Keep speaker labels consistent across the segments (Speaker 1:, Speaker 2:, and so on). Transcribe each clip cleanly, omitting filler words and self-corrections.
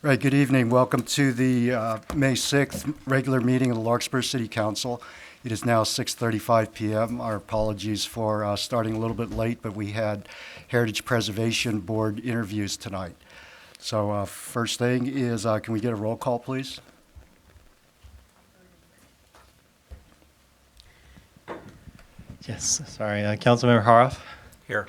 Speaker 1: Right, good evening. Welcome to the May 6th regular meeting of the Larkspur City Council. It is now 6:35 p.m. Our apologies for starting a little bit late, but we had Heritage Preservation Board interviews tonight. So first thing is, can we get a roll call, please?
Speaker 2: Yes, sorry. Councilmember Haroff?
Speaker 3: Here.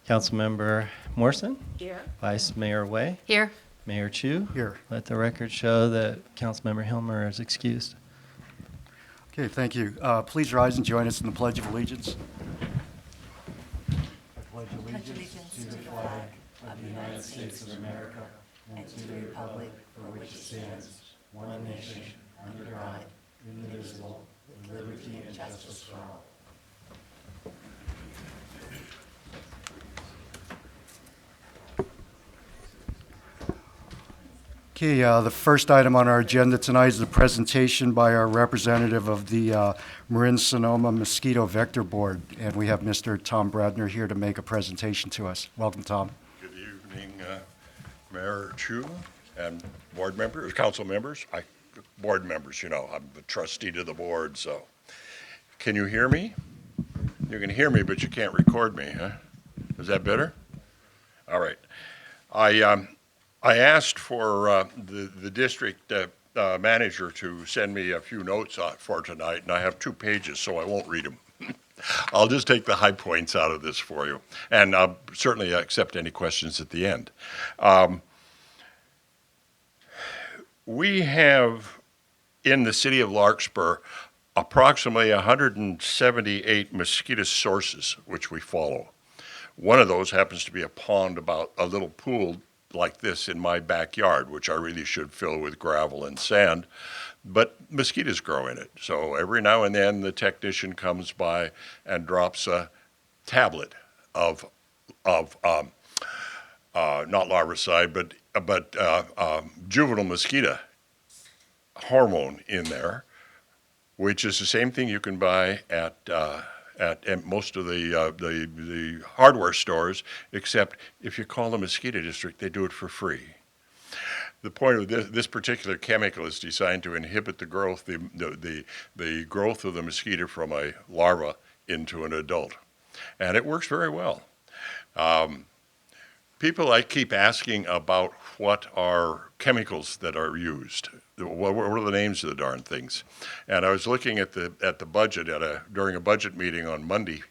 Speaker 2: Councilmember Morrison?
Speaker 4: Here.
Speaker 2: Vice Mayor Way?
Speaker 4: Here.
Speaker 2: Mayor Chu?
Speaker 1: Here.
Speaker 2: Let the record show that Councilmember Hilmer is excused.
Speaker 1: Okay, thank you. Please rise and join us in the Pledge of Allegiance. I pledge allegiance to the flag of the United States of America and to the republic for which it stands, one nation, under God, indivisible, with liberty and justice for all. Okay, the first item on our agenda tonight is the presentation by our representative of the Marin, Sonoma Mosquito Vector Board, and we have Mr. Tom Bradner here to make a presentation to us. Welcome, Tom.
Speaker 3: Good evening, Mayor Chu and board members, council members. Board members, you know, I'm the trustee to the board, so. Can you hear me? You can hear me, but you can't record me, huh? Is that better? All right. I asked for the district manager to send me a few notes for tonight, and I have 2 pages, so I won't read them. I'll just take the high points out of this for you, and I'll certainly accept any questions at the end. We have, in the city of Larkspur, approximately 178 mosquito sources which we follow. One of those happens to be a pond, about a little pool like this in my backyard, which I really should fill with gravel and sand, but mosquitoes grow in it. So every now and then the technician comes by and drops a tablet of not larvicide, but juvenile mosquito hormone in there, which is the same thing you can buy at most of the hardware stores, except if you call the mosquito district, they do it for free. The point of this particular chemical is designed to inhibit the growth, the growth of the mosquito from a larva into an adult, and it works very well. People keep asking about what are chemicals that are used. What are the names of the darn things? And I was looking at the budget during a budget meeting on Monday,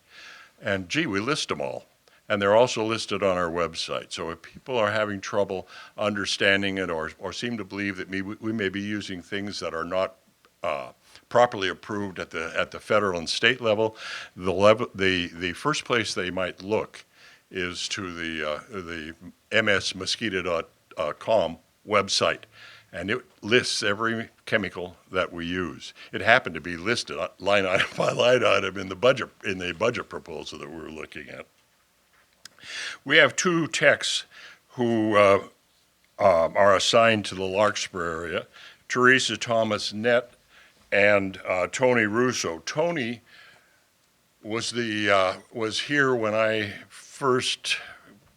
Speaker 3: and gee, we list them all. And they're also listed on our website. So if people are having trouble understanding it or seem to believe that we may be using things that are not properly approved at the federal and state level, the first place they might look is to the msmosquito.com website, and it lists every chemical that we use. It happened to be listed line item by line item in the budget proposal that we were looking at. We have 2 techs who are assigned to the Larkspur area, Teresa Thomas Nett and Tony Russo. Tony was here when I first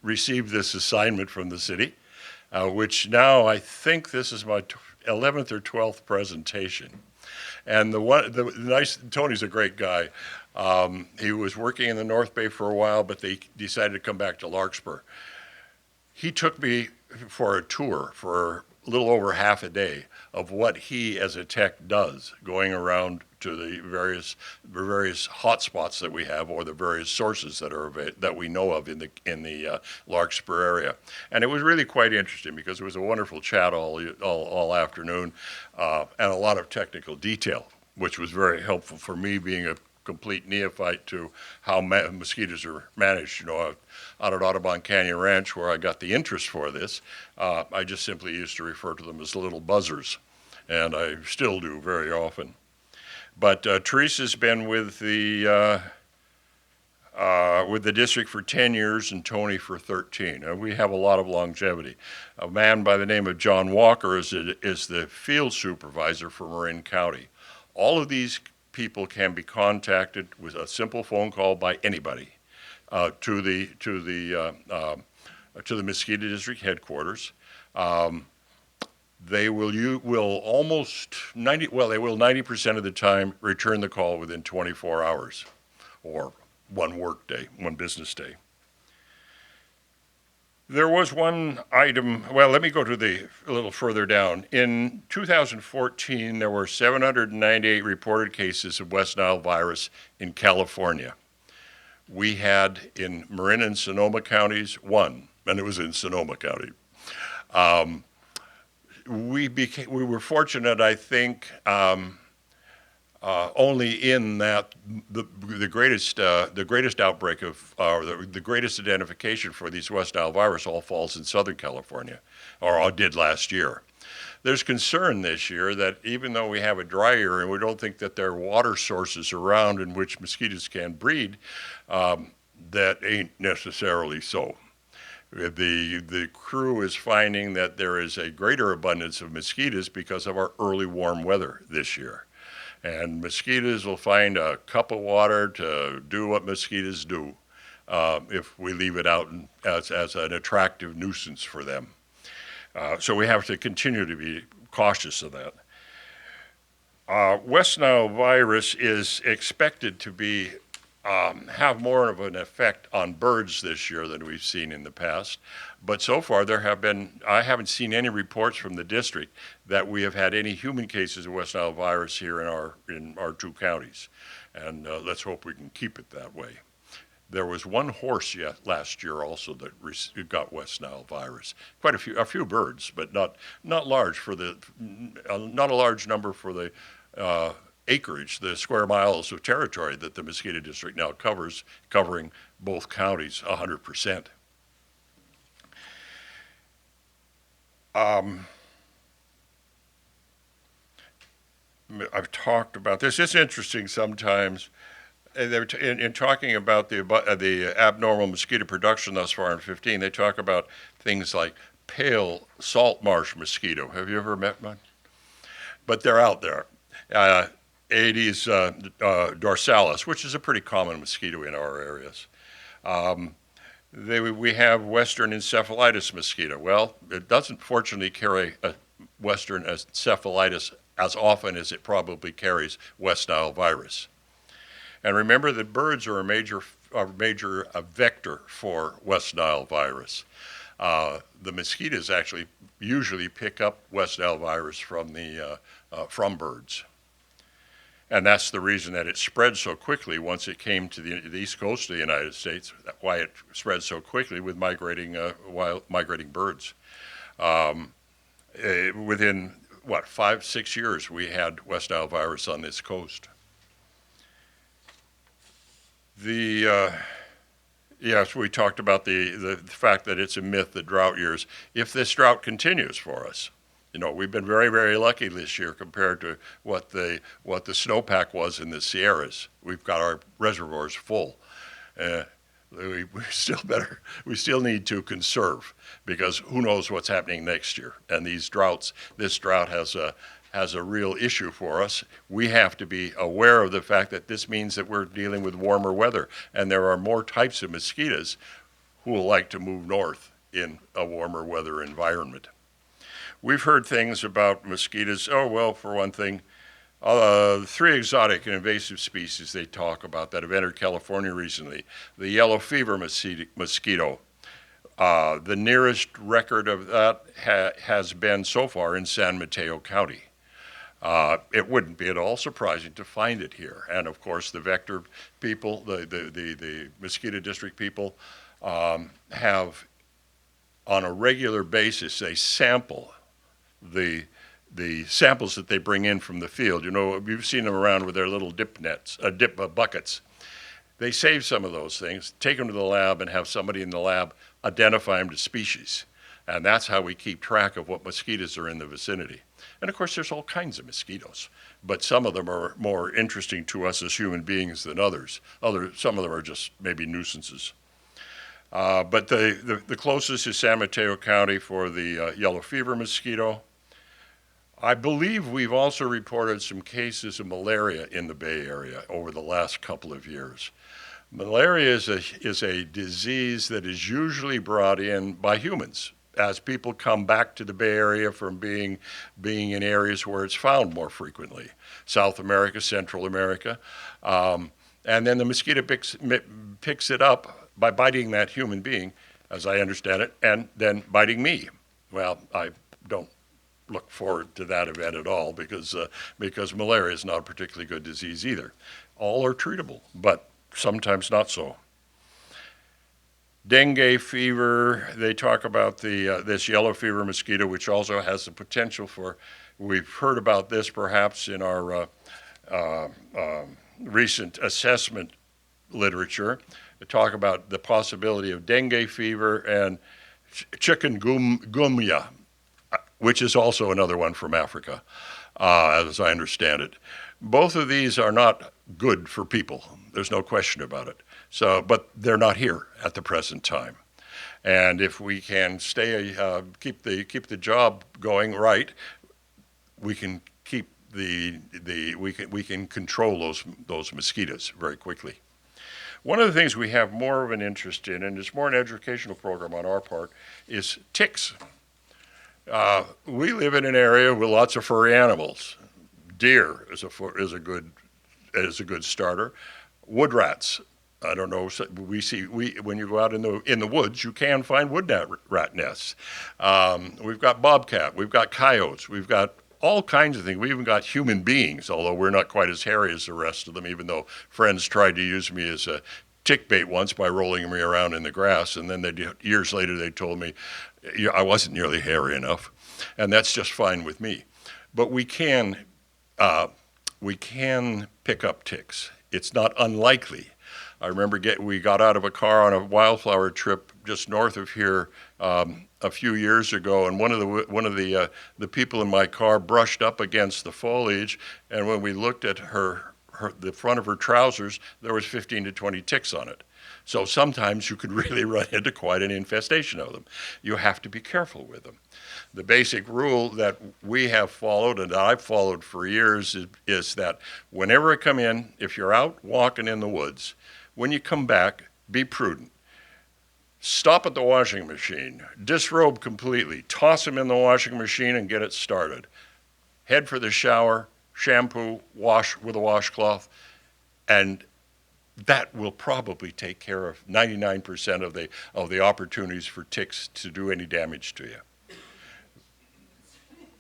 Speaker 3: received this assignment from the city, which now I think this is my 11th or 12th presentation. And Tony's a great guy. He was working in the North Bay for a while, but they decided to come back to Larkspur. He took me for a tour for a little over half a day of what he as a tech does, going around to the various hot spots that we have, or the various sources that we know of in the Larkspur area. And it was really quite interesting because it was a wonderful chat all afternoon, and a lot of technical detail, which was very helpful for me, being a complete neophyte to how mosquitoes are managed. You know, out at Audubon Canyon Ranch, where I got the interest for this, I just simply used to refer to them as little buzzers, and I still do very often. But Teresa's been with the district for 10 years and Tony for 13. We have a lot of longevity. A man by the name of John Walker is the field supervisor for Marin County. All of these people can be contacted with a simple phone call by anybody to the mosquito district headquarters. they will almost 90% of the time return the call within 24 hours or one work day, one business day. There was one item, well, let me go to a little further down. In 2014, there were 798 reported cases of West Nile virus in California. We had in Marin and Sonoma counties one, and it was in Sonoma County. We were fortunate, I think, only in that the greatest outbreak of the greatest identification for these West Nile virus all falls in Southern California, or did last year. There's concern this year that even though we have a dry year and we don't think that there are water sources around in which mosquitoes can breed, that ain't necessarily so. The crew is finding that there is a greater abundance of mosquitoes because of our early warm weather this year. And mosquitoes will find a cup of water to do what mosquitoes do if we leave it out as an attractive nuisance for them. So we have to continue to be cautious of that. West Nile virus is expected to have more of an effect on birds this year than we've seen in the past. But so far I haven't seen any reports from the district that we have had any human cases of West Nile virus here in our two counties. And let's hope we can keep it that way. There was one horse last year also that got West Nile virus. Quite a few birds, but not large not a large number for the acreage, the square miles of territory that the mosquito district now covers, covering both counties 100%. I've talked about this. It's interesting sometimes. In talking about the abnormal mosquito production thus far in 15, they talk about things like pale salt marsh mosquito. Have you ever met one? But they're out there. Aedes dorsalis, which is a pretty common mosquito in our areas. We have western encephalitis mosquito. Well, it doesn't fortunately carry a western encephalitis as often as it probably carries West Nile virus. And remember that birds are a major vector for West Nile virus. The mosquitoes actually usually pick up West Nile virus from birds. And that's the reason that it spread so quickly once it came to the east coast of the United States, why it spread so quickly with migrating birds. Within, 5-6 years, we had West Nile virus on this coast. Yes, we talked about the fact that it's a myth, the drought years. If this drought continues for us, we've been very, very lucky this year compared to what the snowpack was in the Sierras. We've got our reservoirs full. We still need to conserve because who knows what's happening next year. And this drought has a real issue for us. We have to be aware of the fact that this means that we're dealing with warmer weather, and there are more types of mosquitoes who will like to move north in a warmer weather environment. We've heard things about mosquitoes. Oh, well, for one thing, 3 exotic and invasive species they talk about that have entered California recently. The yellow fever mosquito. The nearest record of that has been so far in San Mateo County. It wouldn't be at all surprising to find it here. And of course, the vector people, the mosquito district people, have on a regular basis, they sample the samples that they bring in from the field. You've seen them around with their little dip buckets. They save some of those things, take them to the lab, and have somebody in the lab identify them to species. And that's how we keep track of what mosquitoes are in the vicinity. And of course, there's all kinds of mosquitoes, but some of them are more interesting to us as human beings than others. Some of them are just maybe nuisances. But the closest is San Mateo County for the yellow fever mosquito. I believe we've also reported some cases of malaria in the Bay Area over the last couple of years. Malaria is a disease that is usually brought in by humans, as people come back to the Bay Area from being in areas where it's found more frequently, South America, Central America. And then the mosquito picks it up by biting that human being, as I understand it, and then biting me. Well, I don't look forward to that event at all because malaria is not a particularly good disease either. All are treatable, but sometimes not so. Dengue fever, they talk about this yellow fever mosquito, which also has the potential for, we've heard about this perhaps in our recent assessment literature, to talk about the possibility of dengue fever and chikungunya, which is also another one from Africa, as I understand it. Both of these are not good for people. There's no question about it. So, but they're not here at the present time. And if we can keep the job going right, we can keep we can control those mosquitoes very quickly. One of the things we have more of an interest in, and it's more an educational program on our part, is ticks. We live in an area with lots of furry animals. Deer is a good starter. Wood rats. I don't know. When you go out in the woods, you can find wood rat nests. We've got bobcat. We've got coyotes. We've got all kinds of things. We even got human beings, although we're not quite as hairy as the rest of them. Even though friends tried to use me as a tick bait once by rolling me around in the grass, and then years later they told me I wasn't nearly hairy enough, and that's just fine with me. But we can pick up ticks. It's not unlikely. I remember we got out of a car on a wildflower trip just north of here a few years ago, and one of the people in my car brushed up against the foliage, and when we looked at the front of her trousers, there was 15 to 20 ticks on it. So sometimes you could really run into quite an infestation of them. You have to be careful with them. The basic rule that we have followed, and I've followed for years, is that whenever I come in, if you're out walking in the woods, when you come back, be prudent. Stop at the washing machine, disrobe completely, toss them in the washing machine and get it started. Head for the shower, shampoo, wash with a washcloth, and that will probably take care of 99% of the opportunities for ticks to do any damage to you.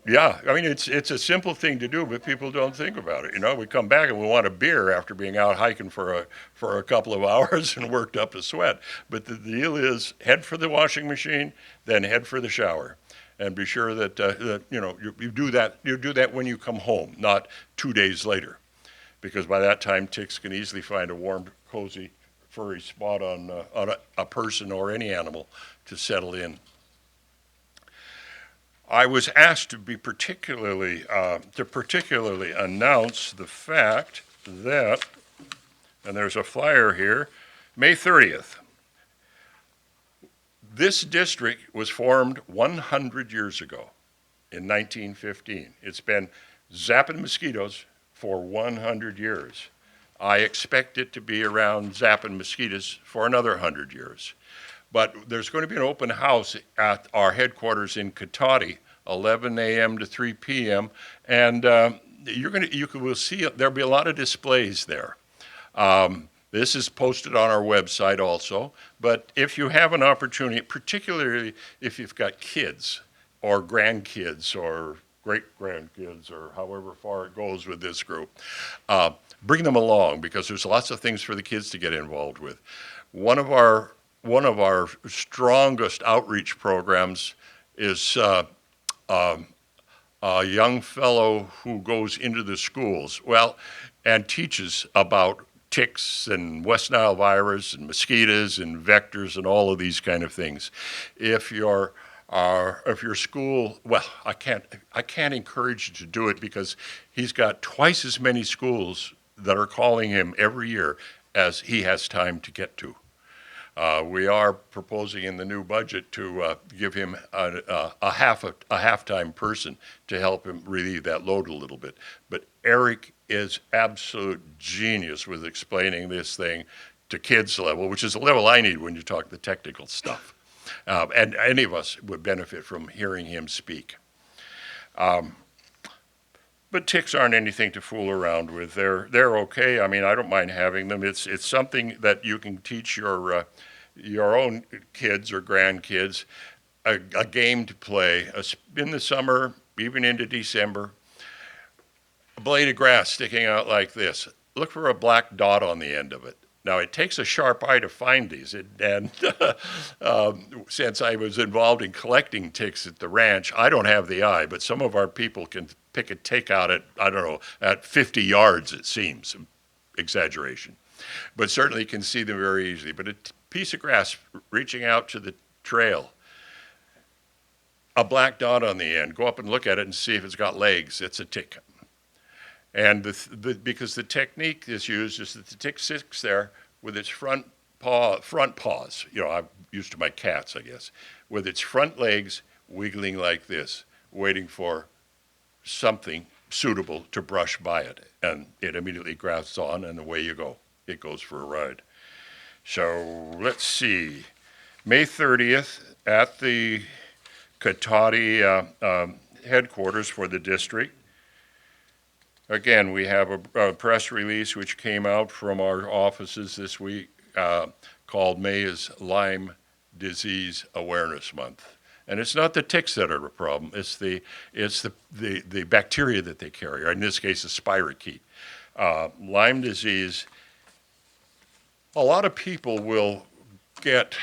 Speaker 3: Yeah, I mean, it's a simple thing to do, but people don't think about it. You know, we come back and we want a beer after being out hiking for a couple of hours and worked up a sweat. But the deal is, head for the washing machine, then head for the shower, and be sure that you do that when you come home, not 2 days later, because by that time ticks can easily find a warm, cozy, furry spot on a person or any animal to settle in. I was asked to particularly announce the fact that, and there's a flyer here, May 30th. This district was formed 100 years ago in 1915. It's been zapping mosquitoes for 100 years. I expect it to be around zapping mosquitoes for another 100 years. But there's going to be an open house at our headquarters in Katati, 11 a.m. to 3 p.m., and we'll see there'll be a lot of displays there. This is posted on our website also, but if you have an opportunity, particularly if you've got kids or grandkids or great-grandkids or however far it goes with this group, bring them along because there's lots of things for the kids to get involved with. One of our strongest outreach programs is a young fellow who goes into the schools, and teaches about ticks and West Nile virus and mosquitoes and vectors and all of these kind of things. If your school, I can't encourage you to do it because he's got twice as many schools that are calling him every year as he has time to get to. We are proposing in the new budget to give him a half-time person to help him relieve that load a little bit. But Eric is absolute genius with explaining this thing to kids level, which is the level I need when you talk the technical stuff. And any of us would benefit from hearing him speak. But ticks aren't anything to fool around with. They're okay. I mean, I don't mind having them. It's something that you can teach your own kids or grandkids a game to play in the summer, even into December. A blade of grass sticking out like this. Look for a black dot on the end of it. Now, it takes a sharp eye to find these, and since I was involved in collecting ticks at the ranch, I don't have the eye, but some of our people can pick a tick out at, I don't know, at 50 yards, it seems, exaggeration. But certainly can see them very easily. But a piece of grass reaching out to the trail, a black dot on the end, go up and look at it and see if it's got legs, it's a tick. And because the technique is used is that the tick sits there with its front paws, I'm used to my cats, I guess, with its front legs wiggling like this, waiting for something suitable to brush by it. And it immediately grabs on, and away you go. It goes for a ride. So let's see. May 30th at the Katati headquarters for the district. Again, we have a press release which came out from our offices this week called May is Lyme Disease Awareness Month. And it's not the ticks that are a problem, it's the bacteria that they carry, or in this case, a spirochete. Lyme disease, a lot of people will get,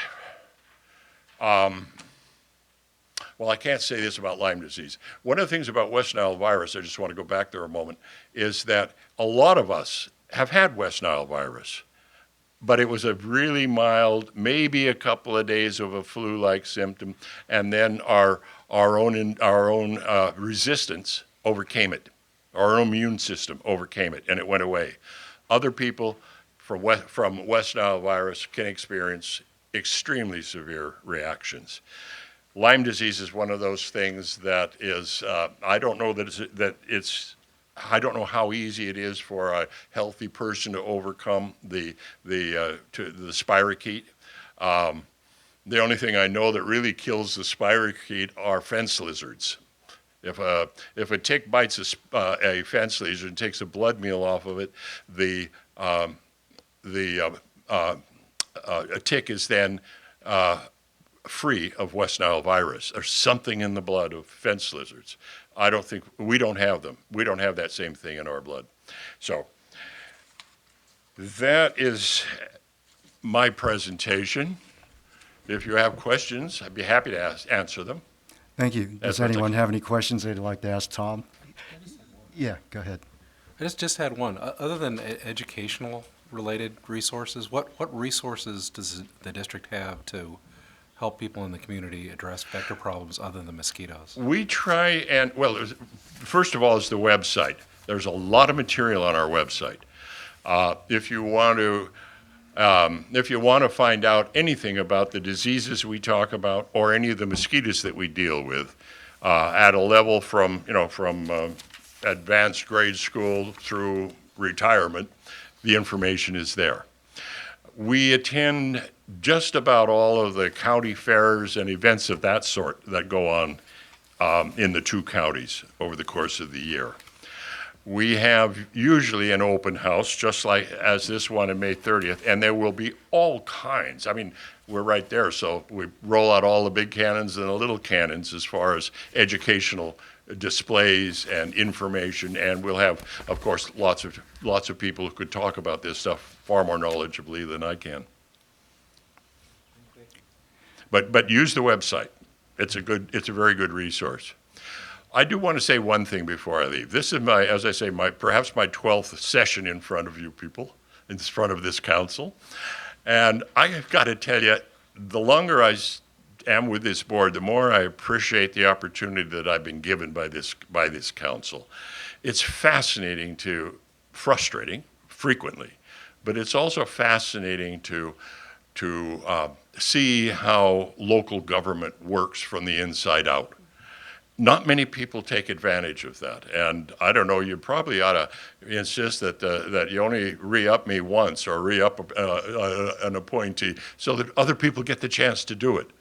Speaker 3: well, I can't say this about Lyme disease. One of the things about West Nile virus, I just want to go back there a moment, is that a lot of us have had West Nile virus, but it was a really mild, maybe a couple of days of a flu-like symptom, and then our own resistance overcame it. Our own immune system overcame it, and it went away. Other people from West Nile virus can experience extremely severe reactions. Lyme disease is one of those things that is, I don't know I don't know how easy it is for a healthy person to overcome the spirochete. The only thing I know that really kills the spirochete are fence lizards. If a tick bites a fence lizard and takes a blood meal off of it, a tick is then free of West Nile virus. There's something in the blood of fence lizards. We don't have them. We don't have that same thing in our blood. So that is my presentation. If you have questions, I'd be happy to answer them.
Speaker 1: Thank you. Does anyone have any questions they'd like to ask Tom? Yeah, go ahead.
Speaker 4: I just had one. Other than educational related resources, what resources does the district have to help people in the community address vector problems other than mosquitoes?
Speaker 3: We try and, well, first of all is the website. There's a lot of material on our website. If you want to find out anything about the diseases we talk about or any of the mosquitoes that we deal with at a level from advanced grade school through retirement, the information is there. We attend just about all of the county fairs and events of that sort that go on in the two counties over the course of the year. We have usually an open house, just like as this one on May 30th, and there will be all kinds. I mean, we're right there, so we roll out all the big cannons and the little cannons as far as educational displays and information, and we'll have, of course, lots of people who could talk about this stuff far more knowledgeably than I can. But use the website. It's a very good resource. I do want to say one thing before I leave. This is perhaps my 12th session in front of you people, in front of this council. And I have got to tell you, the longer I am with this board, the more I appreciate the opportunity that I've been given by this council. It's fascinating frustrating frequently, but it's also fascinating to see how local government works from the inside out. Not many people take advantage of that, and I don't know, you probably ought to insist that you only re-up me once or re-up an appointee so that other people get the chance to do it.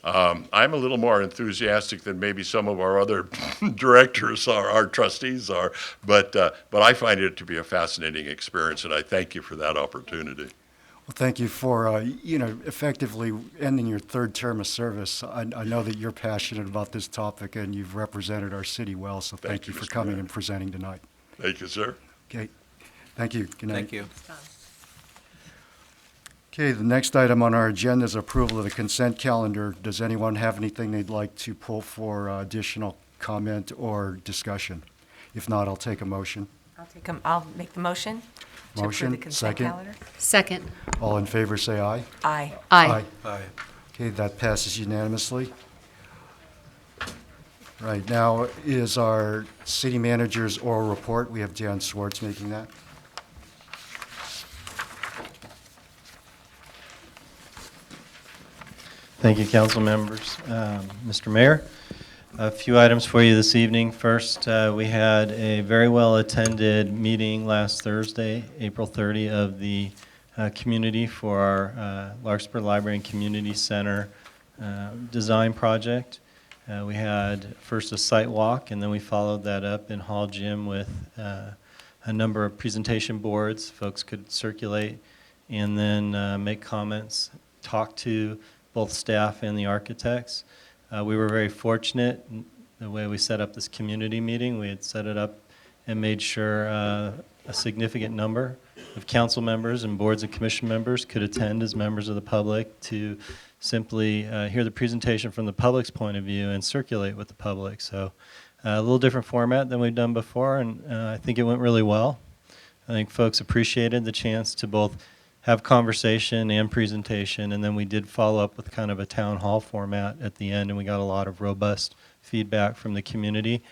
Speaker 3: I'm a little more enthusiastic than maybe some of our other directors are, our trustees are, but I find it to be a fascinating experience, and I thank you for that opportunity.
Speaker 1: Well, thank you for, effectively ending your third term of service. I know that you're passionate about this topic, and you've represented our city well, so thank you for
Speaker 3: Mr.
Speaker 1: coming
Speaker 3: Mayor.
Speaker 1: and presenting tonight.
Speaker 3: Thank you, sir.
Speaker 1: Okay, thank you. Good night.
Speaker 4: Thank you.
Speaker 1: Okay, the next item on our agenda is approval of the consent calendar. Does anyone have anything they'd like to pull for additional comment or discussion? If not, I'll take a motion.
Speaker 5: I'll make the motion to approve
Speaker 1: Motion,
Speaker 5: the consent
Speaker 1: second.
Speaker 5: calendar.
Speaker 6: Second.
Speaker 1: All in favor, say aye.
Speaker 5: Aye.
Speaker 6: Aye.
Speaker 4: Aye.
Speaker 1: Okay, that passes unanimously. Right, now is our city manager's oral report. We have Jan Swartz making that.
Speaker 2: Thank you, council members. Mr. Mayor, a few items for you this evening. First, we had a very well-attended meeting last Thursday, April 30, of the community for our Larkspur Library and Community Center design project. We had first a site walk, and then we followed that up in Hall Gym with a number of presentation boards. Folks could circulate and then make comments, talk to both staff and the architects. We were very fortunate in the way we set up this community meeting. We had set it up and made sure a significant number of council members and boards and commission members could attend as members of the public to simply hear the presentation from the public's point of view and circulate with the public. So a little different format than we've done before, and I think it went really well. I think folks appreciated the chance to both have conversation and presentation, and then we did follow up with kind of a town hall format at the end, and we got a lot of robust feedback from the community.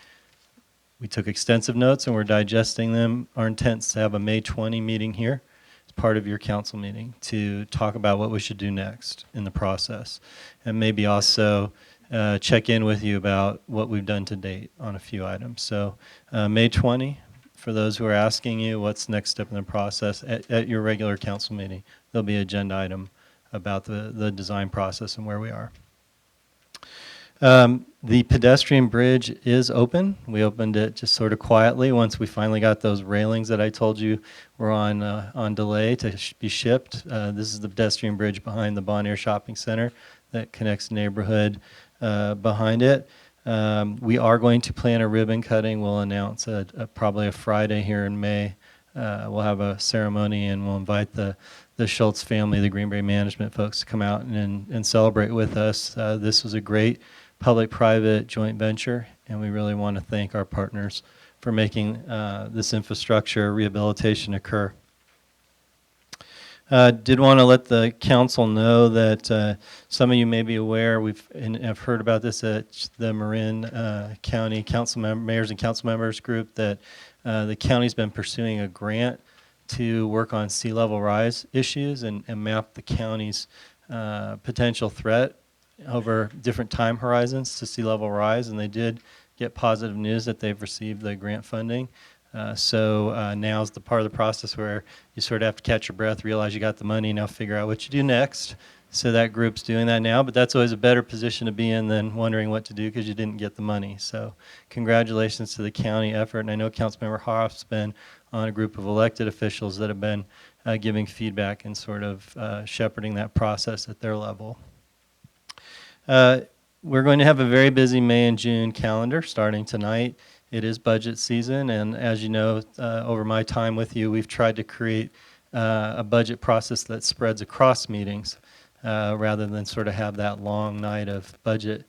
Speaker 2: We took extensive notes and we're digesting them. Our intent is to have a May 20 meeting here as part of your council meeting to talk about what we should do next in the process, and maybe also check in with you about what we've done to date on a few items. So May 20, for those who are asking you what's next step in the process, at your regular council meeting, there'll be an agenda item about the design process and where we are. The pedestrian bridge is open. We opened it just sort of quietly once we finally got those railings that I told you were on delay to be shipped. This is the pedestrian bridge behind the Bon Air Shopping Center that connects the neighborhood behind it. We are going to plan a ribbon cutting. We'll announce probably a Friday here in May. We'll have a ceremony, and we'll invite the Schultz family, the Greenberry management folks, to come out and celebrate with us. This was a great public-private joint venture, and we really want to thank our partners for making this infrastructure rehabilitation occur. Did want to let the council know that some of you may be aware, and have heard about this at the Marin County Mayors and Council Members group, that the county's been pursuing a grant to work on sea level rise issues and map the county's potential threat over different time horizons to sea level rise, and they did get positive news that they've received the grant funding. So now's the part of the process where you sort of have to catch your breath, realize you got the money, now figure out what you do next. So that group's doing that now, but that's always a better position to be in than wondering what to do because you didn't get the money. So congratulations to the county effort, and I know Councilmember Hoff's been on a group of elected officials that have been giving feedback and sort of shepherding that process at their level. We're going to have a very busy May and June calendar starting tonight. It is budget season, and as you know, over my time with you, we've tried to create a budget process that spreads across meetings rather than sort of have that long night of budget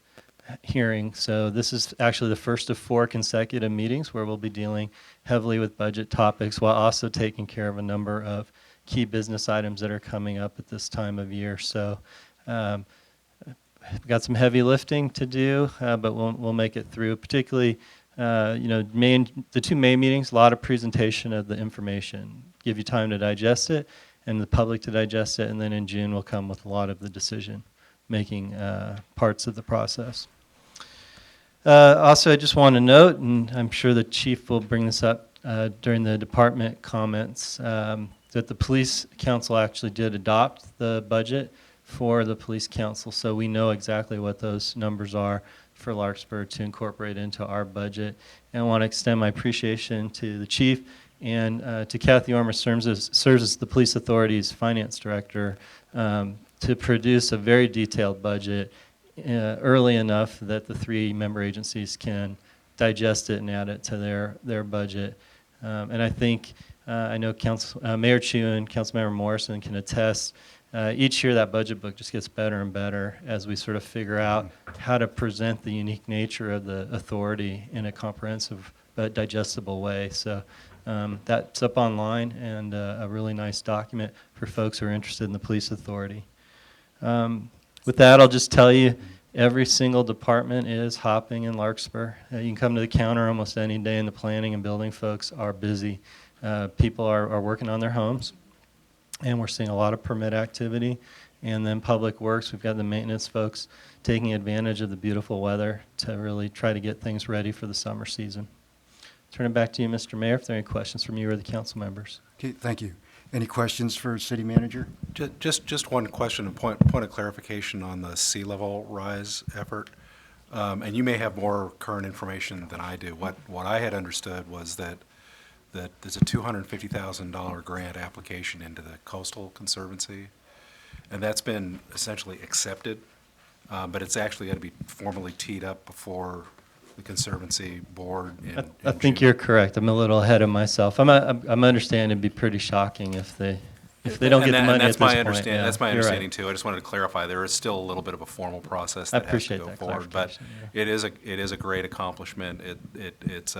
Speaker 2: hearing. So this is actually the first of 4 consecutive meetings where we'll be dealing heavily with budget topics while also taking care of a number of key business items that are coming up at this time of year. So we've got some heavy lifting to do, but we'll make it through. Particularly, the 2 May meetings, a lot of presentation of the information, give you time to digest it, and the public to digest it, and then in June we'll come with a lot of the decision-making parts of the process. Also, I just want to note, and I'm sure the chief will bring this up during the department comments, that the police council actually did adopt the budget for the police council, so we know exactly what those numbers are for Larkspur to incorporate into our budget. And I want to extend my appreciation to the chief and to Kathy Ormer, serves as the police authority's finance director, to produce a very detailed budget early enough that the three member agencies can digest it and add it to their budget. And I think, I know Mayor Chu and Councilmember Morrison can attest, each year that budget book just gets better and better as we sort of figure out how to present the unique nature of the authority in a comprehensive but digestible way. So that's up online and a really nice document for folks who are interested in the police authority. With that, I'll just tell you, every single department is hopping in Larkspur. You can come to the counter almost any day, and the planning and building folks are busy. People are working on their homes, and we're seeing a lot of permit activity. And then Public Works, we've got the maintenance folks taking advantage of the beautiful weather to really try to get things ready for the summer season. Turn it back to you, Mr. Mayor, if there are any questions from you or the council members.
Speaker 1: Okay, thank you. Any questions for City Manager?
Speaker 4: Just one question, a point of clarification on the sea level rise effort. And you may have more current information than I do. What I had understood was that there's a $250,000 grant application into the Coastal Conservancy, and that's been essentially accepted, but it's actually got to be formally teed up before the Conservancy Board in
Speaker 2: I think
Speaker 4: June.
Speaker 2: you're correct. I'm a little ahead of myself. I'm understanding it'd be pretty shocking if they don't get the money at this point. Yeah,
Speaker 4: That's my
Speaker 2: you're right.
Speaker 4: understanding too. I just wanted to clarify, there is still a little bit of a formal process
Speaker 2: I
Speaker 4: that has to
Speaker 2: appreciate
Speaker 4: go
Speaker 2: that
Speaker 4: forward. But
Speaker 2: clarification,
Speaker 4: it is a great accomplishment. It's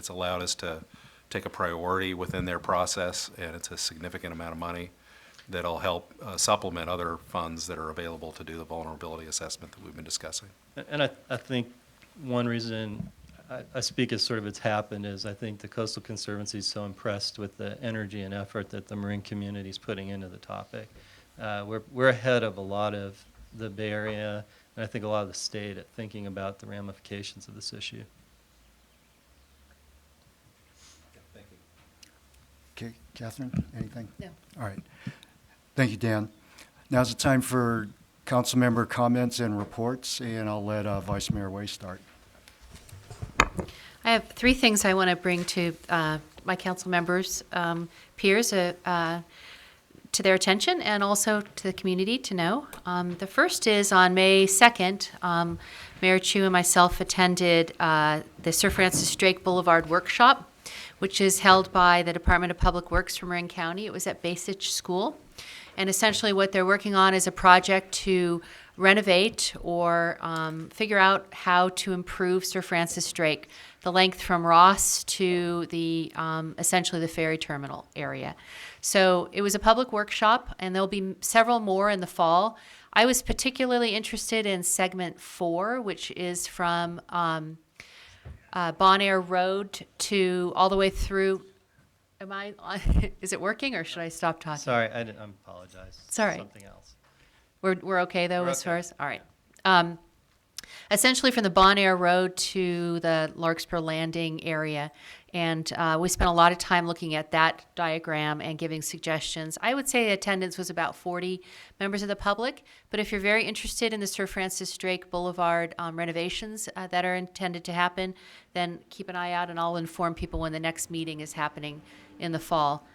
Speaker 4: allowed us to take a priority within their process, and it's a significant amount of money that'll help supplement other funds that are available to do the vulnerability assessment that we've been discussing.
Speaker 2: And I think one reason I speak as sort of it's happened is I think the Coastal Conservancy is so impressed with the energy and effort that the marine community is putting into the topic. We're ahead of a lot of the Bay Area, and I think a lot of the state at thinking about the ramifications of this issue.
Speaker 4: Thank you.
Speaker 1: Okay, Catherine, anything?
Speaker 5: No.
Speaker 1: All right. Thank you, Dan. Now's the time for council member comments and reports, and I'll let Vice Mayor Waive start.
Speaker 6: I have three things I want to bring to my council members' peers to their attention and also to the community to know. The first is on May 2nd, Mayor Chu and myself attended the Sir Francis Drake Boulevard Workshop, which is held by the Department of Public Works for Marin County. It was at Basich School. And essentially what they're working on is a project to renovate or figure out how to improve Sir Francis Drake, the length from Ross to the essentially the ferry terminal area. So it was a public workshop, and there'll be several more in the fall. I was particularly interested in segment 4, which is from Bon Air Road to all the way through. Am I? Is it working, or should I stop talking?
Speaker 2: Sorry, I apologize.
Speaker 6: It's all right.
Speaker 2: Something else.
Speaker 6: We're okay though,
Speaker 2: We're
Speaker 6: as
Speaker 2: okay.
Speaker 6: far as all right. Essentially from the Bon Air Road to the Larkspur Landing area, and we spent a lot of time looking at that diagram and giving suggestions. I would say attendance was about 40 members of the public, but if you're very interested in the Sir Francis Drake Boulevard renovations that are intended to happen, then keep an eye out, and I'll inform people when the next meeting is happening in the fall.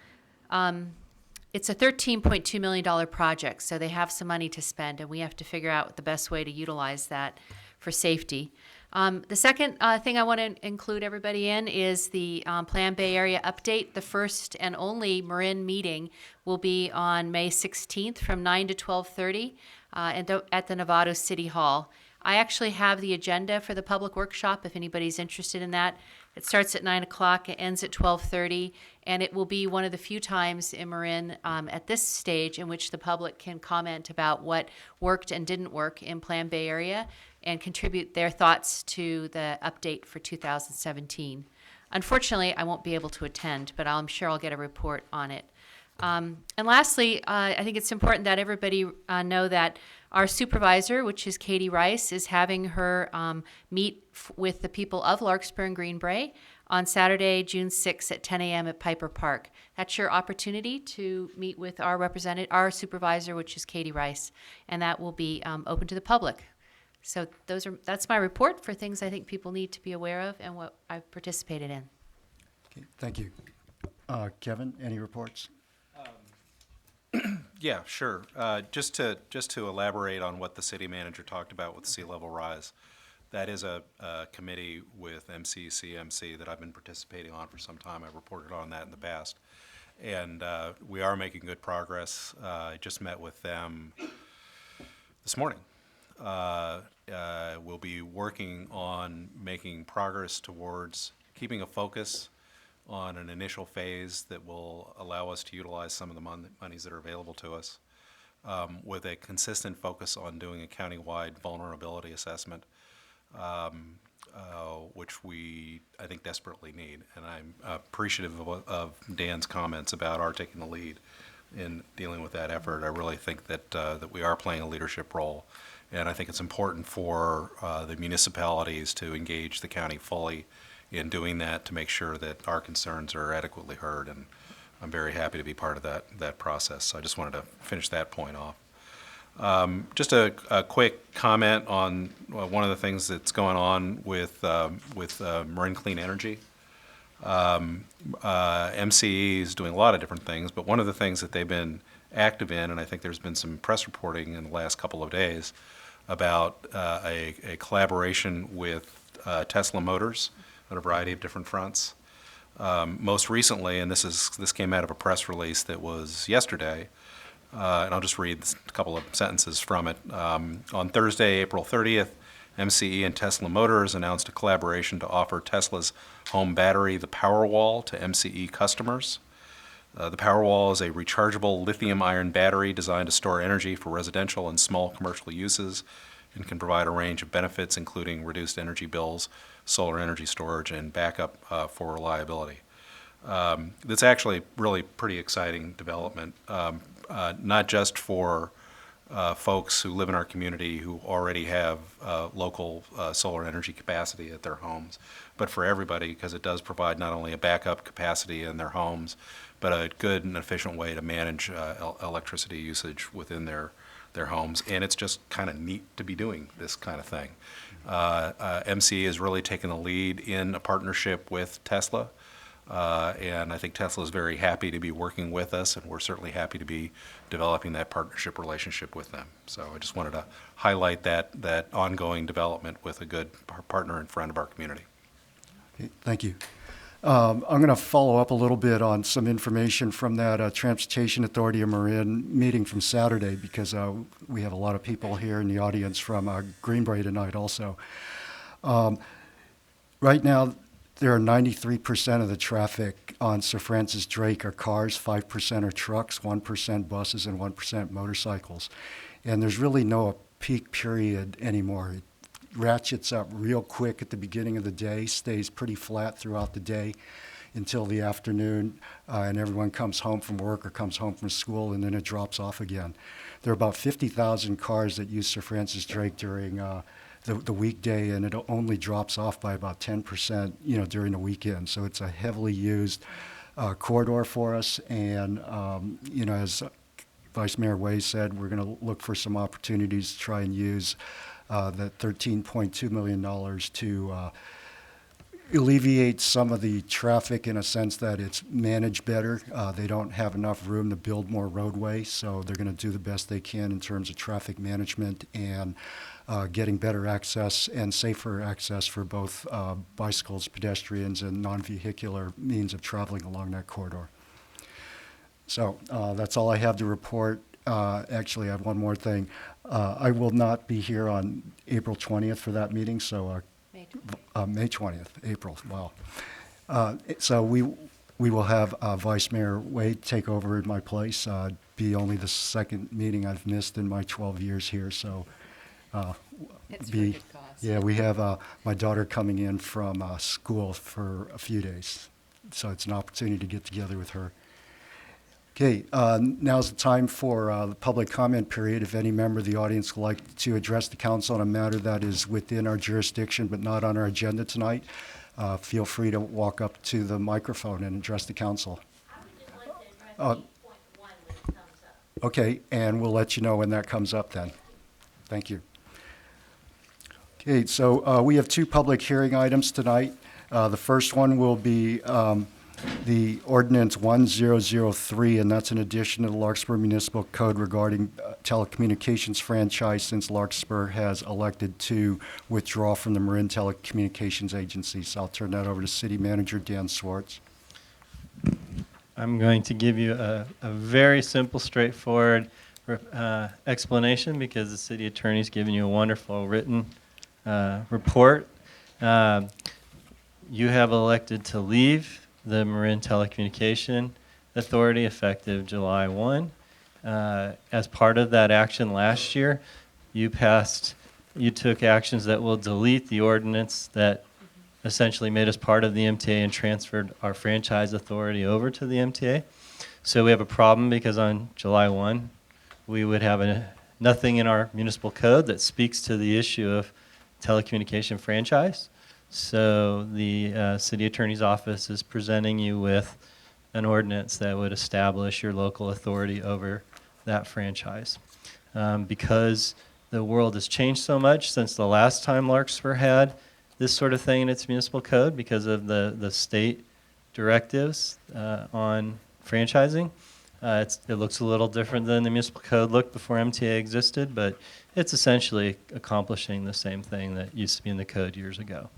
Speaker 6: It's a $13.2 million project, so they have some money to spend, and we have to figure out the best way to utilize that for safety. The second thing I want to include everybody in is the Plan Bay Area update. The first and only Marin meeting will be on May 16th from 9 to 12:30 at the Novato City Hall. I actually have the agenda for the public workshop if anybody's interested in that. It starts at 9 o'clock, it ends at 12:30, and it will be one of the few times in Marin at this stage in which the public can comment about what worked and didn't work in Plan Bay Area and contribute their thoughts to the update for 2017. Unfortunately, I won't be able to attend, but I'm sure I'll get a report on it. And lastly, I think it's important that everybody know that our supervisor, which is Katie Rice, is having her meet with the people of Larkspur and Green Bay on Saturday, June 6th at 10 a.m. at Piper Park. That's your opportunity to meet with our supervisor, which is Katie Rice, and that will be open to the public. So that's my report for things I think people need to be aware of and what I've participated in.
Speaker 1: Okay, thank you. Kevin, any reports?
Speaker 4: Yeah, sure. Just to elaborate on what the city manager talked about with sea level rise, that is a committee with MCCMC that I've been participating on for some time. I've reported on that in the past. And we are making good progress. I just met with them this morning. We'll be working on making progress towards keeping a focus on an initial phase that will allow us to utilize some of the monies that are available to us, with a consistent focus on doing a countywide vulnerability assessment, which I think desperately need. And I'm appreciative of Dan's comments about our taking the lead in dealing with that effort. I really think that we are playing a leadership role, and I think it's important for the municipalities to engage the county fully in doing that, to make sure that our concerns are adequately heard, and I'm very happy to be part of that process. So I just wanted to finish that point off. Just a quick comment on one of the things that's going on with Marin Clean Energy. MCE is doing a lot of different things, but one of the things that they've been active in, and I think there's been some press reporting in the last couple of days about a collaboration with Tesla Motors on a variety of different fronts. Most recently, and this came out of a press release that was yesterday, and I'll just read a couple of sentences from it. On Thursday, April 30th, MCE and Tesla Motors announced a collaboration to offer Tesla's home battery, the Powerwall, to MCE customers. The Powerwall is a rechargeable lithium-ion battery designed to store energy for residential and small commercial uses, and can provide a range of benefits, including reduced energy bills, solar energy storage, and backup for reliability. That's actually really pretty exciting development, not just for folks who live in our community who already have local solar energy capacity at their homes, but for everybody, because it does provide not only a backup capacity in their homes, but a good and efficient way to manage electricity usage within their homes. And it's just kind of neat to be doing this kind of thing. MCE has really taken the lead in a partnership with Tesla, and I think Tesla is very happy to be working with us, and we're certainly happy to be developing that partnership relationship with them. So I just wanted to highlight that ongoing development with a good partner and friend of our community.
Speaker 1: Okay, thank you. I'm going to follow up a little bit on some information from that Transportation Authority of Marin meeting from Saturday, because we have a lot of people here in the audience from Greenbrae tonight also. Right now, there are 93% of the traffic on Sir Francis Drake are cars, 5% are trucks, 1% buses, and 1% motorcycles. And there's really no peak period anymore. It ratchets up real quick at the beginning of the day, stays pretty flat throughout the day until the afternoon, and everyone comes home from work or comes home from school, and then it drops off again. There are about 50,000 cars that use Sir Francis Drake during the weekday, and it only drops off by about 10%, during the weekend. So it's a heavily used corridor for us, and as Vice Mayor Waive said, we're going to look for some opportunities to try and use that $13.2 million to alleviate some of the traffic in a sense that it's managed better. They don't have enough room to build more roadway, so they're going to do the best they can in terms of traffic management and getting better access and safer access for both bicycles, pedestrians, and non-vehicular means of traveling along that corridor. So that's all I have to report. Actually, I have one more thing. I will not be here on April 20th for that meeting, so May 20th, April, wow. So we will have Vice Mayor Wade take over in my place. Be only the second meeting I've missed in my 12 years here, so
Speaker 5: It's for a good cause.
Speaker 1: yeah, we have my daughter coming in from school for a few days, so it's an opportunity to get together with her. Okay, now's the time for the public comment period. If any member of the audience would like to address the council on a matter that is within our jurisdiction but not on our agenda tonight, feel free to walk up to the microphone and address the council. Okay, and we'll let you know when that comes up then. Thank you. Okay, so we have two public hearing items tonight. The first one will be the Ordinance 1003, and that's an addition to the Larkspur Municipal Code regarding telecommunications franchise, since Larkspur has elected to withdraw from the Marin Telecommunications Agency. So I'll turn that over to City Manager Dan Swartz.
Speaker 2: I'm going to give you a very simple, straightforward explanation because the city attorney's given you a wonderful written report. You have elected to leave the Marin Telecommunication Authority effective July 1. As part of that action last year, you took actions that will delete the ordinance that essentially made us part of the MTA and transferred our franchise authority over to the MTA. So we have a problem because on July 1, we would have nothing in our municipal code that speaks to the issue of telecommunication franchise. So the city attorney's office is presenting you with an ordinance that would establish your local authority over that franchise. Because the world has changed so much since the last time Larkspur had this sort of thing in its municipal code because of the state directives on franchising. It looks a little different than the municipal code looked before MTA existed, but it's essentially accomplishing the same thing that used to be in the code years ago.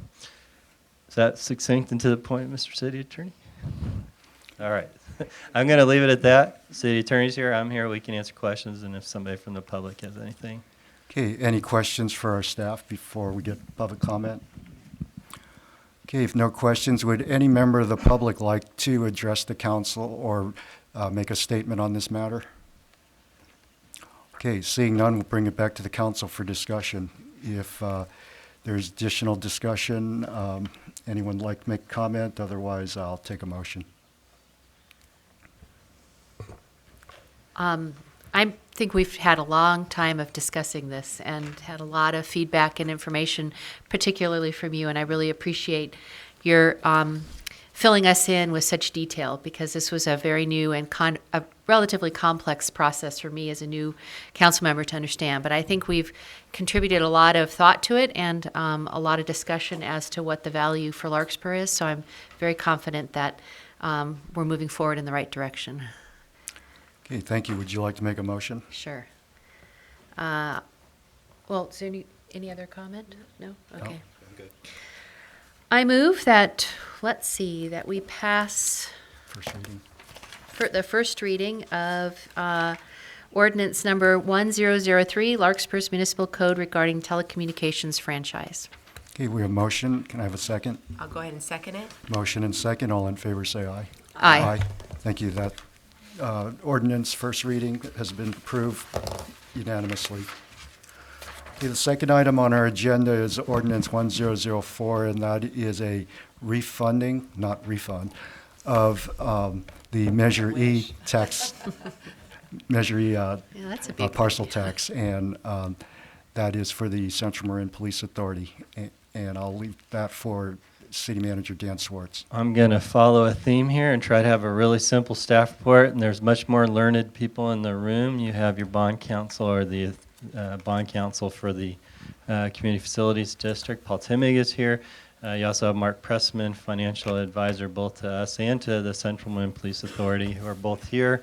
Speaker 2: Is that succinct and to the point, Mr. City Attorney? All right. I'm going to leave it at that. City Attorney's here. I'm here. We can answer questions, and if somebody from the public has anything.
Speaker 1: Okay, any questions for our staff before we get public comment? Okay, if no questions, would any member of the public like to address the council or make a statement on this matter? Okay, seeing none, we'll bring it back to the council for discussion. If there's additional discussion, anyone would like to make a comment? Otherwise, I'll take a motion.
Speaker 6: I think we've had a long time of discussing this and had a lot of feedback and information, particularly from you, and I really appreciate your filling us in with such detail because this was a very new and a relatively complex process for me as a new council member to understand. But I think we've contributed a lot of thought to it and a lot of discussion as to what the value for Larkspur is, so I'm very confident that we're moving forward in the right direction.
Speaker 1: Okay, thank you. Would you like to make a motion?
Speaker 6: Sure. Well, is there any other comment? No? Okay. I move that, let's see, that we pass
Speaker 1: First reading.
Speaker 6: the first reading of ordinance number 1003, Larkspur's Municipal Code regarding telecommunications franchise.
Speaker 1: Okay, we have a motion. Can I have a second?
Speaker 5: I'll go ahead and second it.
Speaker 1: Motion and second. All in favor, say aye.
Speaker 6: Aye.
Speaker 1: Thank you. That ordinance, first reading, has been approved unanimously. Okay, the second item on our agenda is Ordinance 1004, and that is a refunding, not refund, of the Measure E tax, Measure E
Speaker 6: that's a big
Speaker 1: parcel
Speaker 6: one.
Speaker 1: tax, and that is for the Central Marin Police Authority. And I'll leave that for City Manager Dan Swartz.
Speaker 2: I'm going to follow a theme here and try to have a really simple staff report, and there's much more learned people in the room. You have your bond counsel or the bond counsel for the Community Facilities District. Paul Timmig is here. You also have Mark Pressman, financial advisor both to us and to the Central Marin Police Authority, who are both here.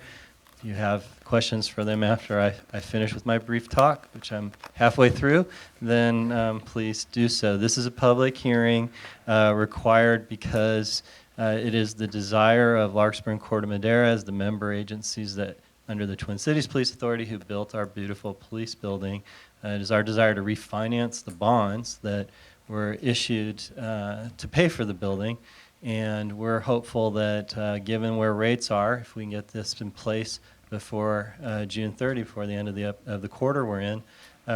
Speaker 2: If you have questions for them after I finish with my brief talk, which I'm halfway through, then please do so. This is a public hearing required because it is the desire of Larkspur and Corte Madera as the member agencies that under the Twin Cities Police Authority who built our beautiful police building. It is our desire to refinance the bonds that were issued to pay for the building. And we're hopeful that given where rates are, if we can get this in place before June 30, before the end of the quarter we're in,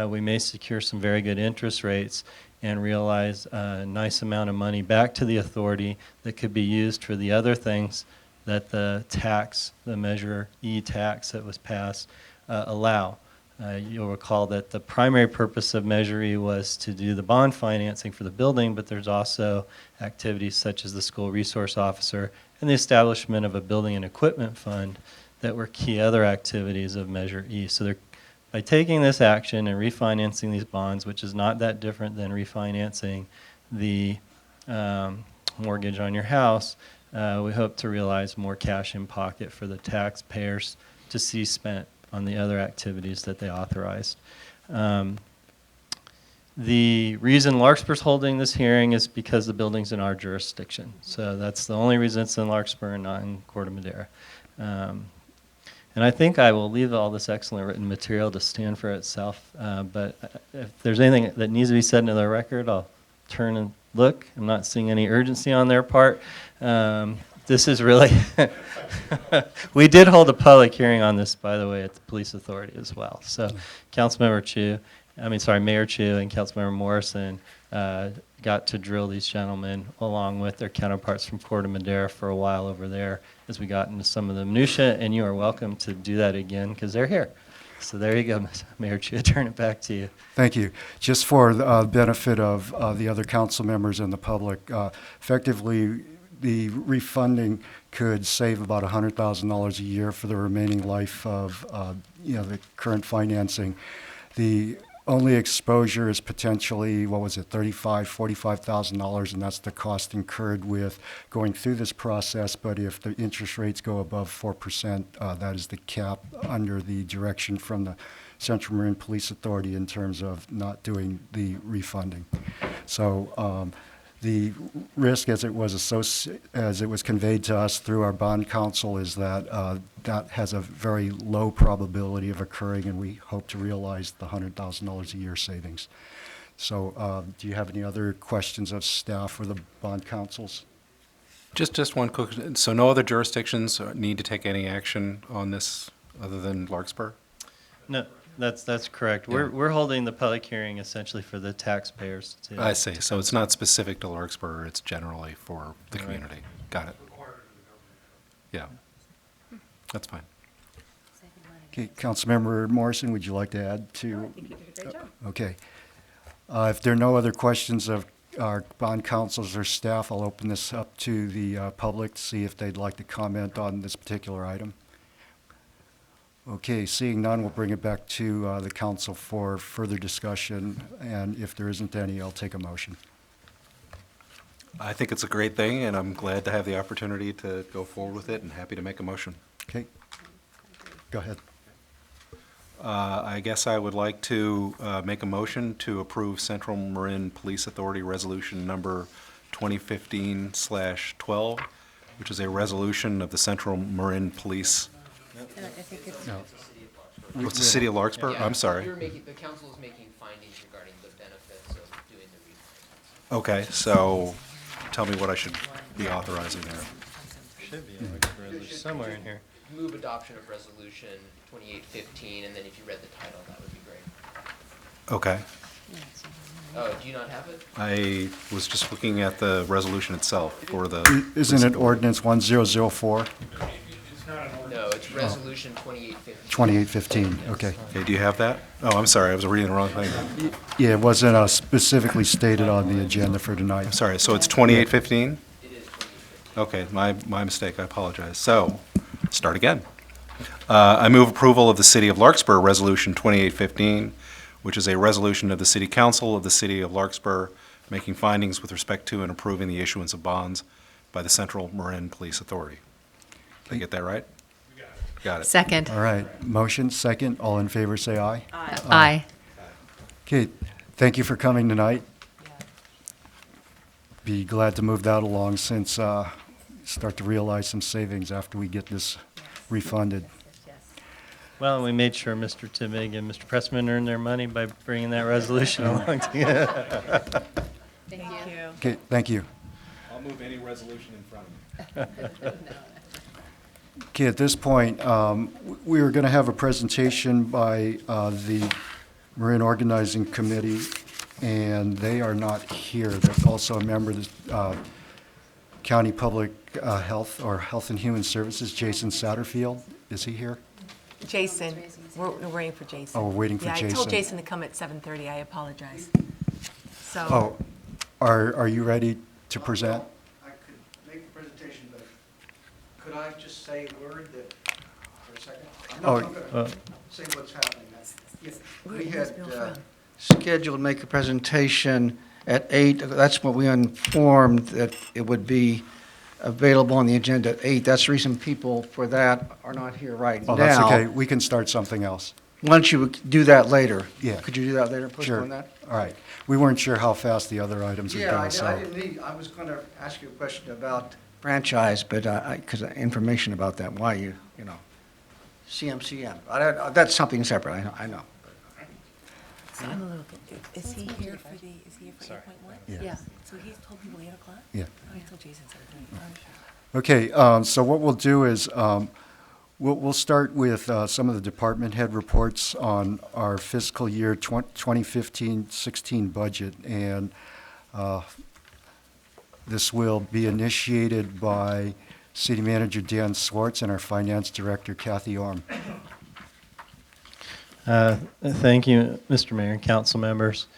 Speaker 2: we may secure some very good interest rates and realize a nice amount of money back to the authority that could be used for the other things that the tax, the Measure E tax that was passed, allow. You'll recall that the primary purpose of Measure E was to do the bond financing for the building, but there's also activities such as the school resource officer and the establishment of a building and equipment fund that were key other activities of Measure E. So by taking this action and refinancing these bonds, which is not that different than refinancing the mortgage on your house, we hope to realize more cash in pocket for the taxpayers to see spent on the other activities that they authorized. The reason Larkspur's holding this hearing is because the building's in our jurisdiction. So that's the only reason it's in Larkspur and not in Corte Madera. And I think I will leave all this excellent written material to stand for itself. But if there's anything that needs to be said into the record, I'll turn and look. I'm not seeing any urgency on their part. This is really, we did hold a public hearing on this, by the way, at the police authority as well. So Mayor Chu and Councilmember Morrison got to drill these gentlemen along with their counterparts from Corte Madera for a while over there as we got into some of the minutia, and you are welcome to do that again because they're here. So there you go, Mayor Chu, turn it back to you.
Speaker 1: Thank you. Just for the benefit of the other council members and the public, effectively, the refunding could save about $100,000 a year for the remaining life of the current financing. The only exposure is potentially, $35,000-$45,000, and that's the cost incurred with going through this process. But if the interest rates go above 4%, that is the cap under the direction from the Central Marin Police Authority in terms of not doing the refunding. So the risk, as it was conveyed to us through our bond counsel, is that that has a very low probability of occurring, and we hope to realize the $100,000 a year savings. So, do you have any other questions of staff or the bond counsels?
Speaker 4: Just one quick, so no other jurisdictions need to take any action on this other than Larkspur?
Speaker 2: No, that's correct.
Speaker 4: Yeah.
Speaker 2: We're holding the public hearing essentially for the taxpayers.
Speaker 4: I see. So it's not specific to Larkspur, it's generally for the
Speaker 2: Right.
Speaker 4: community. Got it. Yeah. That's fine.
Speaker 1: Okay, Councilmember Morrison, would you like to add to?
Speaker 5: I think you did a great job.
Speaker 1: Okay. If there are no other questions of our bond counsels or staff, I'll open this up to the public to see if they'd like to comment on this particular item. Okay, seeing none, we'll bring it back to the council for further discussion, and if there isn't any, I'll take a motion.
Speaker 4: I think it's a great thing, and I'm glad to have the opportunity to go forward with it and happy to make a motion.
Speaker 1: Okay? Go ahead.
Speaker 4: I guess I would like to make a motion to approve Central Marin Police Authority Resolution Number 2015/12, which is a resolution of the Central Marin Police.
Speaker 5: I think it's,
Speaker 1: No.
Speaker 4: What's the city of Larkspur?
Speaker 7: Yeah,
Speaker 4: I'm sorry.
Speaker 7: the council is making findings regarding the benefits of doing the refinance.
Speaker 4: Okay, so tell me what I should be authorizing there.
Speaker 2: Should be somewhere in here.
Speaker 7: Move adoption of resolution 2815, and then if you read the title, that would be great.
Speaker 4: Okay.
Speaker 7: Oh, do you not have it?
Speaker 4: I was just looking at the resolution itself for the.
Speaker 1: Isn't it ordinance 1004,
Speaker 7: No, it's resolution 2815.
Speaker 1: 2815? Okay.
Speaker 4: Okay, do you have that? Oh, I'm sorry, I was reading the wrong thing.
Speaker 1: Yeah, it wasn't specifically stated on the agenda for tonight.
Speaker 4: I'm sorry, so it's 2815?
Speaker 7: It is 2815.
Speaker 4: Okay, my mistake, I apologize. So, start again. I move approval of the City of Larkspur Resolution 2815, which is a resolution of the City Council of the City of Larkspur making findings with respect to and approving the issuance of bonds by the Central Marin Police Authority. Did I get that right? Got it.
Speaker 6: Second.
Speaker 1: All right, motion, second, all in favor, say aye.
Speaker 6: Aye.
Speaker 1: Okay, thank you for coming tonight. Be glad to move that along since start to realize some savings after we get this refunded.
Speaker 2: Well, we made sure Mr. Timmig and Mr. Pressman earned their money by bringing that resolution along together.
Speaker 5: thank you.
Speaker 1: Okay, thank you.
Speaker 4: I'll move any resolution in front of me.
Speaker 1: Okay, at this point, we were going to have a presentation by the Marin Organizing Committee, and they are not here. There's also a member of the County Public Health or Health and Human Services, Jason Satterfield. Is he here?
Speaker 5: Jason, we're waiting for Jason.
Speaker 1: Oh, we're waiting for
Speaker 5: Yeah, I
Speaker 1: Jason.
Speaker 5: told Jason to come at 7:30, I apologize. So,
Speaker 1: Oh, are you ready to present?
Speaker 8: I could make the presentation, but could I just say a word for a second? I'm
Speaker 1: Oh,
Speaker 8: not going to say what's happening. We
Speaker 5: where's
Speaker 8: had
Speaker 5: Bill from?
Speaker 8: scheduled to make a presentation at 8. That's what we informed, that it would be available on the agenda at 8. That's the reason people for that are not here right now.
Speaker 1: Oh, that's okay. We can start something else.
Speaker 8: Why don't you do that later?
Speaker 1: Yeah.
Speaker 8: Could you do that later,
Speaker 1: Sure.
Speaker 8: postpone that?
Speaker 1: All right. We weren't sure how fast the other items would
Speaker 8: Yeah,
Speaker 1: go,
Speaker 8: I
Speaker 1: so.
Speaker 8: didn't need, I was going to ask you a question about franchise, but because information about that, why you know, CMCM. That's something separate, I know.
Speaker 5: So I'm a little confused. Is he here for 8.1?
Speaker 1: Yeah.
Speaker 5: So he told people 8 o'clock?
Speaker 1: Yeah.
Speaker 5: Oh, he told Jason 7:30.
Speaker 1: Okay, so what we'll do is, we'll start with some of the department head reports on our fiscal year 2015-16 budget. And this will be initiated by City Manager Dan Swartz and our Finance Director Kathy Orm.
Speaker 2: Thank you, Mr. Mayor and council members.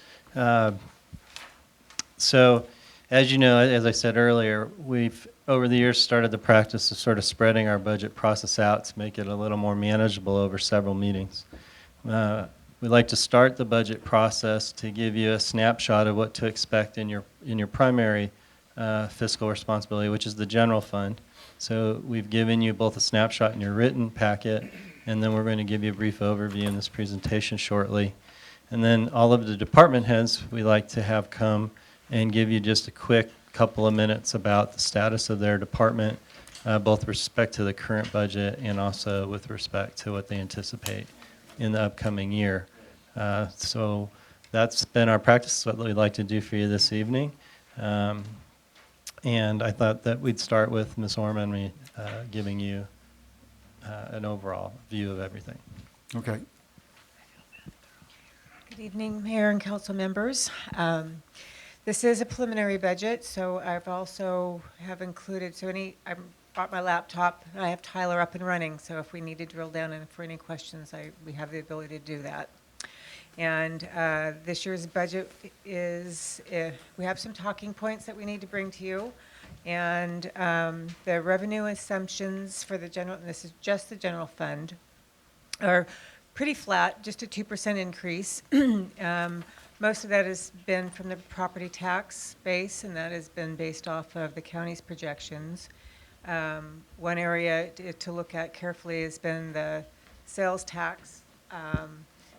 Speaker 2: So, as you know, as I said earlier, we've, over the years, started the practice of sort of spreading our budget process out to make it a little more manageable over several meetings. We like to start the budget process to give you a snapshot of what to expect in your primary fiscal responsibility, which is the general fund. So we've given you both a snapshot in your written packet, and then we're going to give you a brief overview in this presentation shortly. And then all of the department heads we like to have come and give you just a quick couple of minutes about the status of their department, both with respect to the current budget and also with respect to what they anticipate in the upcoming year. So that's been our practice, what we'd like to do for you this evening. And I thought that we'd start with Ms. Orman giving you an overall view of everything.
Speaker 1: Okay.
Speaker 9: Good evening, Mayor and council members. This is a preliminary budget, so I've also have included, I brought my laptop, and I have Tyler up and running, so if we need to drill down and for any questions, we have the ability to do that. And this year's budget is, we have some talking points that we need to bring to you. And the revenue assumptions for the general, and this is just the general fund, are pretty flat, just a 2% increase. Most of that has been from the property tax base, and that has been based off of the county's projections. One area to look at carefully has been the sales tax.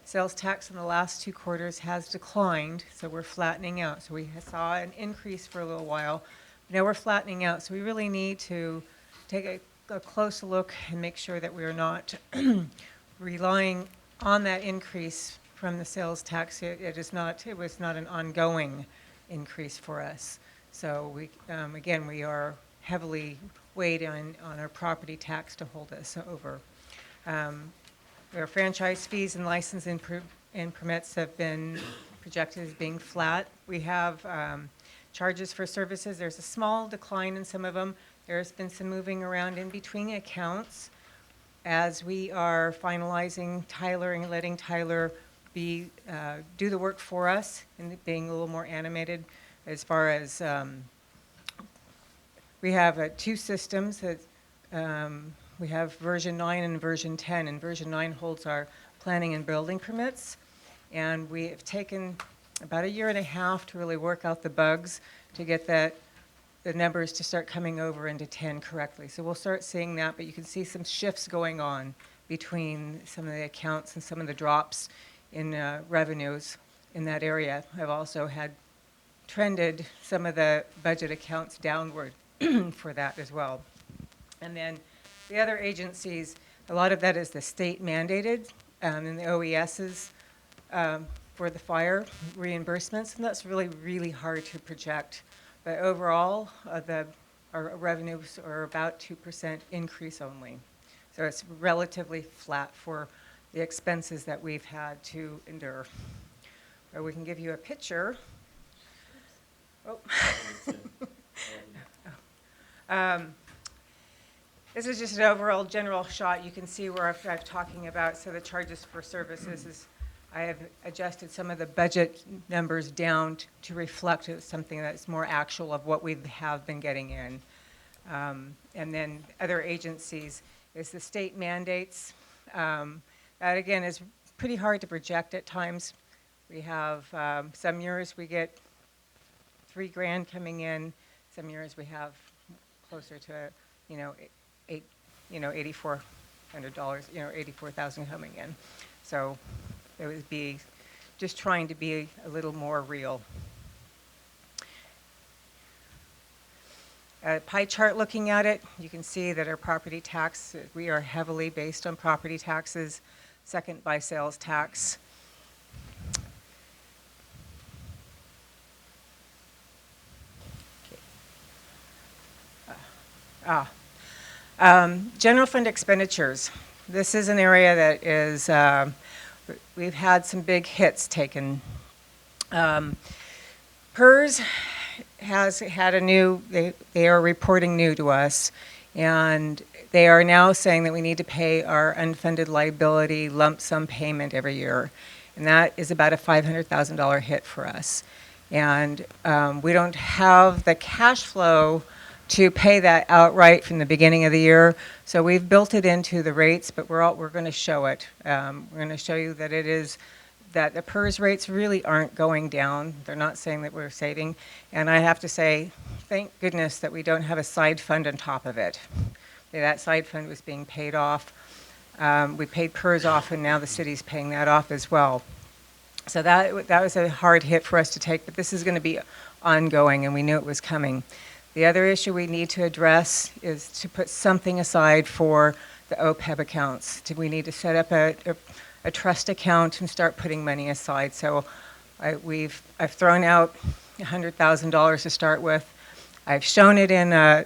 Speaker 9: Sales tax in the last 2 quarters has declined, so we're flattening out. So we saw an increase for a little while. Now we're flattening out, so we really need to take a close look and make sure that we are not relying on that increase from the sales tax. It was not an ongoing increase for us. So we, again, we are heavily weighed on our property tax to hold us over. Our franchise fees and license and permits have been projected as being flat. We have charges for services. There's a small decline in some of them. There's been some moving around in between accounts as we are finalizing Tyler and letting Tyler do the work for us and being a little more animated as far as we have 2 systems that we have version 9 and version 10, and version 9 holds our planning and building permits. And we have taken about 1.5 years to really work out the bugs to get the numbers to start coming over into 10 correctly. So we'll start seeing that, but you can see some shifts going on between some of the accounts and some of the drops in revenues in that area. I've also had trended some of the budget accounts downward for that as well. And then the other agencies, a lot of that is the state mandated and the OESs for the fire reimbursements, and that's really, really hard to project. But overall, our revenues are about 2% increase only. So it's relatively flat for the expenses that we've had to endure. Or we can give you a picture. Oh. This is just an overall general shot. You can see where I'm talking about. So the charges for services is, I have adjusted some of the budget numbers down to reflect something that's more actual of what we have been getting in. And then other agencies is the state mandates. That again is pretty hard to project at times. We have some years we get $3 grand coming in. Some years we have closer to, $8,400, $84,000 coming in. So it would be just trying to be a little more real. Pie chart looking at it, you can see that our property tax, we are heavily based on property taxes, second by sales tax. General fund expenditures. This is an area that is, we've had some big hits taken. PERS has had a new, they are reporting new to us, and they are now saying that we need to pay our unfunded liability lump sum payment every year, and that is about a $500,000 hit for us. And we don't have the cash flow to pay that outright from the beginning of the year, so we've built it into the rates, but we're going to show it. We're going to show you that it is, that the PERS rates really aren't going down. They're not saying that we're saving. And I have to say, thank goodness that we don't have a side fund on top of it. That side fund was being paid off. We paid PERS off, and now the city's paying that off as well. So that was a hard hit for us to take, but this is going to be ongoing, and we knew it was coming. The other issue we need to address is to put something aside for the OPEB accounts. We need to set up a trust account and start putting money aside. So I've thrown out $100,000 to start with. I've shown it in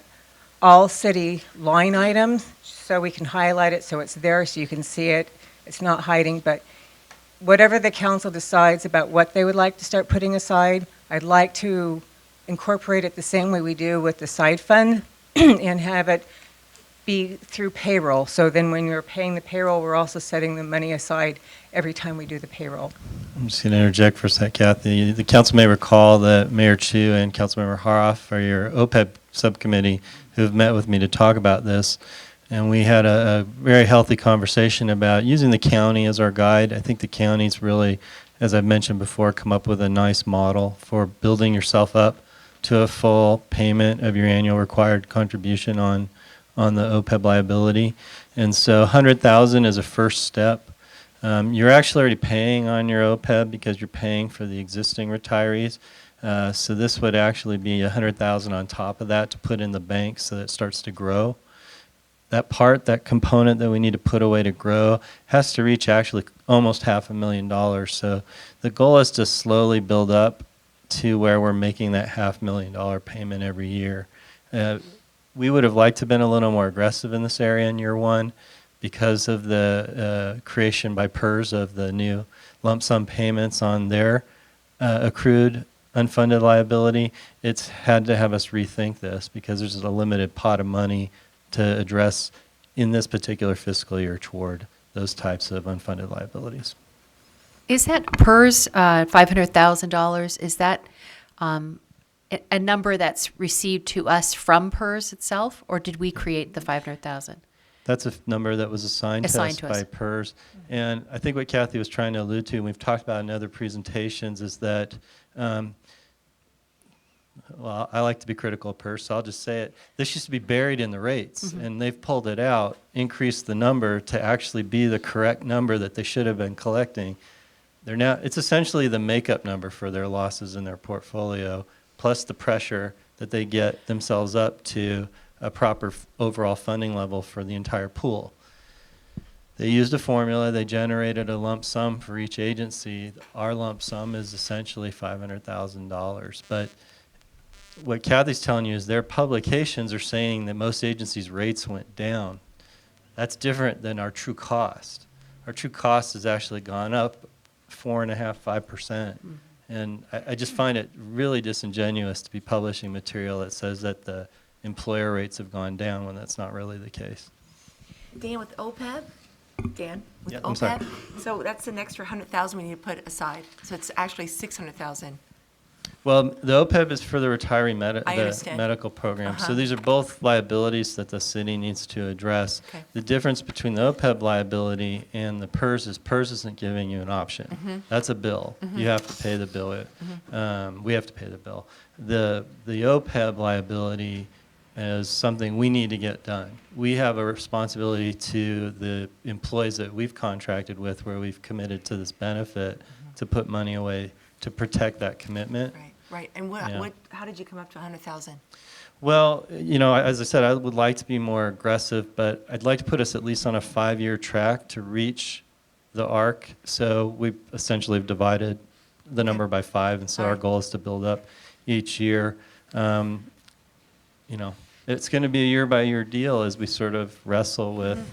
Speaker 9: all city line items so we can highlight it so it's there so you can see it. It's not hiding, but whatever the council decides about what they would like to start putting aside, I'd like to incorporate it the same way we do with the side fund and have it be through payroll. So then when you're paying the payroll, we're also setting the money aside every time we do the payroll.
Speaker 2: I'm just going to interject for a sec, Kathy. The council may recall that Mayor Chu and Councilmember Haroff are your OPEB subcommittee who have met with me to talk about this. And we had a very healthy conversation about using the county as our guide. I think the county's really, as I've mentioned before, come up with a nice model for building yourself up to a full payment of your annual required contribution on the OPEB liability. And so 100,000 is a first step. You're actually already paying on your OPEB because you're paying for the existing retirees. So this would actually be 100,000 on top of that to put in the bank so that it starts to grow. That component that we need to put away to grow has to reach actually almost $500,000. So the goal is to slowly build up to where we're making that $500,000 payment every year. We would have liked to have been a little more aggressive in this area in year one because of the creation by PERS of the new lump sum payments on their accrued unfunded liability. It's had to have us rethink this because there's a limited pot of money to address in this particular fiscal year toward those types of unfunded liabilities.
Speaker 6: Is that PERS, $500,000, is that a number that's received to us from PERS itself, or did we create the 500,000?
Speaker 2: That's a number that was assigned to us by PERS. And I think what Kathy was trying to allude to, and we've talked about in other presentations, is that, well, I like to be critical of PERS, so I'll just say it. This used to be buried in the rates, and they've pulled it out, increased the number to actually be the correct number that they should have been collecting. They're now, it's essentially the makeup number for their losses in their portfolio, plus the pressure that they get themselves up to a proper overall funding level for the entire pool. They used a formula, they generated a lump sum for each agency. Our lump sum is essentially $500,000. But what Kathy's telling you is their publications are saying that most agencies' rates went down. That's different than our true cost. Our true cost has actually gone up 4.5%, 5%. And I just find it really disingenuous to be publishing material that says that the employer rates have gone down when that's not really the case.
Speaker 5: Dan, with OPEB, Dan, with
Speaker 2: Yeah, I'm sorry.
Speaker 5: OPEB, so that's an extra 100,000 we need to put aside. So it's actually 600,000.
Speaker 2: Well, the OPEB is for the retiree
Speaker 5: I
Speaker 2: the
Speaker 5: understand.
Speaker 2: medical program. So
Speaker 5: Uh-huh.
Speaker 2: these are both liabilities that the city needs to address.
Speaker 5: Okay.
Speaker 2: The difference between the OPEB liability and the PERS is PERS isn't giving you an option.
Speaker 5: Mm-hmm.
Speaker 2: That's a bill. You have to pay the bill. We have to pay the bill. The OPEB liability is something we need to get done. We have a responsibility to the employees that we've contracted with, where we've committed to this benefit, to put money away to protect that commitment.
Speaker 5: Right, right. And
Speaker 2: Yeah.
Speaker 5: how did you come up to 100,000?
Speaker 2: Well, as I said, I would like to be more aggressive, but I'd like to put us at least on a 5-year track to reach the ARC. So we essentially have divided the number by 5, and so our
Speaker 5: Alright.
Speaker 2: goal is to build up each year. It's going to be a year-by-year deal as we sort of wrestle with,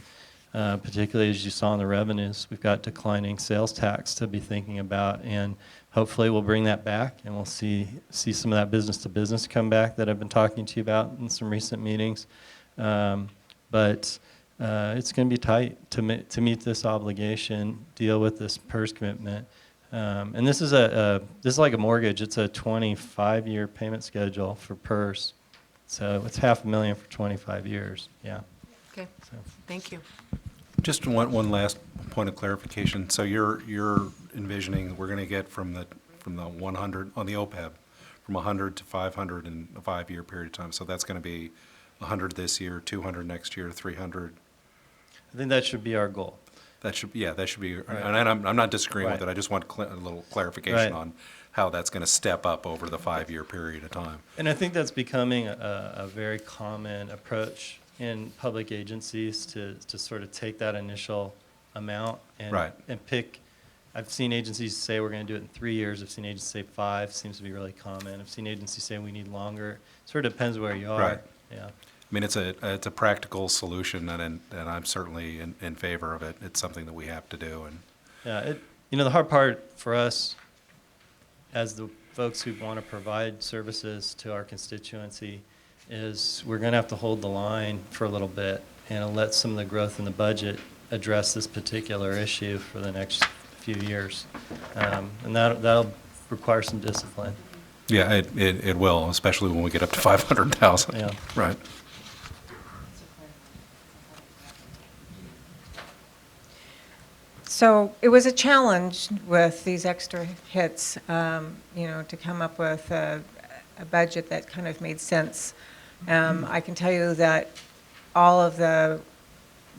Speaker 2: particularly as you saw in the revenues, we've got declining sales tax to be thinking about, and hopefully we'll bring that back, and we'll see some of that business-to-business come back that I've been talking to you about in some recent meetings. But it's going to be tight to meet this obligation, deal with this PERS commitment. And this is like a mortgage. It's a 25-year payment schedule for PERS. So it's $500,000 for 25 years. Yeah.
Speaker 5: Okay,
Speaker 2: So.
Speaker 5: thank you.
Speaker 4: Just one last point of clarification. So you're envisioning we're going to get from the 100 on the OPEB, from 100 to 500 in a 5-year period of time. So that's going to be 100 this year, 200 next year, 300.
Speaker 2: I think that should be our goal.
Speaker 4: That should be,
Speaker 2: Right.
Speaker 4: and I'm not disagreeing with
Speaker 2: Right.
Speaker 4: it. I just want a little clarification
Speaker 2: Right.
Speaker 4: on how that's going to step up over the 5-year period of time.
Speaker 2: And I think that's becoming a very common approach in public agencies to sort of take that initial amount and,
Speaker 4: Right.
Speaker 2: and pick. I've seen agencies say we're going to do it in 3 years. I've seen agencies say 5, seems to be really common. I've seen agencies say we need longer. Sort of depends where you are.
Speaker 4: Right.
Speaker 2: Yeah.
Speaker 4: I mean, it's a practical solution, and I'm certainly in favor of it. It's something that we have to do, and
Speaker 2: Yeah, the hard part for us, as the folks who want to provide services to our constituency, is we're going to have to hold the line for a little bit and let some of the growth in the budget address this particular issue for the next few years. And that'll require some discipline.
Speaker 4: yeah, it will, especially when we get up to 500,000.
Speaker 2: Yeah.
Speaker 4: Right.
Speaker 9: So it was a challenge with these extra hits, to come up with a budget that kind of made sense. I can tell you that all of the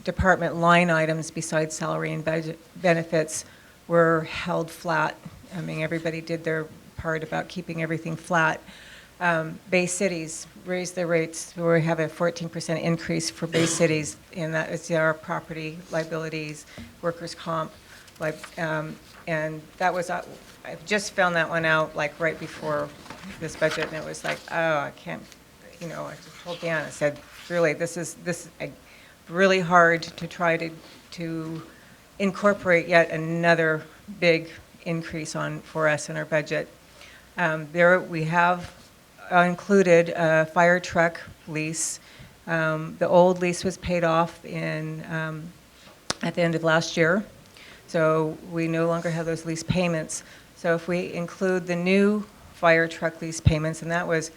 Speaker 9: department line items besides salary and budget benefits were held flat. I mean, everybody did their part about keeping everything flat. Bay cities raised their rates. We have a 14% increase for Bay cities, and that is our property liabilities, workers' comp, and that was, I just found that one out like right before this budget, and it was like, oh, I can't, I just told Dan, I said, really, this is really hard to try to incorporate yet another big increase for us in our budget. There we have included a fire truck lease. The old lease was paid off at the end of last year, so we no longer have those lease payments. So if we include the new fire truck lease payments, and that was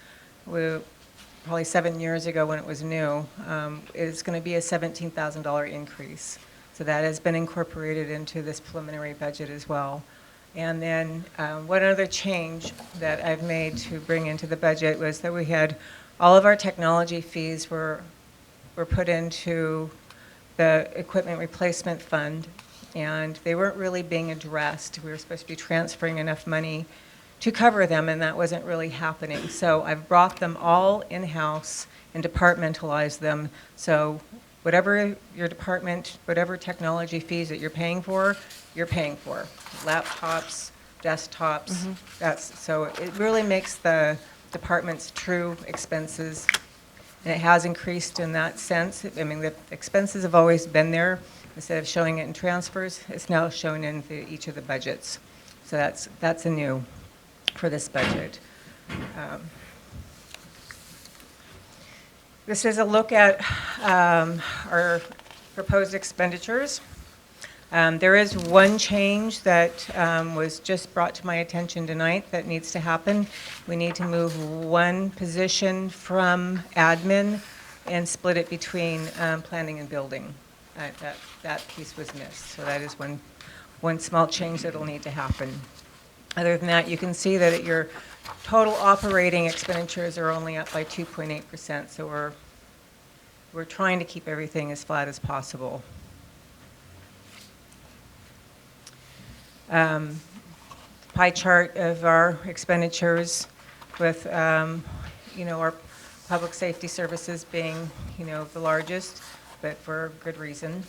Speaker 9: probably 7 years ago when it was new, it's going to be a $17,000 increase. So that has been incorporated into this preliminary budget as well. And then one other change that I've made to bring into the budget was that we had all of our technology fees were put into the equipment replacement fund, and they weren't really being addressed. We were supposed to be transferring enough money to cover them, and that wasn't really happening. So I've brought them all in-house and departmentalized them. So whatever your department, whatever technology fees that you're paying for, laptops, desktops. So it really makes the department's true expenses, and it has increased in that sense. I mean, the expenses have always been there. Instead of showing it in transfers, it's now shown in each of the budgets. So that's a new for this budget. This is a look at our proposed expenditures. There is one change that was just brought to my attention tonight that needs to happen. We need to move one position from admin and split it between planning and building. That piece was missed, so that is one small change that will need to happen. Other than that, you can see that your total operating expenditures are only up by 2.8%, so we're trying to keep everything as flat as possible. Pie chart of our expenditures with, our public safety services being, the largest, but for good reason.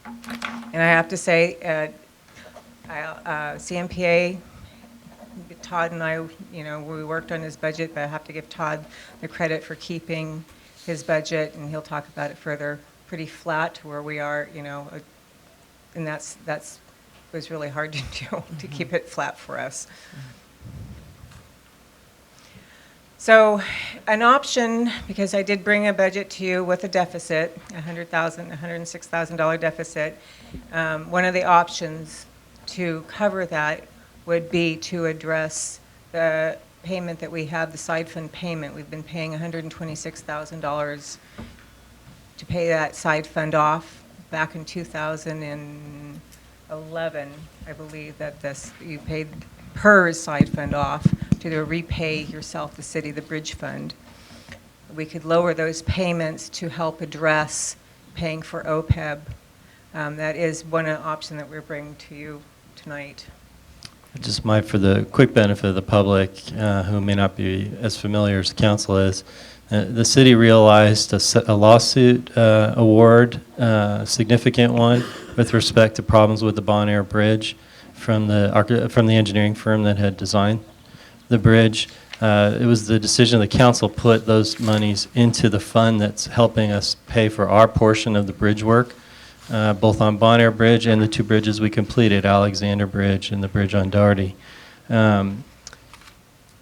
Speaker 9: And I have to say, CMPA, Todd and I, we worked on his budget, but I have to give Todd the credit for keeping his budget, and he'll talk about it further, pretty flat to where we are, and that's was really hard to do, to keep it flat for us. So an option, because I did bring a budget to you with a deficit, $106,000 deficit, one of the options to cover that would be to address the payment that we have, the side fund payment. We've been paying $126,000 to pay that side fund off back in 2011. I believe that you paid PERS side fund off to repay yourself, the city, the bridge fund. We could lower those payments to help address paying for OPEB. That is one option that we're bringing to you tonight.
Speaker 2: Just might, for the quick benefit of the public who may not be as familiar as the council is, the city realized a lawsuit award, a significant one, with respect to problems with the Bon Air Bridge from the engineering firm that had designed the bridge. It was the decision of the council put those monies into the fund that's helping us pay for our portion of the bridge work, both on Bon Air Bridge and the two bridges we completed, Alexander Bridge and the bridge on Doherty.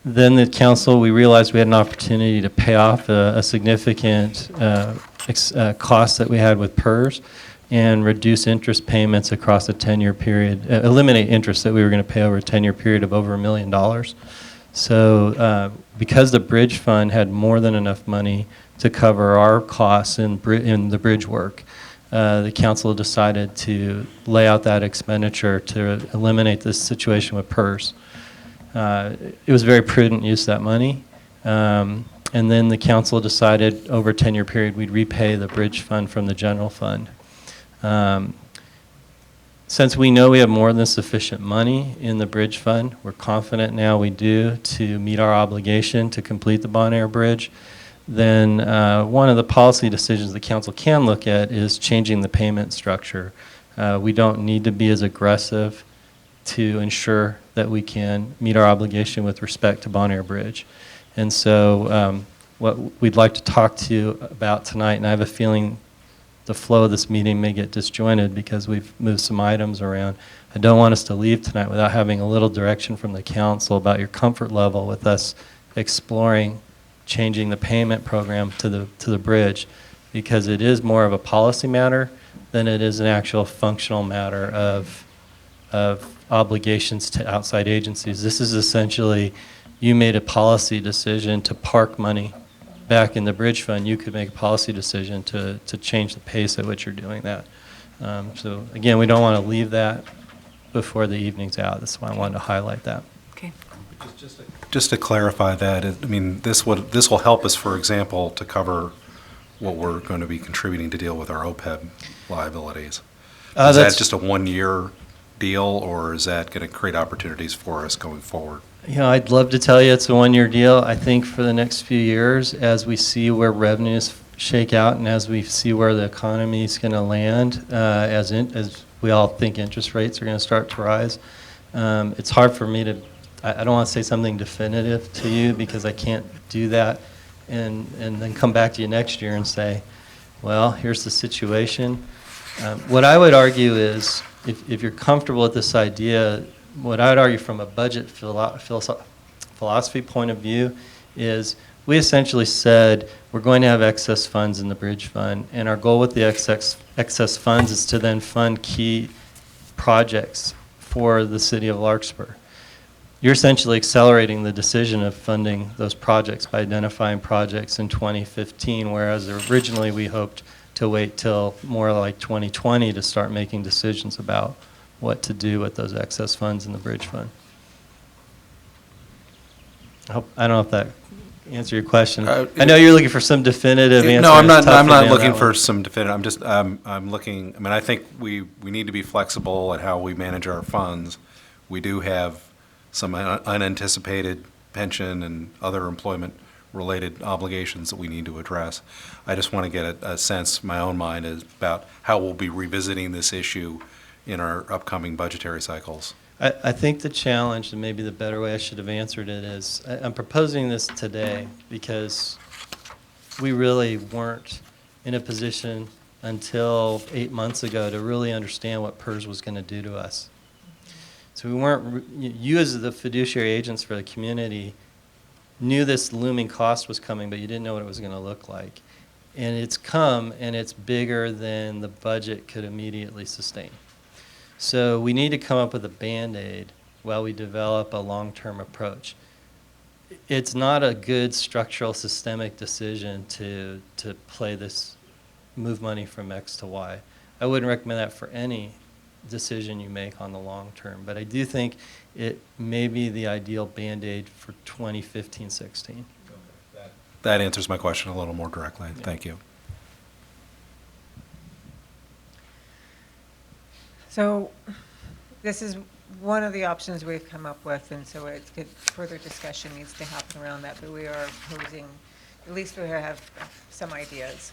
Speaker 2: Then the council, we realized we had an opportunity to pay off a significant cost that we had with PERS and reduce interest payments across a 10-year period, eliminate interest that we were going to pay over a 10-year period of over $1 million. So because the bridge fund had more than enough money to cover our costs in the bridge work, the council decided to lay out that expenditure to eliminate this situation with PERS. It was very prudent use of that money. And then the council decided over a 10-year period we'd repay the bridge fund from the general fund. Since we know we have more than sufficient money in the bridge fund, we're confident now we do to meet our obligation to complete the Bon Air Bridge, then one of the policy decisions the council can look at is changing the payment structure. We don't need to be as aggressive to ensure that we can meet our obligation with respect to Bon Air Bridge. And so what we'd like to talk to you about tonight, and I have a feeling the flow of this meeting may get disjointed because we've moved some items around. I don't want us to leave tonight without having a little direction from the council about your comfort level with us exploring changing the payment program to the bridge, because it is more of a policy matter than it is an actual functional matter of obligations to outside agencies. This is essentially, you made a policy decision to park money back in the bridge fund. You could make a policy decision to change the pace at which you're doing that. So again, we don't want to leave that before the evening's out. That's why I wanted to highlight that.
Speaker 5: Okay.
Speaker 4: Just to clarify that, I mean, this will help us, for example, to cover what we're going to be contributing to deal with our OPEB liabilities. Is that just a one-year deal, or is that going to create opportunities for us going forward?
Speaker 2: You know, I'd love to tell you it's a one-year deal. I think for the next few years, as we see where revenues shake out and as we see where the economy is going to land, as we all think interest rates are going to start to rise, it's hard for me to, I don't want to say something definitive to you because I can't do that and then come back to you next year and say, well, here's the situation. What I would argue is, if you're comfortable with this idea, what I would argue from a budget philosophy point of view is we essentially said we're going to have excess funds in the bridge fund, and our goal with the excess funds is to then fund key projects for the city of Larkspur. You're essentially accelerating the decision of funding those projects by identifying projects in 2015, whereas originally we hoped to wait till more like 2020 to start making decisions about what to do with those excess funds in the bridge fund. I don't know if that answered your question. I know you're looking for some definitive answer.
Speaker 4: No, I'm
Speaker 2: It's
Speaker 4: not,
Speaker 2: tough
Speaker 4: I'm
Speaker 2: to
Speaker 4: not
Speaker 2: nail
Speaker 4: looking
Speaker 2: that
Speaker 4: for
Speaker 2: one.
Speaker 4: some definitive, I'm just, I'm looking, I mean, I think we need to be flexible at how we manage our funds. We do have some unanticipated pension and other employment-related obligations that we need to address. I just want to get a sense, my own mind, is about how we'll be revisiting this issue in our upcoming budgetary cycles.
Speaker 2: I think the challenge, and maybe the better way I should have answered it is, I'm proposing this today because we really weren't in a position until 8 months ago to really understand what PERS was going to do to us. So we weren't, you as the fiduciary agents for the community knew this looming cost was coming, but you didn't know what it was going to look like. And it's come, and it's bigger than the budget could immediately sustain. So we need to come up with a Band-Aid while we develop a long-term approach. It's not a good structural systemic decision to play this, move money from X to Y. I wouldn't recommend that for any decision you make on the long term, but I do think it may be the ideal Band-Aid for 2015-16.
Speaker 4: That answers my question a little more directly.
Speaker 2: Yeah.
Speaker 4: Thank you.
Speaker 9: So this is one of the options we've come up with, and so it's good, further discussion needs to happen around that, but we are posing, at least we have some ideas.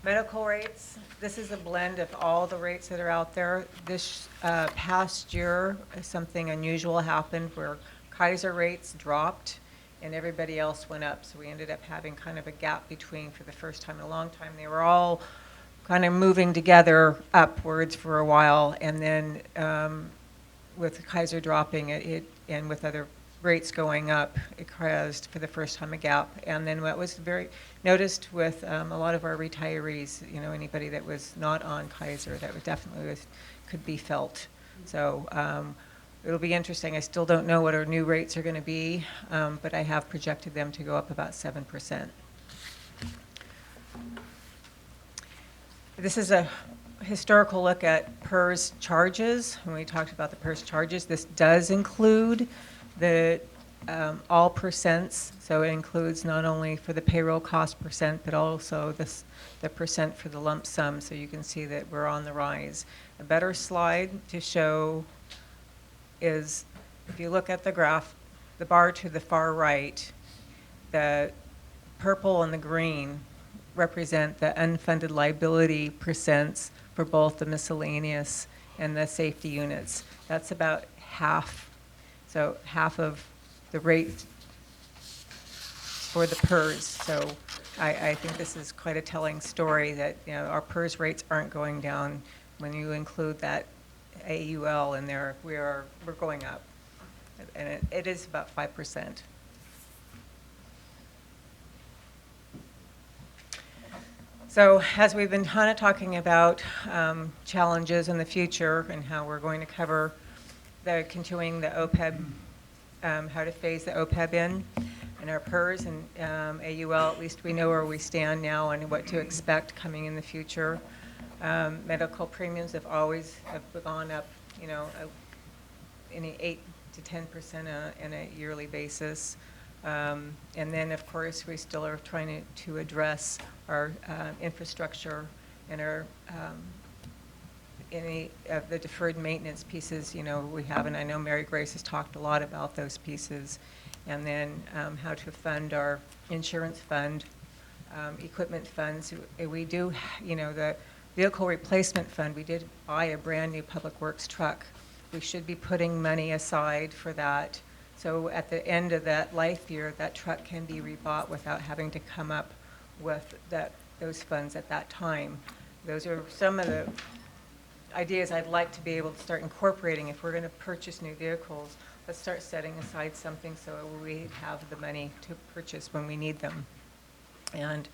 Speaker 9: Medical rates, this is a blend of all the rates that are out there. This past year, something unusual happened where Kaiser rates dropped and everybody else went up, so we ended up having kind of a gap between, for the first time in a long time. They were all kind of moving together upwards for a while, and then with Kaiser dropping it and with other rates going up, it caused for the first time a gap. And then what was very noticed with a lot of our retirees, you know, anybody that was not on Kaiser, that was definitely could be felt. So it'll be interesting. I still don't know what our new rates are going to be, but I have projected them to go up about 7%. This is a historical look at PERS charges. When we talked about the PERS charges, this does include the all percents. So it includes not only for the payroll cost percent, but also the percent for the lump sum. So you can see that we're on the rise. A better slide to show is, if you look at the graph, the bar to the far right, the purple and the green represent the unfunded liability percents for both the miscellaneous and the safety units. That's about half. So half of the rate for the PERS. So I think this is quite a telling story that, you know, our PERS rates aren't going down. When you include that AUL in there, we're going up, and it is about 5%. So as we've been kind of talking about challenges in the future and how we're going to cover the continuing the OPEB, how to phase the OPEB in and our PERS and AUL, at least we know where we stand now and what to expect coming in the future. Medical premiums have always gone up, you know, any 8 to 10% on a yearly basis. And then, of course, we still are trying to address our infrastructure and our any of the deferred maintenance pieces, you know, we have, and I know Mary Grace has talked a lot about those pieces. And then how to fund our insurance fund, equipment funds. We do, you know, the vehicle replacement fund, we did buy a brand new public works truck. We should be putting money aside for that. So at the end of that life year, that truck can be rebought without having to come up with those funds at that time. Those are some of the ideas I'd like to be able to start incorporating if we're going to purchase new vehicles. let's start setting aside something so we have the money to purchase when we need them. And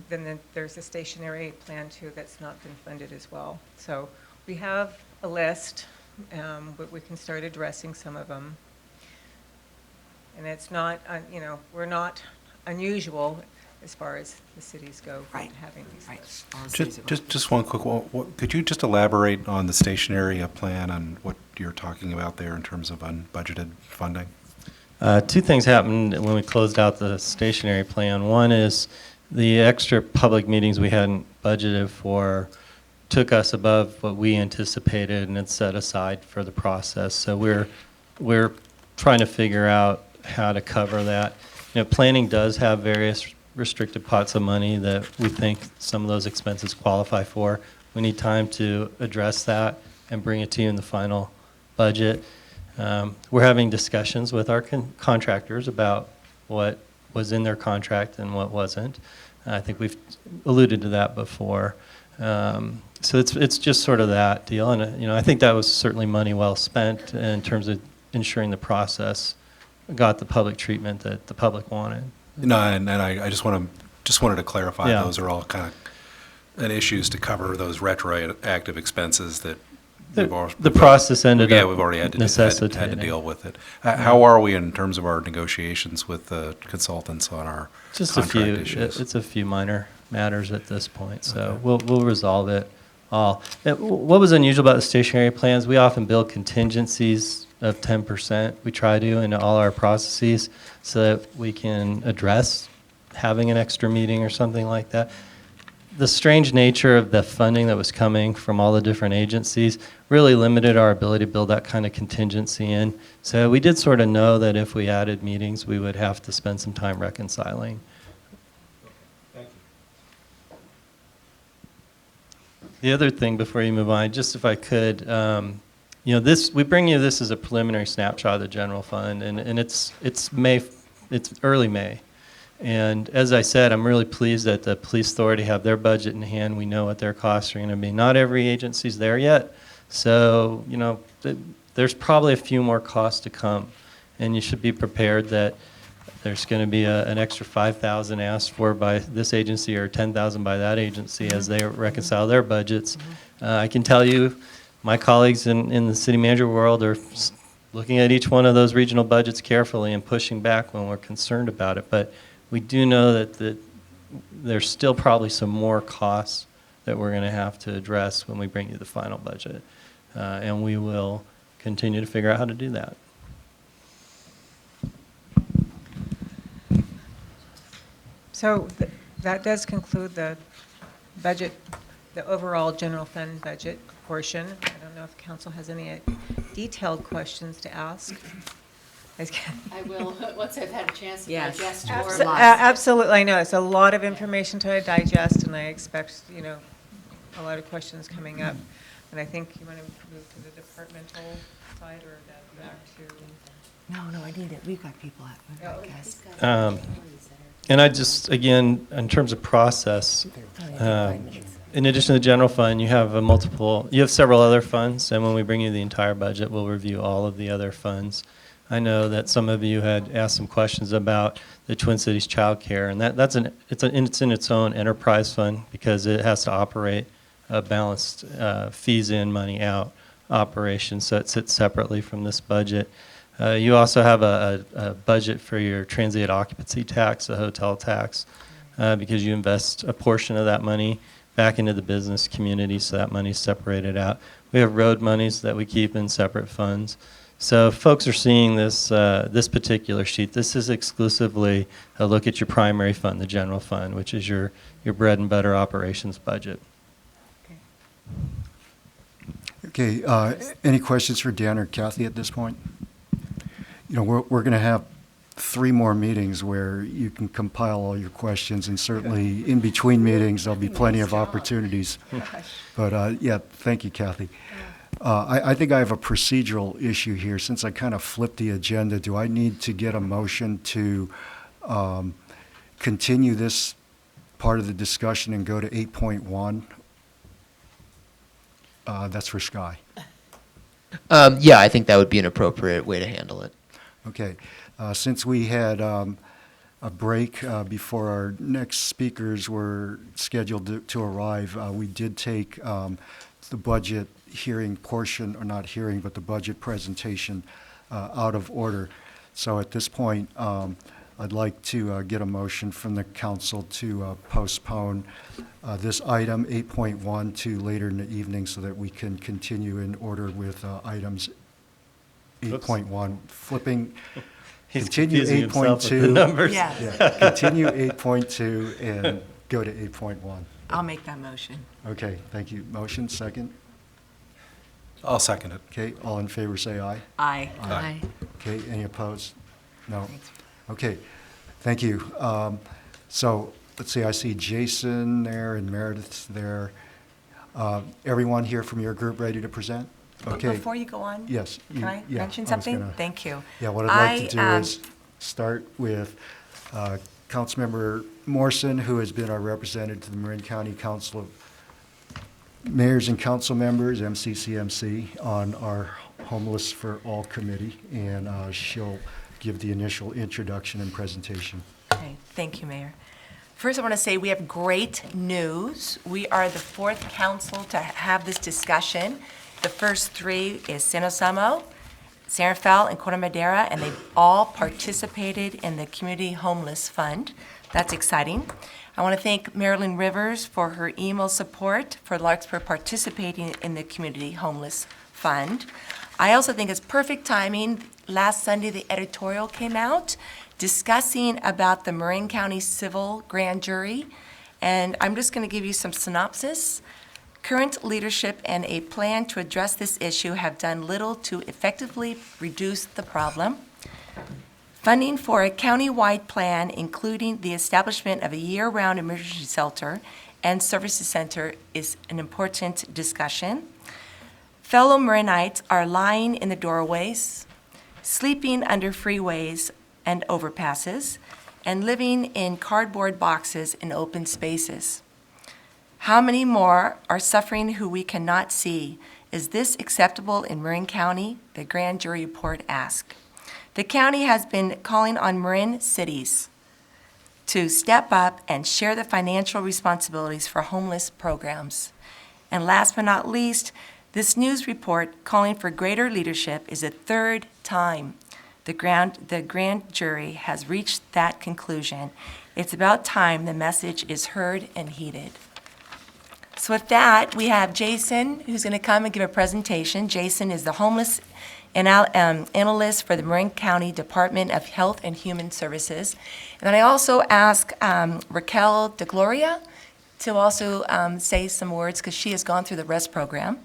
Speaker 9: then there's a stationary plan too that's not been funded as well. So we have a list, but we can start addressing some of them. And it's not, we're not unusual as far as the cities go for
Speaker 5: Right.
Speaker 9: having these
Speaker 5: Right.
Speaker 9: lists.
Speaker 5: All the cities are-
Speaker 4: Just one quick, could you just elaborate on the stationary plan and what you're talking about there in terms of unbudgeted funding?
Speaker 2: Two things happened when we closed out the stationary plan. One is the extra public meetings we hadn't budgeted for took us above what we anticipated, and it's set aside for the process. So we're trying to figure out how to cover that. Planning does have various restricted pots of money that we think some of those expenses qualify for. We need time to address that and bring it to you in the final budget. We're having discussions with our contractors about what was in their contract and what wasn't. I think we've alluded to that before. So it's just sort of that deal, and I think that was certainly money well spent in terms of ensuring the process got the public treatment that the public wanted.
Speaker 4: No, and I just wanted to clarify,
Speaker 2: Yeah.
Speaker 4: those are all kind of issues to cover those retroactive expenses that
Speaker 2: The process ended
Speaker 4: yeah,
Speaker 2: up
Speaker 4: we've already had to
Speaker 2: necessitating.
Speaker 4: deal with it. How are we in terms of our negotiations with the consultants on our
Speaker 2: Just a few.
Speaker 4: contract issues?
Speaker 2: It's a few minor matters at this point, so
Speaker 4: Okay.
Speaker 2: we'll resolve it all. What was unusual about the stationary plans? We often build contingencies of 10%. We try to in all our processes so that we can address having an extra meeting or something like that. The strange nature of the funding that was coming from all the different agencies really limited our ability to build that kind of contingency in. So we did sort of know that if we added meetings, we would have to spend some time reconciling. The other thing before you move on, just if I could, we bring you this as a preliminary snapshot of the general fund, and it's early May. And as I said, I'm really pleased that the police authority have their budget in hand. We know what their costs are going to be. Not every agency's there yet, so there's probably a few more costs to come, and you should be prepared that there's going to be an extra $5,000 asked for by this agency or $10,000 by that agency as they reconcile their budgets. I can tell you, my colleagues in the city manager world are looking at each one of those regional budgets carefully and pushing back when we're concerned about it. But we do know that there's still probably some more costs that we're going to have to address when we bring you the final budget. And we will continue to figure out how to do that.
Speaker 9: So that does conclude the budget, the overall general fund budget portion. I don't know if council has any detailed questions to ask.
Speaker 6: I will, once I've had a chance to
Speaker 5: Yes.
Speaker 6: digest
Speaker 5: Abso-
Speaker 6: more.
Speaker 5: Lots.
Speaker 9: Absolutely, I know, it's a lot of information to digest, and I expect, a lot of questions coming up. And I think you want to move to the departmental side or back to?
Speaker 5: No, I need it. We've got people at, we've got
Speaker 9: Okay.
Speaker 5: guests.
Speaker 2: And I just, again, in terms of process, in addition to the general fund, you have you have several other funds, and when we bring you the entire budget, we'll review all of the other funds. I know that some of you had asked some questions about the Twin Cities Child Care, and it's in its own enterprise fund because it has to operate a balanced fees in, money out operation, so it sits separately from this budget. You also have a budget for your transient occupancy tax, the hotel tax, because you invest a portion of that money back into the business community, so that money's separated out. We have road monies that we keep in separate funds. So if folks are seeing this particular sheet, this is exclusively a look at your primary fund, the general fund, which is your bread and butter operations budget.
Speaker 1: Okay, any questions for Dan or Kathy at this point? We're going to have 3 more meetings where you can compile all your questions, and certainly in between meetings, there'll be plenty of opportunities. But yeah, thank you, Kathy. I think I have a procedural issue here. Since I kind of flipped the agenda, do I need to get a motion to continue this part of the discussion and go to 8.1? That's for Sky.
Speaker 7: Yeah, I think that would be an appropriate way to handle it.
Speaker 1: Okay. Since we had a break before our next speakers were scheduled to arrive, we did take the budget hearing portion, or not hearing, but the budget presentation out of order. So at this point, I'd like to get a motion from the council to postpone this item 8.1 to later in the evening so that we can continue in order with items 8.1, flipping.
Speaker 2: He's
Speaker 1: Continue
Speaker 2: confusing himself with the
Speaker 1: 8.2.
Speaker 2: numbers.
Speaker 5: Yeah,
Speaker 1: Yeah, continue 8.2 and go to 8.1.
Speaker 5: I'll make that motion.
Speaker 1: Okay, thank you. Motion, second.
Speaker 4: I'll second it.
Speaker 1: Okay, all in favor, say aye.
Speaker 5: Aye.
Speaker 6: Aye.
Speaker 1: Okay, any opposed? No? Okay, thank you. So, let's see, I see Jason there and Meredith there. Everyone here from your group ready to present? Okay.
Speaker 5: Before you go on?
Speaker 1: Yes.
Speaker 5: Can I
Speaker 1: yeah,
Speaker 5: mention
Speaker 1: was
Speaker 5: something?
Speaker 1: gonna-
Speaker 5: Thank you.
Speaker 1: Yeah, what I'd like to do is start with Councilmember Morrison, who has been our representative to the Marin County Council of Mayors and Council Members, MCCMC, on our Homeless for All Committee, and she'll give the initial introduction and presentation.
Speaker 5: Okay, thank you, Mayor. First, I want to say we have great news. We are the fourth council to have this discussion. The first three is San Osamo, San Rafael, and Corte Madera, and they've all participated in the Community Homeless Fund. That's exciting. I want to thank Marilyn Rivers for her email support for Larkspur participating in the Community Homeless Fund. I also think it's perfect timing. Last Sunday, the editorial came out discussing about the Marin County Civil Grand Jury, and I'm just going to give you some synopsis. Current leadership and a plan to address this issue have done little to effectively reduce the problem. Funding for a county-wide plan, including the establishment of a year-round emergency shelter and services center, is an important discussion. Fellow Marinites are lying in the doorways, sleeping under freeways and overpasses, and living in cardboard boxes in open spaces. How many more are suffering who we cannot see? Is this acceptable in Marin County? The grand jury report asked. The county has been calling on Marin cities to step up and share the financial responsibilities for homeless programs. And last but not least, this news report calling for greater leadership is the third time the grand jury has reached that conclusion. It's about time the message is heard and heeded. So with that, we have Jason, who's going to come and give a presentation. Jason is the homeless analyst for the Marin County Department of Health and Human Services. And then I also ask Raquel DeGloria to also say some words, because she has gone through the REST program.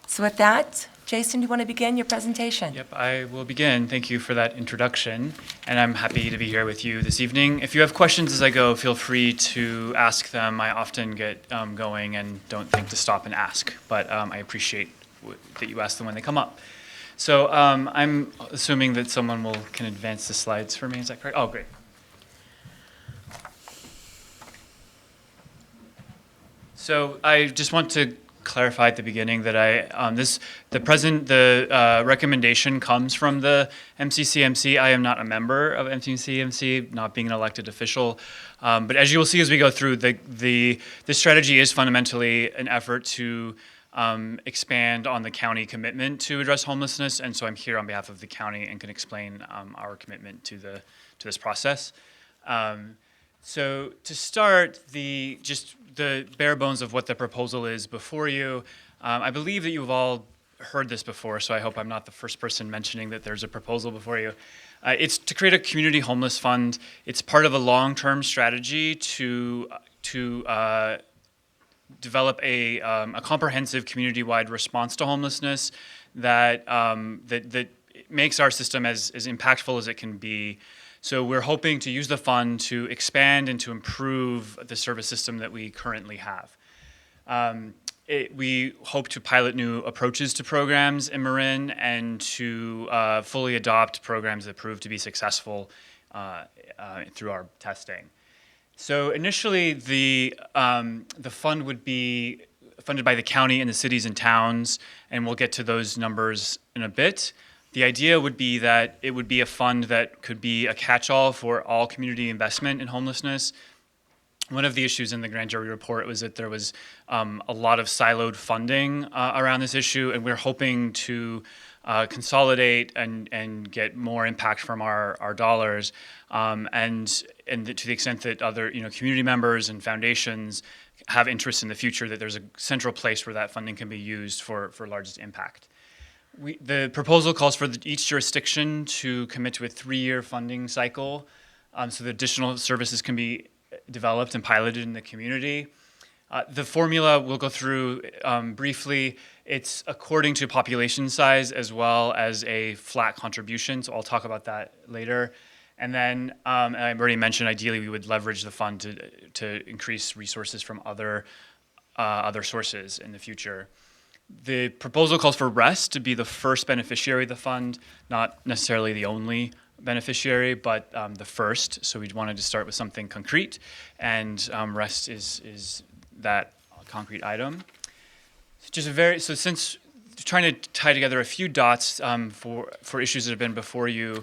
Speaker 5: So with that, Jason, do you want to begin your presentation?
Speaker 10: Yep, I will begin. Thank you for that introduction, and I'm happy to be here with you this evening. If you have questions as I go, feel free to ask them. I often get going and don't think to stop and ask, but I appreciate that you ask them when they come up. So I'm assuming that someone can advance the slides for me. Is that correct? Oh, great. So I just want to clarify at the beginning that the recommendation comes from the MCCMC. I am not a member of MCCMC, not being an elected official. But as you will see as we go through, the strategy is fundamentally an effort to expand on the county commitment to address homelessness, and so I'm here on behalf of the county and can explain our commitment to this process. So to start, just the bare bones of what the proposal is before you. I believe that you've all heard this before, so I hope I'm not the first person mentioning that there's a proposal before you. It's to create a community homeless fund. It's part of a long-term strategy to develop a comprehensive community-wide response to homelessness that makes our system as impactful as it can be. So we're hoping to use the fund to expand and to improve the service system that we currently have. We hope to pilot new approaches to programs in Marin and to fully adopt programs that prove to be successful through our testing. So initially, the fund would be funded by the county and the cities and towns, and we'll get to those numbers in a bit. The idea would be that it would be a fund that could be a catch-all for all community investment in homelessness. One of the issues in the grand jury report was that there was a lot of siloed funding around this issue, and we're hoping to consolidate and get more impact from our dollars, and to the extent that other community members and foundations have interest in the future, that there's a central place where that funding can be used for largest impact. The proposal calls for each jurisdiction to commit to a 3-year funding cycle, so that additional services can be developed and piloted in the community. The formula we'll go through briefly. It's according to population size as well as a flat contribution, so I'll talk about that later. And then, I've already mentioned, ideally we would leverage the fund to increase resources from other sources in the future. The proposal calls for REST to be the first beneficiary of the fund, not necessarily the only beneficiary, but the first. So we wanted to start with something concrete, and REST is that concrete item. So since trying to tie together a few dots for issues that have been before you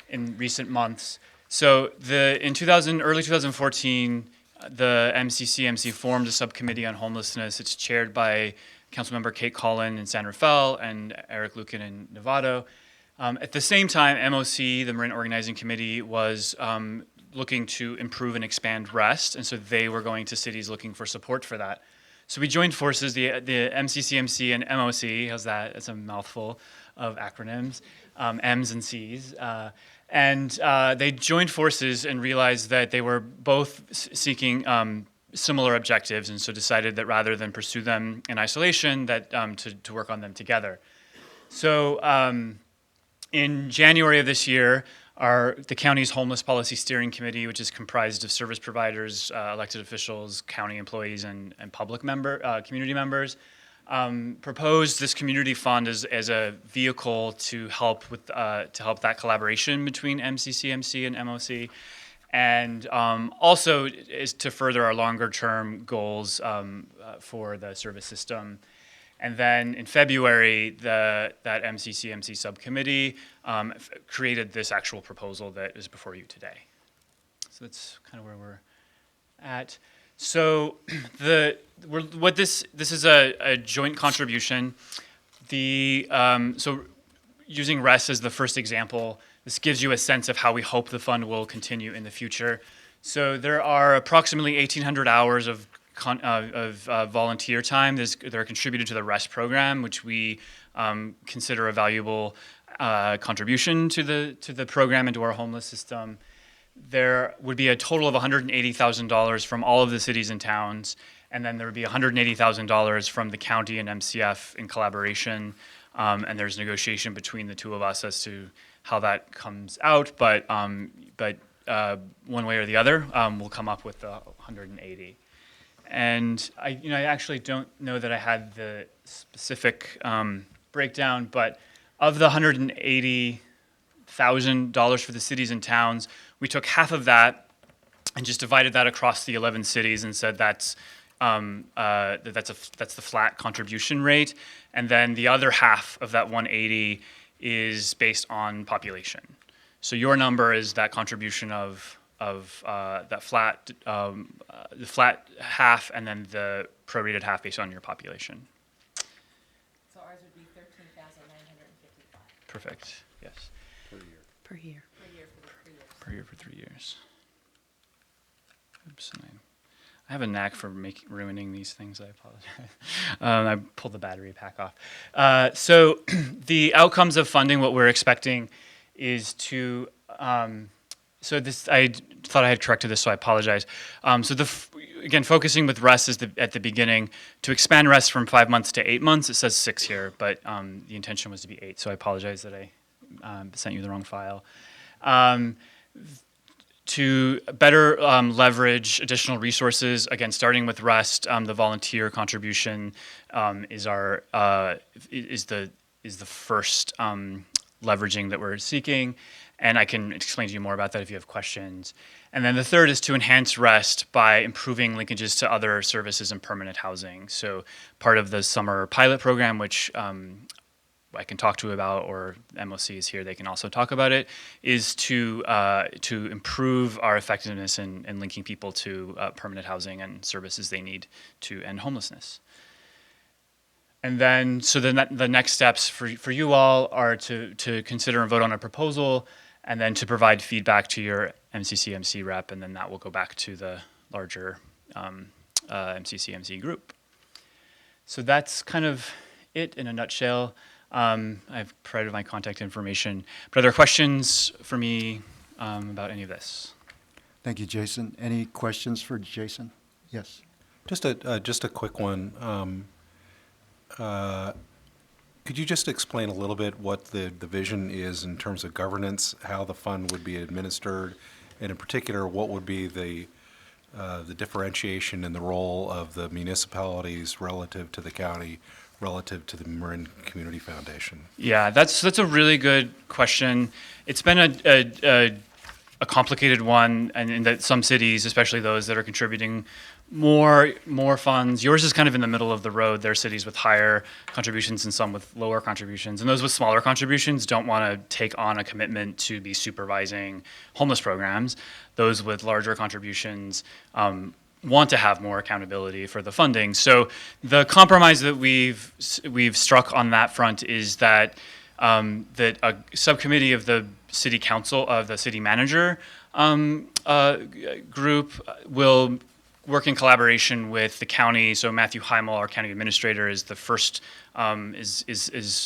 Speaker 10: in recent months. So in early 2014, the MCCMC formed a subcommittee on homelessness. It's chaired by Councilmember Kate Collin in San Rafael and Eric Lucan in Novato. At the same time, MOC, the Marin Organizing Committee, was looking to improve and expand REST, and so they were going to cities looking for support for that. So we joined forces, the MCCMC and MOC, how's that? It's a mouthful of acronyms, M's and C's. And they joined forces and realized that they were both seeking similar objectives, and so decided that rather than pursue them in isolation, that to work on them together. So in January of this year, the county's Homeless Policy Steering Committee, which is comprised of service providers, elected officials, county employees, and public community members, proposed this community fund as a vehicle to help that collaboration between MCCMC and MOC, and also is to further our longer-term goals for the service system. And then in February, that MCCMC subcommittee created this actual proposal that is before you today. So that's kind of where we're at. So this is a joint contribution. So using REST as the first example, this gives you a sense of how we hope the fund will continue in the future. So there are approximately 1,800 hours of volunteer time that are contributed to the REST program, which we consider a valuable contribution to the program and to our homeless system. There would be a total of $180,000 from all of the cities and towns, and then there would be $180,000 from the county and MCF in collaboration, and there's negotiation between the two of us as to how that comes out, but one way or the other, we'll come up with the 180. And I actually don't know that I had the specific breakdown, but of the $180,000 for the cities and towns, we took half of that and just divided that across the 11 cities and said that's the flat contribution rate, and then the other half of that 180 is based on population. So your number is that contribution of that flat, the flat half, and then the prorated half based on your population.
Speaker 5: So ours would be 13,955
Speaker 10: Perfect. Yes.
Speaker 6: Per year.
Speaker 5: per year for the 3 years.
Speaker 10: Per year for 3 years. Oops. I have a knack for ruining these things. I apologize. I pulled the battery pack off. So the outcomes of funding, what we're expecting is to. So this, I thought I had corrected this, so I apologize. So again, focusing with REST is at the beginning. To expand REST from 5 months to 8 months, it says 6 here, but the intention was to be 8, so I apologize that I sent you the wrong file. To better leverage additional resources, again, starting with REST, the volunteer contribution is the first leveraging that we're seeking. And I can explain to you more about that if you have questions. And then the third is to enhance rest by improving linkages to other services and permanent housing. So part of the summer pilot program, which I can talk to about, or MOC is here, they can also talk about it, is to improve our effectiveness in linking people to permanent housing and services they need to end homelessness. And then, so the next steps for you all are to consider and vote on a proposal, and then to provide feedback to your MCCMC rep, and then that will go back to the larger MCCMC group. So that's kind of it in a nutshell. I've provided my contact information. But are there questions for me about any of this?
Speaker 1: Thank you, Jason. Any questions for Jason? Yes.
Speaker 4: Just a quick one. Could you just explain a little bit what the vision is in terms of governance, how the fund would be administered, and in particular, what would be the differentiation in the role of the municipalities relative to the county, relative to the Marin Community Foundation?
Speaker 10: Yeah, that's a really good question. It's been a complicated one, and in that some cities, especially those that are contributing more funds. Yours is kind of in the middle of the road. There are cities with higher contributions and some with lower contributions. And those with smaller contributions don't want to take on a commitment to be supervising homeless programs. Those with larger contributions want to have more accountability for the funding. So the compromise that we've struck on that front is that that a subcommittee of the city council, of the city manager group, will work in collaboration with the county. So Matthew Heimel, our county administrator, is the first, is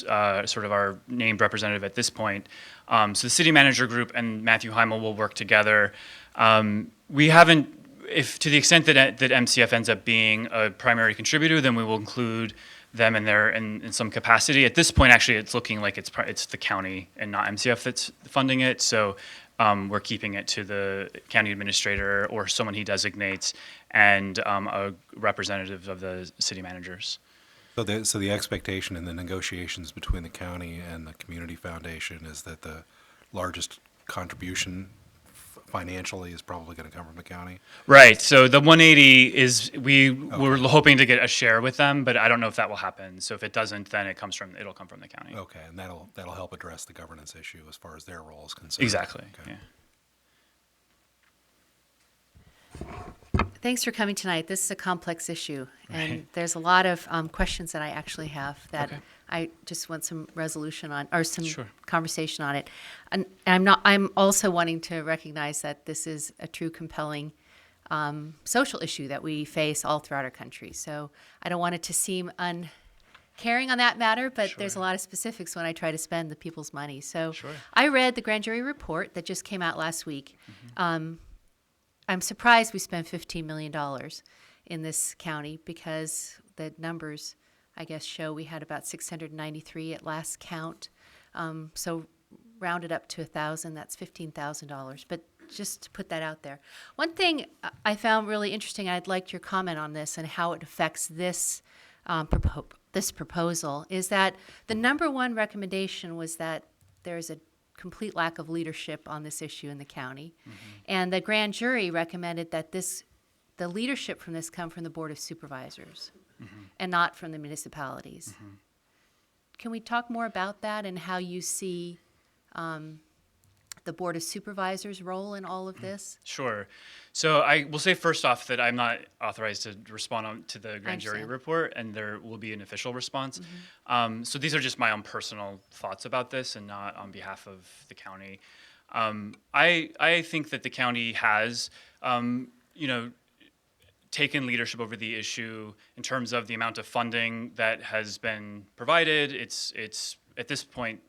Speaker 10: sort of our named representative at this point. So the city manager group and Matthew Heimel will work together. We haven't, if to the extent that MCF ends up being a primary contributor, then we will include them in some capacity. At this point, actually, it's looking like it's the county and not MCF that's funding it. So we're keeping it to the county administrator or someone he designates, and a representative of the city managers.
Speaker 4: So the expectation in the negotiations between the county and the community foundation is that the largest contribution financially is probably going to come from the county? Right.
Speaker 10: So the 180 is, we're hoping to get a share with them, but I don't know if that will happen. So if it doesn't, then it'll come from the county.
Speaker 4: Okay, and that'll help address the governance issue as far as their role is concerned.
Speaker 10: Exactly.
Speaker 4: Okay.
Speaker 10: Yeah.
Speaker 6: Thanks for coming tonight. This is a complex issue, and
Speaker 10: Right.
Speaker 6: there's a lot of questions that I actually have that
Speaker 10: Okay.
Speaker 6: I just want some resolution on, or some
Speaker 10: Sure.
Speaker 6: conversation on it. And I'm also wanting to recognize that this is a true compelling social issue that we face all throughout our country. So I don't want it to seem uncaring on that matter, but there's a lot of specifics when I try to spend the people's money. So I read the grand jury report that just came out last week. I'm surprised we spent $15 million in this county, because the numbers, I guess, show we had about 693 at last count. So rounded up to 1,000, that's $15,000. But just to put that out there. One thing I found really interesting, I'd like your comment on this and how it affects this this proposal, is that the number one recommendation was that there's a complete lack of leadership on this issue in the county. And the grand jury recommended that the leadership from this come from the Board of Supervisors and not from the municipalities. Can we talk more about that and how you see the Board of Supervisors' role in all of this?
Speaker 10: Sure. So I will say first off that I'm not authorized to respond to the grand jury report, and there will be an official response. So these are just my own personal thoughts about this, and not on behalf of the county. I think that the county has, taken leadership over the issue in terms of the amount of funding that has been provided. It's at this point,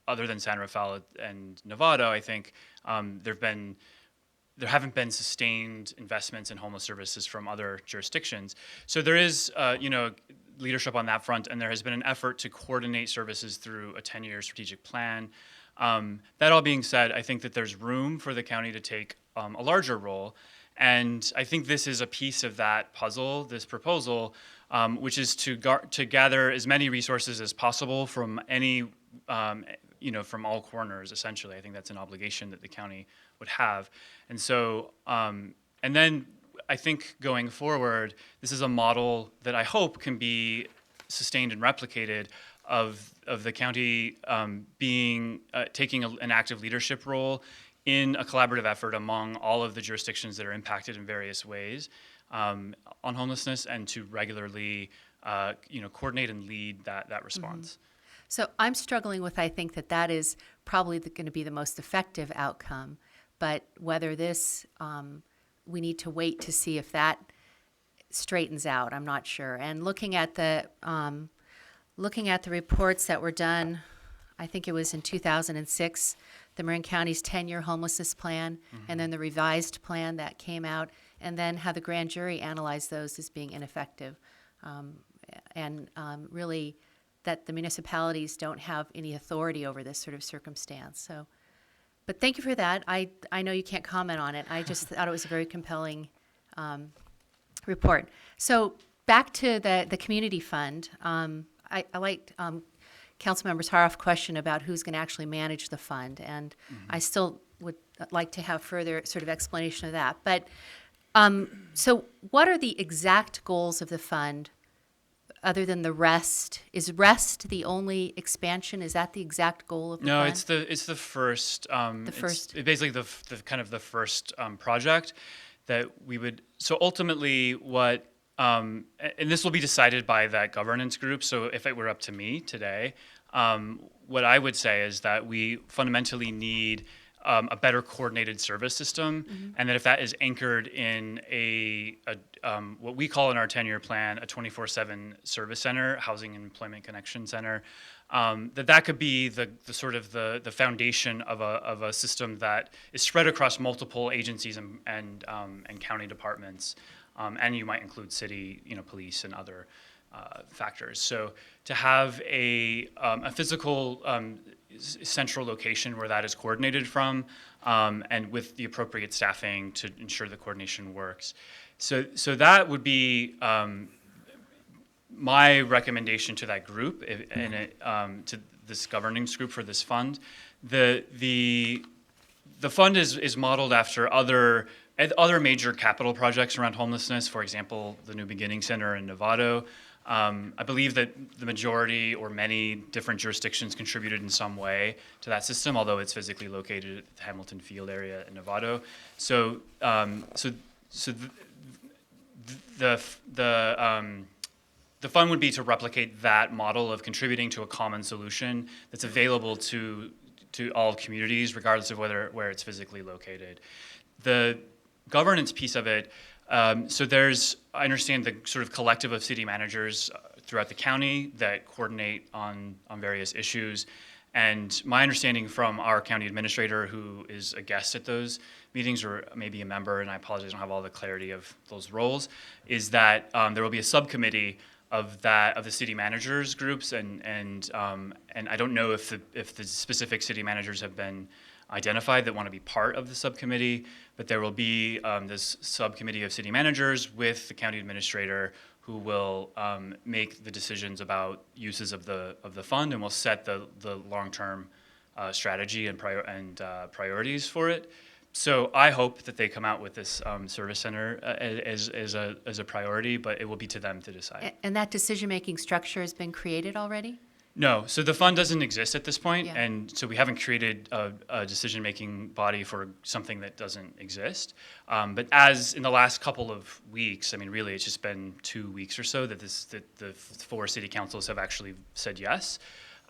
Speaker 10: other than San Rafael and Nevada, I think there haven't been sustained investments in homeless services from other jurisdictions. So there is, leadership on that front, and there has been an effort to coordinate services through a 10-year strategic plan. That all being said, I think that there's room for the county to take a larger role, and I think this is a piece of that puzzle, this proposal, which is to gather as many resources as possible from any from all corners, essentially. I think that's an obligation that the county would have. And so, and then I think going forward, this is a model that I hope can be sustained and replicated of the county taking an active leadership role in a collaborative effort among all of the jurisdictions that are impacted in various ways on homelessness, and to regularly coordinate and lead that response.
Speaker 6: So I'm struggling with, I think that is probably going to be the most effective outcome, but whether this, we need to wait to see if that straightens out, I'm not sure. And looking at the reports that were done, I think it was in 2006, the Marin County's 10-year homelessness plan, and then the revised plan that came out, and then how the grand jury analyzed those as being ineffective. Really that the municipalities don't have any authority over this sort of circumstance. So, but thank you for that. I know you can't comment on it. I just thought it was a very compelling report. So back to the community fund. I liked Councilmember Haroff's question about who's going to actually manage the fund, and I still would like to have further sort of explanation of that. But so what are the exact goals of the fund other than the rest? Is rest the only expansion? Is that the exact goal of the fund?
Speaker 10: No, it's the first. It's basically the kind of the first project that we would. So ultimately, what and this will be decided by that governance group. So if it were up to me today, what I would say is that we fundamentally need a better coordinated service system, and that if that is anchored in a what we call in our 10-year plan a 24/7 service center, housing and employment connection center, that could be the sort of the foundation of a system that is spread across multiple agencies and county departments, and you might include city, police and other factors. So to have a physical central location where that is coordinated from, and with the appropriate staffing to ensure the coordination works. So that would be my recommendation to that group, to this governance group for this fund. The fund is modeled after other major capital projects around homelessness. For example, the New Beginning Center in Novato. I believe that the majority or many different jurisdictions contributed in some way to that system, although it's physically located at the Hamilton Field area in Novato. So the fund would be to replicate that model of contributing to a common solution that's available to all communities, regardless of where it's physically located. The governance piece of it. So I understand the sort of collective of city managers throughout the county that coordinate on various issues. And my understanding from our county administrator, who is a guest at those meetings, or maybe a member, and I apologize, I don't have all the clarity of those roles, is that there will be a subcommittee of the city managers groups, and I don't know if the specific city managers have been identified that want to be part of the subcommittee, but there will be this subcommittee of city managers with the county administrator who will make the decisions about uses of the fund, and will set the long-term strategy and priorities for it. So I hope that they come out with this service center as a priority, but it will be to them to decide.
Speaker 6: And that decision-making structure has been created already?
Speaker 10: No, so the fund doesn't exist at this point,
Speaker 6: Yeah.
Speaker 10: and so we haven't created a decision-making body for something that doesn't exist. But as in the last couple of weeks, I mean, really, it's just been 2 weeks or so that the 4 city councils have actually said yes,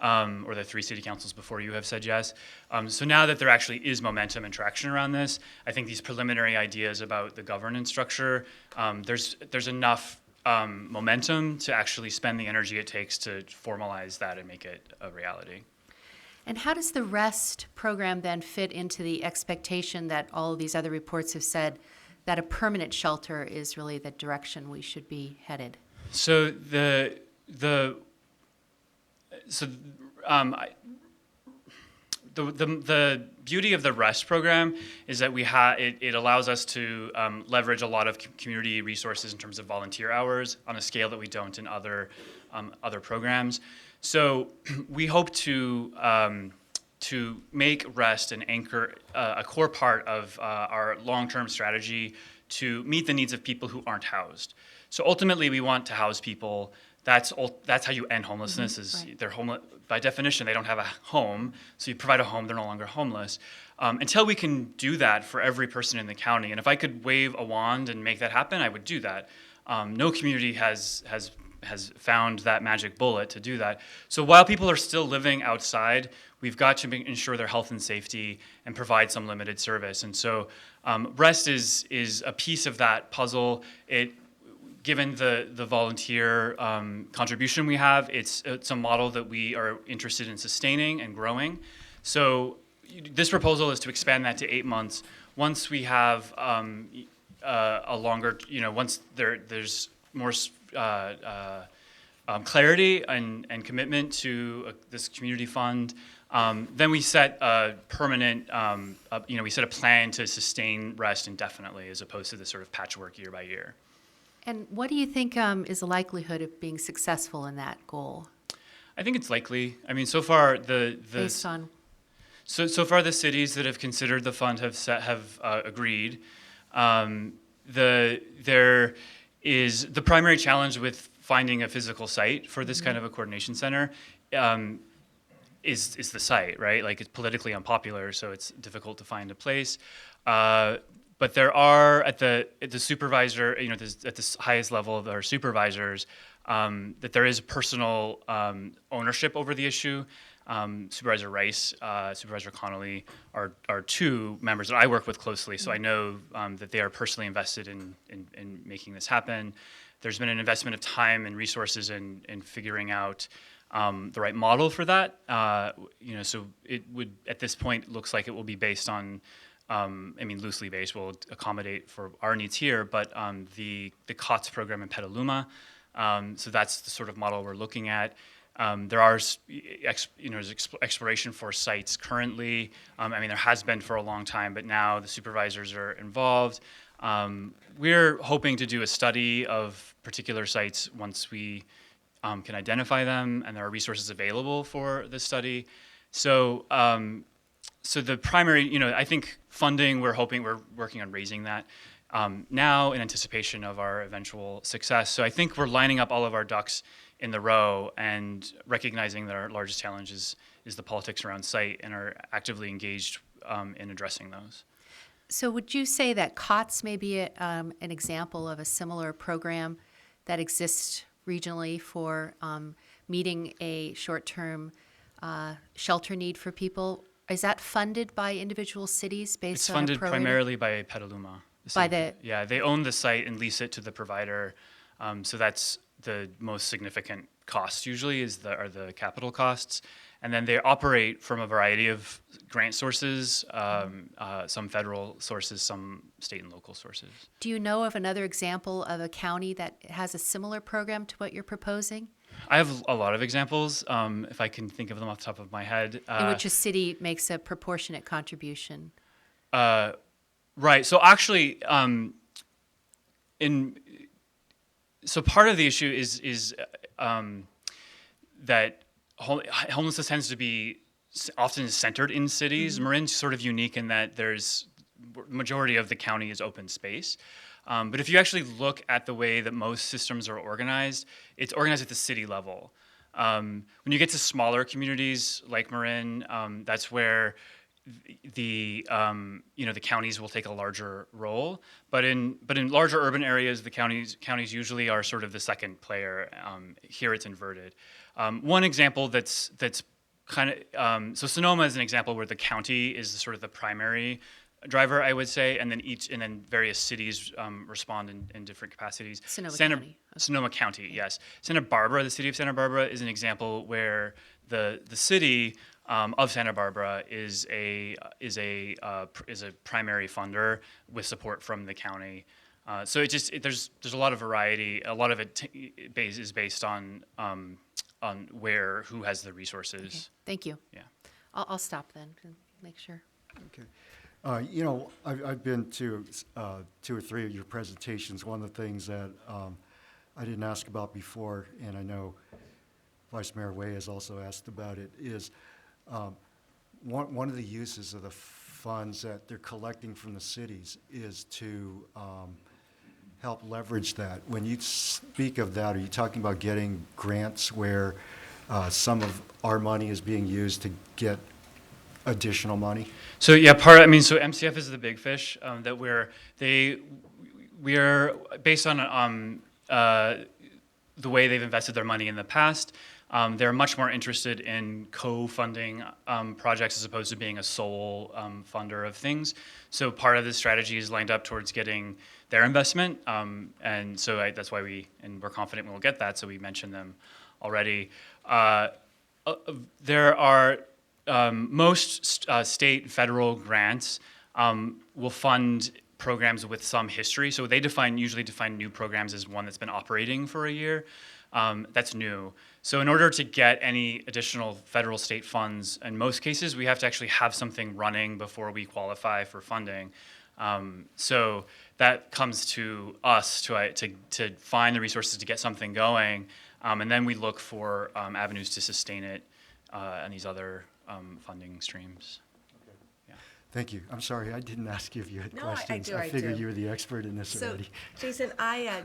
Speaker 10: or the 3 city councils before you have said yes. So now that there actually is momentum and traction around this, I think these preliminary ideas about the governance structure, there's enough momentum to actually spend the energy it takes to formalize that and make it a reality.
Speaker 6: And how does the REST program then fit into the expectation that all of these other reports have said that a permanent shelter is really the direction we should be headed?
Speaker 10: So the beauty of the REST program is that it allows us to leverage a lot of community resources in terms of volunteer hours on a scale that we don't in other programs. So we hope to to make rest an anchor, a core part of our long-term strategy to meet the needs of people who aren't housed. So ultimately, we want to house people. That's how you end homelessness. Is
Speaker 6: right.
Speaker 10: they're homeless by definition. They don't have a home, so you provide a home. They're no longer homeless. Until we can do that for every person in the county, and if I could wave a wand and make that happen, I would do that. No community has found that magic bullet to do that. So while people are still living outside, we've got to ensure their health and safety and provide some limited service. And so rest is a piece of that puzzle. Given the volunteer contribution we have, it's a model that we are interested in sustaining and growing. So this proposal is to expand that to 8 months. Once we have a longer, once there's more clarity and commitment to this community fund, then we set a permanent, we set a plan to sustain rest indefinitely as opposed to this sort of patchwork year by year.
Speaker 6: And what do you think is the likelihood of being successful in that goal?
Speaker 10: I think it's likely. I mean, so far
Speaker 6: Based on?
Speaker 10: So far the cities that have considered the fund have agreed. There is the primary challenge with finding a physical site for this kind of a coordination center is the site, right? Like it's politically unpopular, so it's difficult to find a place. But there are at the supervisor, at the highest level of our supervisors, that there is personal ownership over the issue. Supervisor Rice, Supervisor Connolly are two members that I work with closely, so I know that they are personally invested in making this happen. There's been an investment of time and resources in figuring out the right model for that. So it would, at this point, looks like it will be based on, loosely based, will accommodate for our needs here, but the COTS program in Petaluma. So that's the sort of model we're looking at. There are, exploration for sites currently. There has been for a long time, but now the supervisors are involved. We're hoping to do a study of particular sites once we can identify them, and there are resources available for the study. So, so the primary, I think funding, we're working on raising that now in anticipation of our eventual success. So I think we're lining up all of our ducks in the row and recognizing that our largest challenge is the politics around site and are actively engaged in addressing those.
Speaker 6: So would you say that COTS may be an example of a similar program that exists regionally for meeting a short-term shelter need for people? Is that funded by individual cities based on a
Speaker 10: It's funded primarily by Petaluma. Yeah, they own the site and lease it to the provider. So that's the most significant cost usually are the capital costs. And then they operate from a variety of grant sources, some federal sources, some state and local sources.
Speaker 6: Do you know of another example of a county that has a similar program to what you're proposing?
Speaker 10: I have a lot of examples, if I can think of them off the top of my head.
Speaker 6: In which a city makes a proportionate contribution?
Speaker 10: Right. So actually, so part of the issue is that homelessness tends to be often centered in cities.
Speaker 6: Mm-hmm.
Speaker 10: Marin's sort of unique in that there's majority of the county is open space. But if you actually look at the way that most systems are organized, it's organized at the city level. When you get to smaller communities like Marin, that's where the counties will take a larger role. But in larger urban areas, the counties usually are sort of the second player. Here it's inverted. One example that's kind of so Sonoma is an example where the county is sort of the primary driver, I would say, and then various cities respond in different capacities. Sonoma County, yes. Santa Barbara, the city of Santa Barbara, is an example where the city of Santa Barbara is a primary funder with support from the county. So there's a lot of variety. A lot of it is based on who has the resources.
Speaker 6: Okay. Thank you.
Speaker 10: Yeah.
Speaker 6: I'll stop then to make sure.
Speaker 1: Okay. I've been to 2 or 3 of your presentations. One of the things that I didn't ask about before, and I know Vice Mayor Waive has also asked about it, is one of the uses of the funds that they're collecting from the cities is to help leverage that. When you speak of that, are you talking about getting grants where some of our money is being used to get additional money?
Speaker 10: So yeah, so MCF is the big fish that we're based on the way they've invested their money in the past. They're much more interested in co-funding projects as opposed to being a sole funder of things. So part of this strategy is lined up towards getting their investment, and so that's why we're confident we'll get that. So we mentioned them already. There are most state, federal grants will fund programs with some history. So they usually define new programs as one that's been operating for a year. That's new. So in order to get any additional federal state funds, in most cases, we have to actually have something running before we qualify for funding. So that comes to us to find the resources to get something going, and then we look for avenues to sustain it and these other funding streams.
Speaker 1: Thank you. I'm sorry, I didn't ask you if you had
Speaker 5: No,
Speaker 1: questions.
Speaker 5: I
Speaker 1: figured
Speaker 5: do.
Speaker 1: you were the expert in this
Speaker 5: So,
Speaker 1: already.
Speaker 5: Jason, I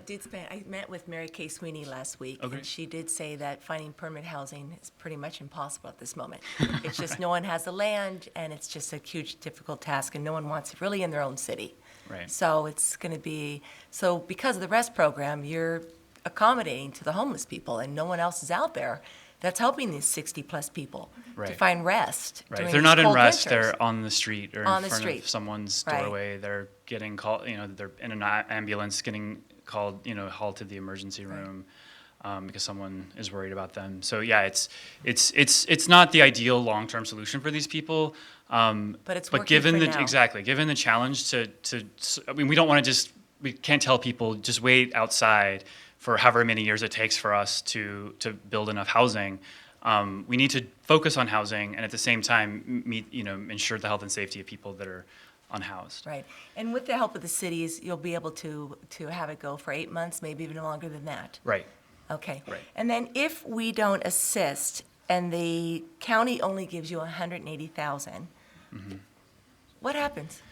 Speaker 5: met with Mary Kay Sweeney last week,
Speaker 10: Okay.
Speaker 5: and she did say that finding permanent housing is pretty much impossible at this moment. It's just no one has the land, and it's just a huge, difficult task, and no one wants it really in their own city.
Speaker 10: Right.
Speaker 5: So it's going to be, so because of the REST program, you're accommodating to the homeless people, and no one else is out there that's helping these 60-plus people to
Speaker 10: Right.
Speaker 5: find rest
Speaker 10: Right.
Speaker 5: during
Speaker 10: They're
Speaker 5: these
Speaker 10: not in
Speaker 5: cold
Speaker 10: rest.
Speaker 5: winters.
Speaker 10: They're on the street or
Speaker 5: On
Speaker 10: in
Speaker 5: the
Speaker 10: front
Speaker 5: street.
Speaker 10: of someone's
Speaker 5: Right.
Speaker 10: doorway. They're getting called. They're in an ambulance, getting called. Hauled to the emergency room because someone is worried about them. So yeah, it's not the ideal long-term solution for these people.
Speaker 5: But it's working
Speaker 10: given
Speaker 5: for
Speaker 10: the
Speaker 5: now.
Speaker 10: given the challenge we don't want to we can't tell people just wait outside for however many years it takes for us to build enough housing. We need to focus on housing and at the same time ensure the health and safety of people that are unhoused.
Speaker 5: Right. And with the help of the cities, you'll be able to have it go for 8 months, maybe even longer than that.
Speaker 10: Right.
Speaker 5: Okay.
Speaker 10: Right.
Speaker 5: And then if we don't assist and the county only gives you $180,000, what happens?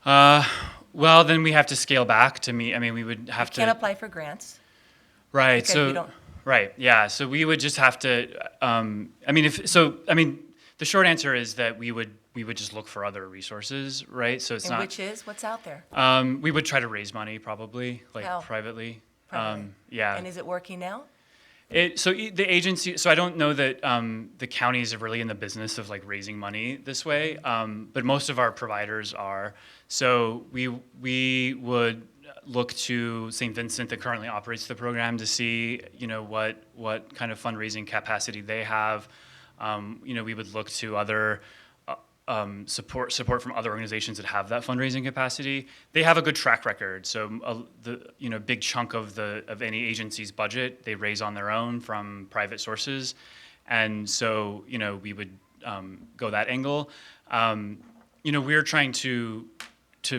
Speaker 10: Well, then we have to scale back to meet. I mean, we would have to.
Speaker 5: Can't apply for grants.
Speaker 10: Right.
Speaker 5: because
Speaker 10: So.
Speaker 5: we don't-
Speaker 10: Right. Yeah. So we would just have to. The short answer is that we would just look for other resources. Right. So it's
Speaker 5: And
Speaker 10: not.
Speaker 5: which is, what's out there?
Speaker 10: We would try to raise money probably, like
Speaker 5: How?
Speaker 10: privately.
Speaker 5: Privately.
Speaker 10: Yeah.
Speaker 5: And is it working now?
Speaker 10: The agency. So I don't know that the counties are really in the business of like raising money this way, but most of our providers are. So we would look to St. Vincent that currently operates the program to see what kind of fundraising capacity they have. We would look to other support from other organizations that have that fundraising capacity. They have a good track record. So the big chunk of any agency's budget they raise on their own from private sources, and so we would go that angle. We're trying to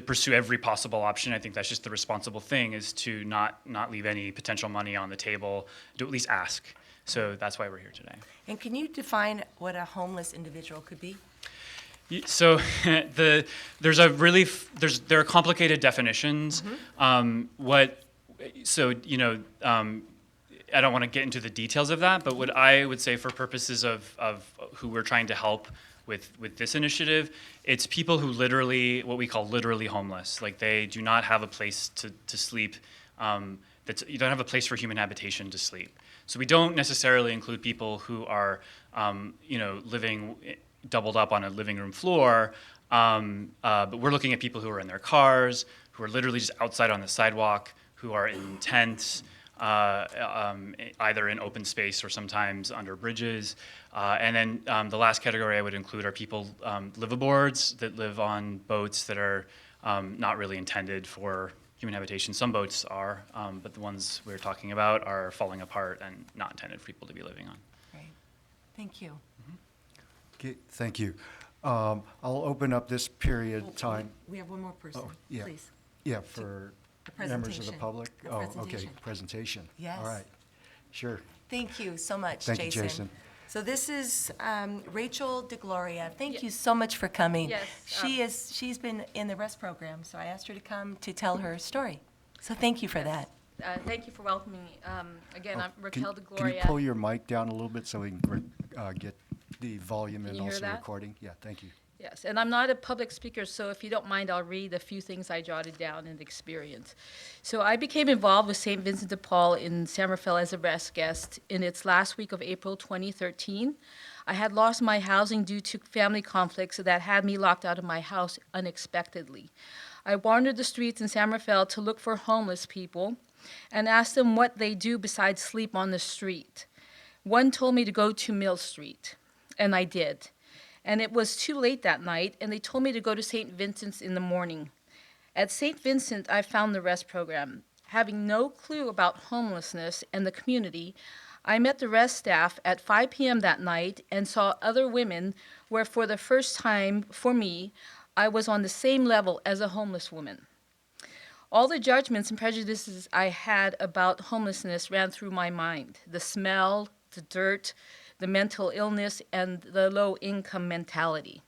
Speaker 10: pursue every possible option. I think that's just the responsible thing, is to not leave any potential money on the table, to at least ask. So that's why we're here today.
Speaker 5: And can you define what a homeless individual could be?
Speaker 10: So there are complicated definitions. I don't want to get into the details of that, but what I would say for purposes of who we're trying to help with this initiative, it's people who what we call literally homeless. Like they do not have a place to sleep. You don't have a place for human habitation to sleep. So we don't necessarily include people who are, living doubled up on a living room floor, but we're looking at people who are in their cars, who are literally just outside on the sidewalk, who are in tents, either in open space or sometimes under bridges. And then the last category I would include are people, liveaboards that live on boats that are not really intended for human habitation. Some boats are, but the ones we're talking about are falling apart and not intended for people to be living on.
Speaker 5: Right. Thank you.
Speaker 1: Okay, thank you. I'll open up this period of time.
Speaker 5: We have one more person,
Speaker 1: yeah.
Speaker 5: please.
Speaker 1: Yeah, for
Speaker 5: A
Speaker 1: members of the
Speaker 5: presentation.
Speaker 1: public?
Speaker 5: A
Speaker 1: Oh, okay,
Speaker 5: presentation.
Speaker 1: presentation.
Speaker 5: Yes.
Speaker 1: All right, sure.
Speaker 5: Thank you so much,
Speaker 1: Thank you,
Speaker 5: Jason.
Speaker 1: Jason.
Speaker 5: So this is Rachel DeGloria. Thank you so much for coming.
Speaker 11: Yes,
Speaker 5: She's been in the REST program, so I asked her to come to tell her story. So thank you for that.
Speaker 11: Thank you for welcoming me. Again, I'm Raquel DeGloria.
Speaker 1: Can you pull your mic down a little bit so we can get the volume
Speaker 11: Can
Speaker 1: and
Speaker 11: you hear
Speaker 1: also
Speaker 11: that?
Speaker 1: recording? Yeah, thank you.
Speaker 11: Yes, and I'm not a public speaker, so if you don't mind, I'll read a few things I jotted down in experience. So I became involved with St. Vincent de Paul in San Rafael as a rest guest in its last week of April 2013. I had lost my housing due to family conflicts that had me locked out of my house unexpectedly. I wandered the streets in San Rafael to look for homeless people and asked them what they do besides sleep on the street. One told me to go to Mill Street, and I did. And it was too late that night, and they told me to go to St. Vincent's in the morning. At St. Vincent, I found the REST program. Having no clue about homelessness and the community, I met the REST staff at 5 p.m. that night and saw other women where for the first time, for me, I was on the same level as a homeless woman. All the judgments and prejudices I had about homelessness ran through my mind. The smell, the dirt, the mental illness, and the low-income mentality.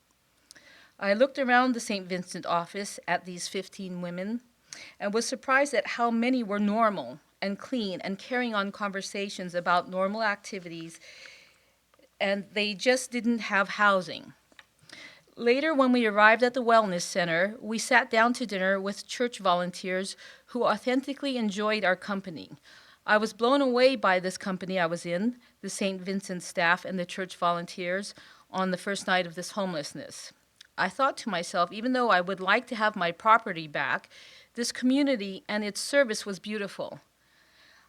Speaker 11: I looked around the St. Vincent office at these 15 women and was surprised at how many were normal and clean and carrying on conversations about normal activities, and they just didn't have housing. Later, when we arrived at the Wellness Center, we sat down to dinner with church volunteers who authentically enjoyed our company. I was blown away by this company I was in, the St. Vincent staff and the church volunteers, on the first night of this homelessness. I thought to myself, even though I would like to have my property back, this community and its service was beautiful.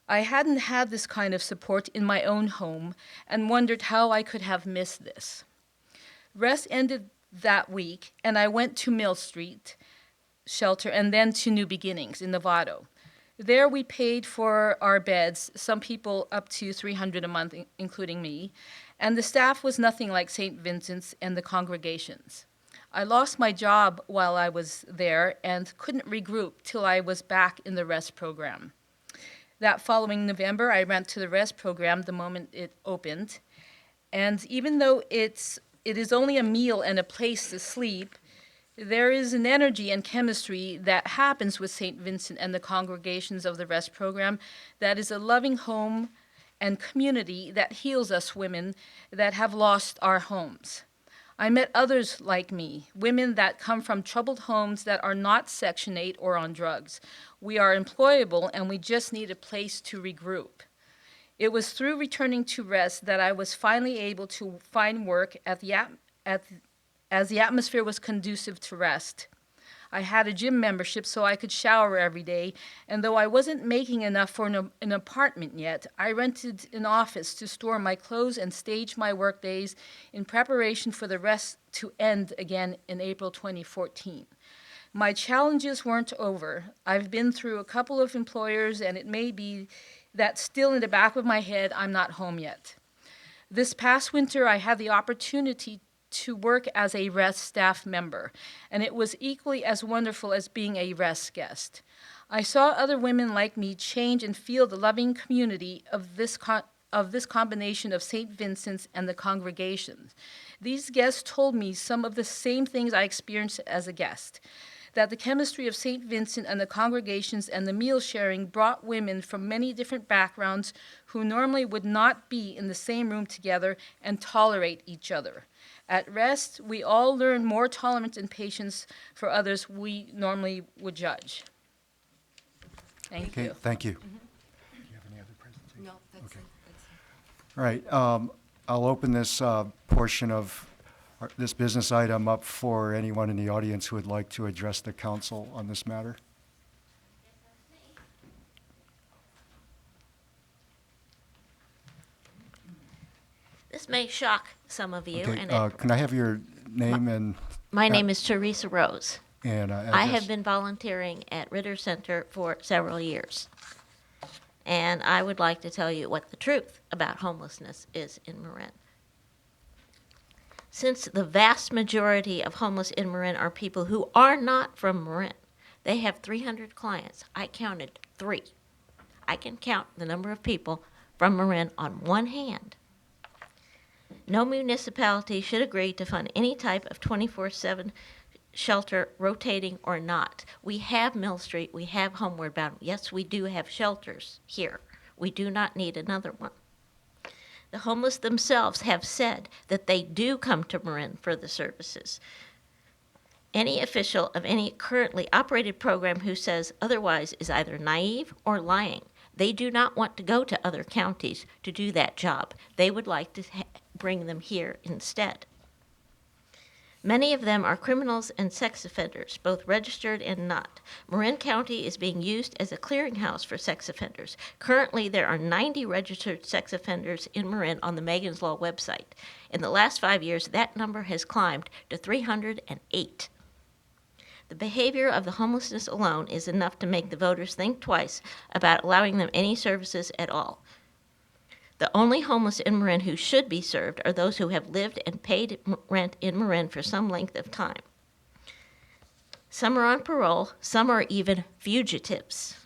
Speaker 11: I hadn't had this kind of support in my own home and wondered how I could have missed this. Rest ended that week, and I went to Mill Street shelter and then to New Beginnings in Novato. There we paid for our beds, some people up to $300 a month, including me, and the staff was nothing like St. Vincent's and the congregations. I lost my job while I was there and couldn't regroup till I was back in the REST program. That following November, I went to the REST program the moment it opened, and even though it is only a meal and a place to sleep, there is an energy and chemistry that happens with St. Vincent and the congregations of the REST program that is a loving home and community that heals us women that have lost our homes. I met others like me, women that come from troubled homes that are not Section 8 or on drugs. We are employable and we just need a place to regroup. It was through returning to REST that I was finally able to find work as the atmosphere was conducive to rest. I had a gym membership so I could shower every day, and though I wasn't making enough for an apartment yet, I rented an office to store my clothes and stage my work days in preparation for the rest to end again in April 2014. My challenges weren't over. I've been through a couple of employers, and it may be that still in the back of my head, I'm not home yet. This past winter, I had the opportunity to work as a REST staff member, and it was equally as wonderful as being a REST guest. I saw other women like me change and feel the loving community of this combination of St. Vincent's and the congregations. These guests told me some of the same things I experienced as a guest, that the chemistry of St. Vincent and the congregations and the meal sharing brought women from many different backgrounds who normally would not be in the same room together and tolerate each other. At REST, we all learn more tolerance and patience for others we normally would judge. Thank you.
Speaker 1: Thank you. Do you have any other presentations?
Speaker 5: No, that's
Speaker 1: Okay.
Speaker 5: it.
Speaker 1: All right, I'll open this portion of this business item up for anyone in the audience who would like to address the council on this matter.
Speaker 12: This may shock some of you.
Speaker 1: Okay,
Speaker 12: And
Speaker 1: can I have your name and?
Speaker 12: my name is Teresa Rose.
Speaker 1: And
Speaker 12: I have
Speaker 1: address?
Speaker 12: been volunteering at Ritter Center for several years. And I would like to tell you what the truth about homelessness is in Marin. Since the vast majority of homeless in Marin are people who are not from Marin, they have 300 clients. I counted 3. I can count the number of people from Marin on one hand. No municipality should agree to fund any type of 24/7 shelter, rotating or not. We have Mill Street, we have Homeward Bound. Yes, we do have shelters here. We do not need another one. The homeless themselves have said that they do come to Marin for the services. Any official of any currently operated program who says otherwise is either naive or lying. They do not want to go to other counties to do that job. They would like to bring them here instead. Many of them are criminals and sex offenders, both registered and not. Marin County is being used as a clearinghouse for sex offenders. Currently, there are 90 registered sex offenders in Marin on the Megan's Law website. In the last 5 years, that number has climbed to 308. The behavior of the homelessness alone is enough to make the voters think twice about allowing them any services at all. The only homeless in Marin who should be served are those who have lived and paid rent in Marin for some length of time. Some are on parole, some are even fugitives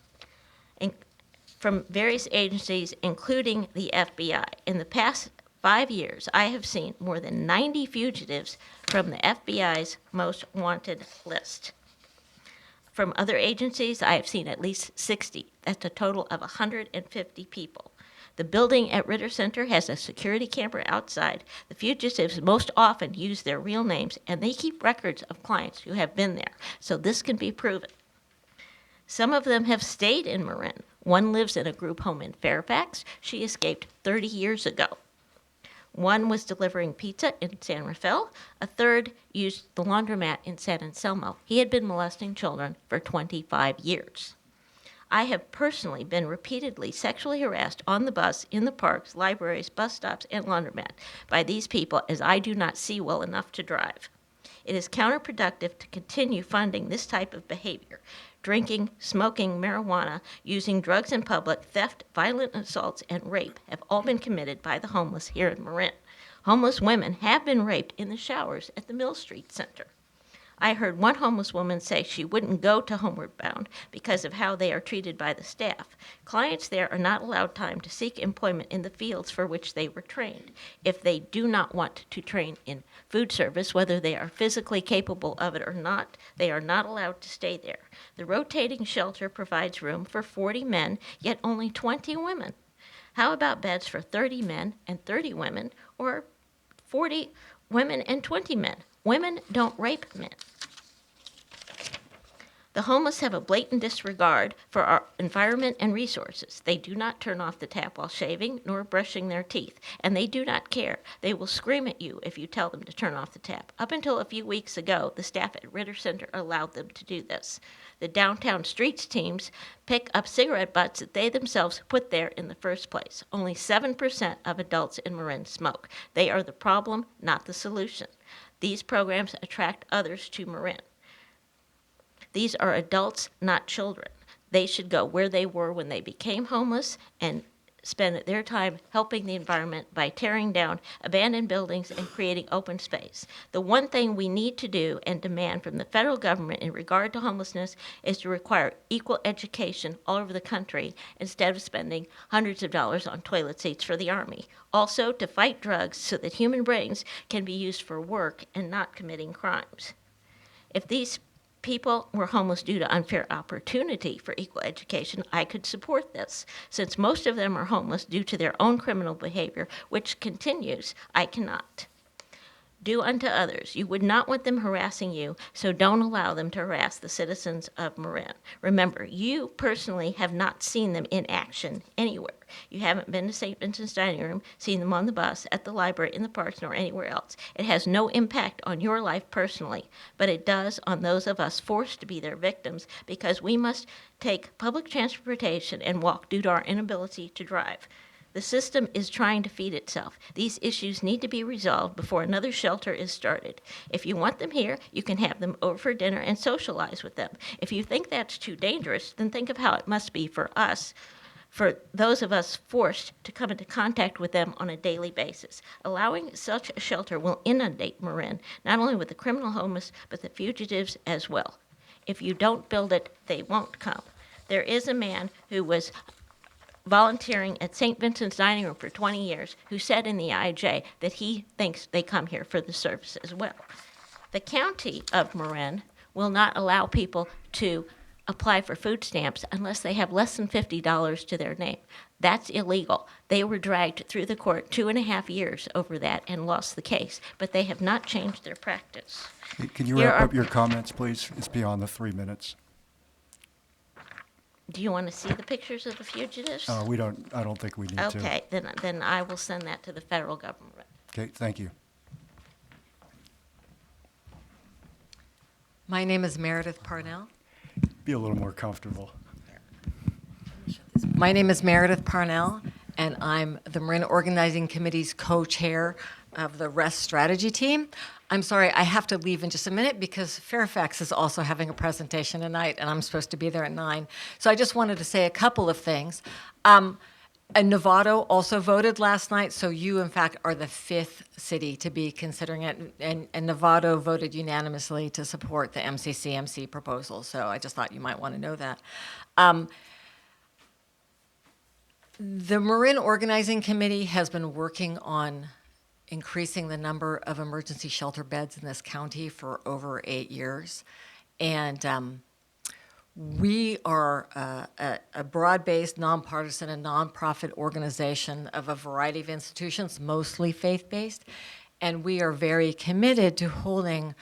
Speaker 12: from various agencies, including the FBI. In the past 5 years, I have seen more than 90 fugitives from the FBI's most wanted list. From other agencies, I have seen at least 60. That's a total of 150 people. The building at Ritter Center has a security camera outside. The fugitives most often use their real names, and they keep records of clients who have been there, so this can be proven. Some of them have stayed in Marin. One lives in a group home in Fairfax. She escaped 30 years ago. One was delivering pizza in San Rafael. A third used the laundromat in San Anselmo. He had been molesting children for 25 years. I have personally been repeatedly sexually harassed on the bus, in the parks, libraries, bus stops, and laundromat by these people, as I do not see well enough to drive. It is counterproductive to continue funding this type of behavior. Drinking, smoking, marijuana, using drugs in public, theft, violent assaults, and rape have all been committed by the homeless here in Marin. Homeless women have been raped in the showers at the Mill Street Center. I heard one homeless woman say she wouldn't go to Homeward Bound because of how they are treated by the staff. Clients there are not allowed time to seek employment in the fields for which they were trained. If they do not want to train in food service, whether they are physically capable of it or not, they are not allowed to stay there. The rotating shelter provides room for 40 men, yet only 20 women. How about beds for 30 men and 30 women, or 40 women and 20 men? Women don't rape men. The homeless have a blatant disregard for our environment and resources. They do not turn off the tap while shaving nor brushing their teeth, and they do not care. They will scream at you if you tell them to turn off the tap. Up until a few weeks ago, the staff at Ritter Center allowed them to do this. The downtown streets teams pick up cigarette butts that they themselves put there in the first place. Only 7% of adults in Marin smoke. They are the problem, not the solution. These programs attract others to Marin. These are adults, not children. They should go where they were when they became homeless and spend their time helping the environment by tearing down abandoned buildings and creating open space. The one thing we need to do and demand from the federal government in regard to homelessness is to require equal education all over the country instead of spending hundreds of dollars on toilet seats for the Army. Also, to fight drugs so that human brains can be used for work and not committing crimes. If these people were homeless due to unfair opportunity for equal education, I could support this. Since most of them are homeless due to their own criminal behavior, which continues, I cannot. Do unto others. You would not want them harassing you, so don't allow them to harass the citizens of Marin. Remember, you personally have not seen them in action anywhere. You haven't been to St. Vincent's Dining Room, seen them on the bus, at the library, in the parks, nor anywhere else. It has no impact on your life personally, but it does on those of us forced to be their victims because we must take public transportation and walk due to our inability to drive. The system is trying to feed itself. These issues need to be resolved before another shelter is started. If you want them here, you can have them over for dinner and socialize with them. If you think that's too dangerous, then think of how it must be for us, for those of us forced to come into contact with them on a daily basis. Allowing such a shelter will inundate Marin, not only with the criminal homeless, but the fugitives as well. If you don't build it, they won't come. There is a man who was volunteering at St. Vincent's Dining Room for 20 years, who said in the IJ that he thinks they come here for the service as well. The county of Marin will not allow people to apply for food stamps unless they have less than $50 to their name. That's illegal. They were dragged through the court 2.5 years over that and lost the case, but they have not changed their practice.
Speaker 1: Can you
Speaker 12: Here
Speaker 1: wrap
Speaker 12: are-
Speaker 1: up your comments, please? It's beyond the 3 minutes.
Speaker 12: Do you want to see the pictures of the fugitives?
Speaker 1: I don't think we need to.
Speaker 12: Okay, then I will send that to the federal government.
Speaker 1: Okay, thank you.
Speaker 13: My name is Meredith Parnell.
Speaker 1: Be a little more comfortable.
Speaker 13: My name is Meredith Parnell, and I'm the Marin Organizing Committee's co-chair of the REST strategy team. I'm sorry, I have to leave in just a minute because Fairfax is also having a presentation tonight, and I'm supposed to be there at 9. So I just wanted to say a couple of things. And Novato also voted last night, so you, in fact, are the 5th city to be considering it. And Novato voted unanimously to support the MCCMC proposal, so I just thought you might want to know that. The Marin Organizing Committee has been working on increasing the number of emergency shelter beds in this county for over 8 years. And we are a broad-based, nonpartisan, and nonprofit organization of a variety of institutions, mostly faith-based. And we are very committed to holding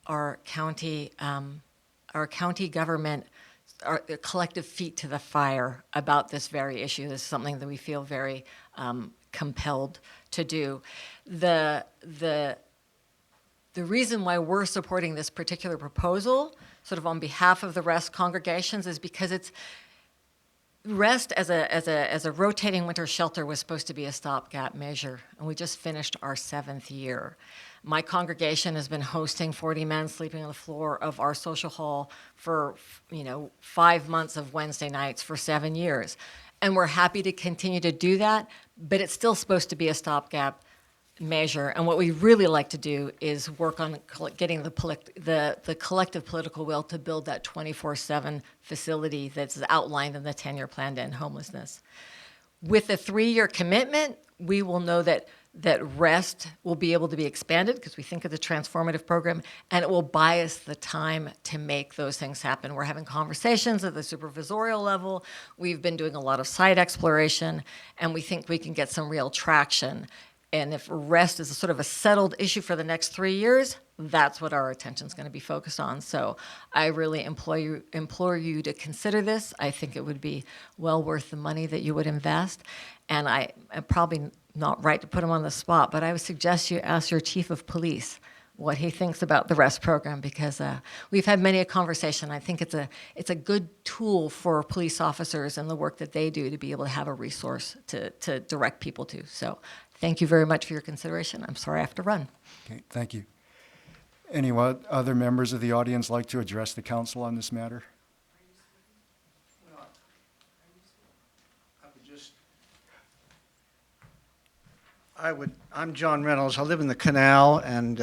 Speaker 13: our county government, our collective feet to the fire about this very issue. This is something that we feel very compelled to do. The reason why we're supporting this particular proposal, sort of on behalf of the REST congregations, is because it's REST as a rotating winter shelter was supposed to be a stopgap measure, and we just finished our 7th year. My congregation has been hosting 40 men sleeping on the floor of our social hall for 5 months of Wednesday nights for 7 years. And we're happy to continue to do that, but it's still supposed to be a stopgap measure. And what we really like to do is work on getting the collective political will to build that 24/7 facility that's outlined in the 10-year plan to end homelessness. With a 3-year commitment, we will know that REST will be able to be expanded because we think it's a transformative program, and it will buy us the time to make those things happen. We're having conversations at the supervisorial level. We've been doing a lot of site exploration, and we think we can get some real traction. And if REST is a sort of a settled issue for the next 3 years, that's what our attention is going to be focused on. So I really implore you to consider this. I think it would be well worth the money that you would invest. And I'm probably not right to put him on the spot, but I would suggest you ask your chief of police what he thinks about the REST program, because we've had many a conversation. I think it's a good tool for police officers and the work that they do to be able to have a resource to direct people to. So thank you very much for your consideration. I'm sorry I have to run.
Speaker 1: Okay, thank you. Any other members of the audience like to address the council on this matter?
Speaker 8: I'm John Reynolds. I live in the Canal, and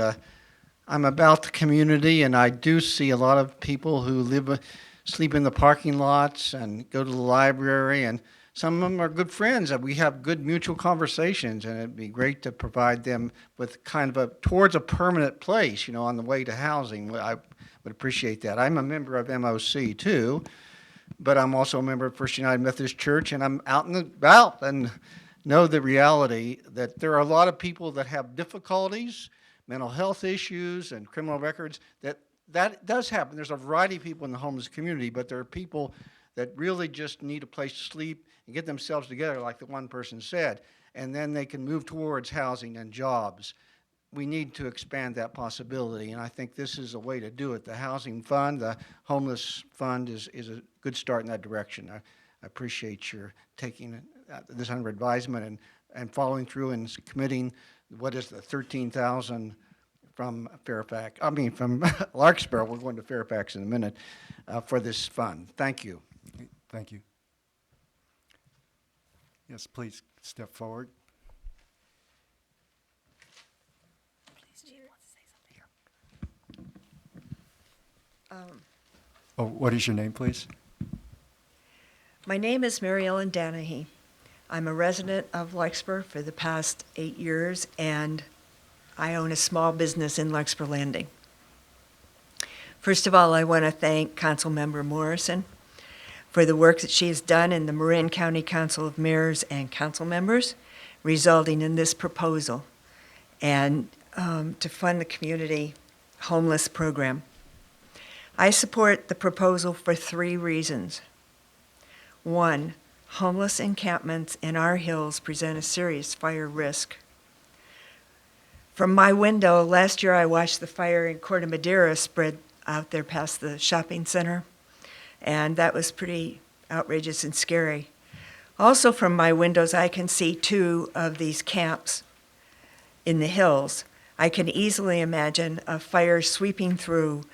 Speaker 8: I'm about the community, and I do see a lot of people who sleep in the parking lots and go to the library, and some of them are good friends, and we have good mutual conversations, and it'd be great to provide them with kind of towards a permanent place, on the way to housing. I would appreciate that. I'm a member of MOC too, but I'm also a member of First United Methodist Church, and I'm out and about and know the reality that there are a lot of people that have difficulties, mental health issues, and criminal records. That does happen. There's a variety of people in the homeless community, but there are people that really just need a place to sleep and get themselves together, like the one person said, and then they can move towards housing and jobs. We need to expand that possibility, and I think this is a way to do it. The housing fund, the homeless fund is a good start in that direction. I appreciate your taking this under advisement and following through and committing, what is the 13,000 from from Larkspur, we're going to Fairfax in a minute, for this fund. Thank you.
Speaker 1: Thank you. Yes, please step forward. What is your name, please?
Speaker 14: My name is Mary Ellen Danahy. I'm a resident of Larkspur for the past 8 years, and I own a small business in Larkspur Landing. First of all, I want to thank Councilmember Morrison for the work that she has done in the Marin County Council of Mayors and Council Members, resulting in this proposal, and to fund the community homeless program. I support the proposal for 3 reasons. 1, homeless encampments in our hills present a serious fire risk. From my window, last year I watched the fire in Corte Madera spread out there past the shopping center, and that was pretty outrageous and scary. Also from my windows, I can see 2 of these camps in the hills. I can easily imagine a fire sweeping through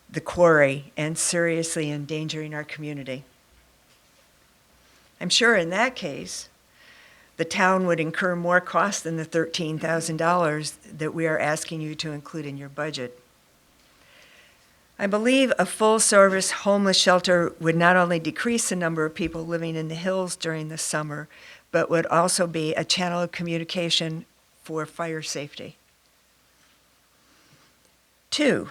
Speaker 14: the quarry and seriously endangering our community. I'm sure in that case, the town would incur more cost than the $13,000 that we are asking you to include in your budget. I believe a full-service homeless shelter would not only decrease the number of people living in the hills during the summer, but would also be a channel of communication for fire safety. 2,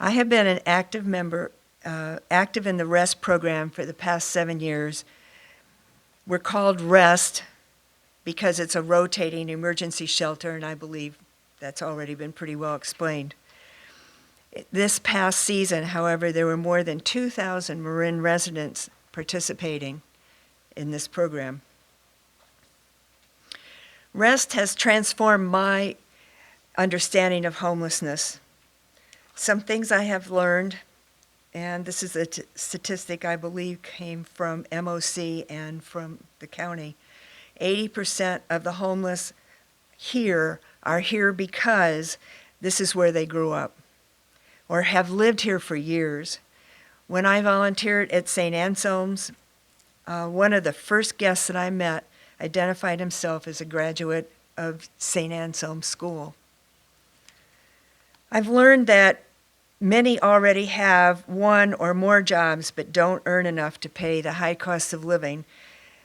Speaker 14: I have been an active member, active in the REST program for the past 7 years. We're called REST because it's a rotating emergency shelter, and I believe that's already been pretty well explained. This past season, however, there were more than 2,000 Marin residents participating in this program. REST has transformed my understanding of homelessness. Some things I have learned, and this is a statistic I believe came from MOC and from the county, 80% of the homeless here are here because this is where they grew up or have lived here for years. When I volunteered at St. Anselm's, one of the first guests that I met identified himself as a graduate of St. Anselm's School. I've learned that many already have 1 or more jobs but don't earn enough to pay the high cost of living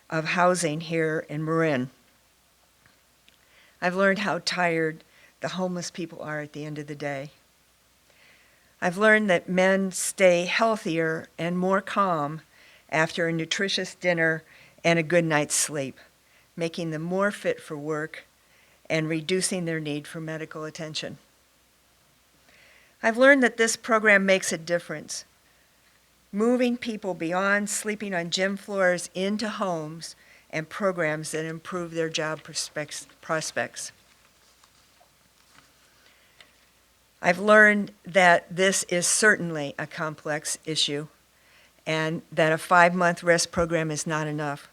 Speaker 14: of housing here in Marin. I've learned how tired the homeless people are at the end of the day. I've learned that men stay healthier and more calm after a nutritious dinner and a good night's sleep, making them more fit for work and reducing their need for medical attention. I've learned that this program makes a difference, moving people beyond sleeping on gym floors into homes and programs that improve their job prospects. I've learned that this is certainly a complex issue and that a 5-month rest program is not enough.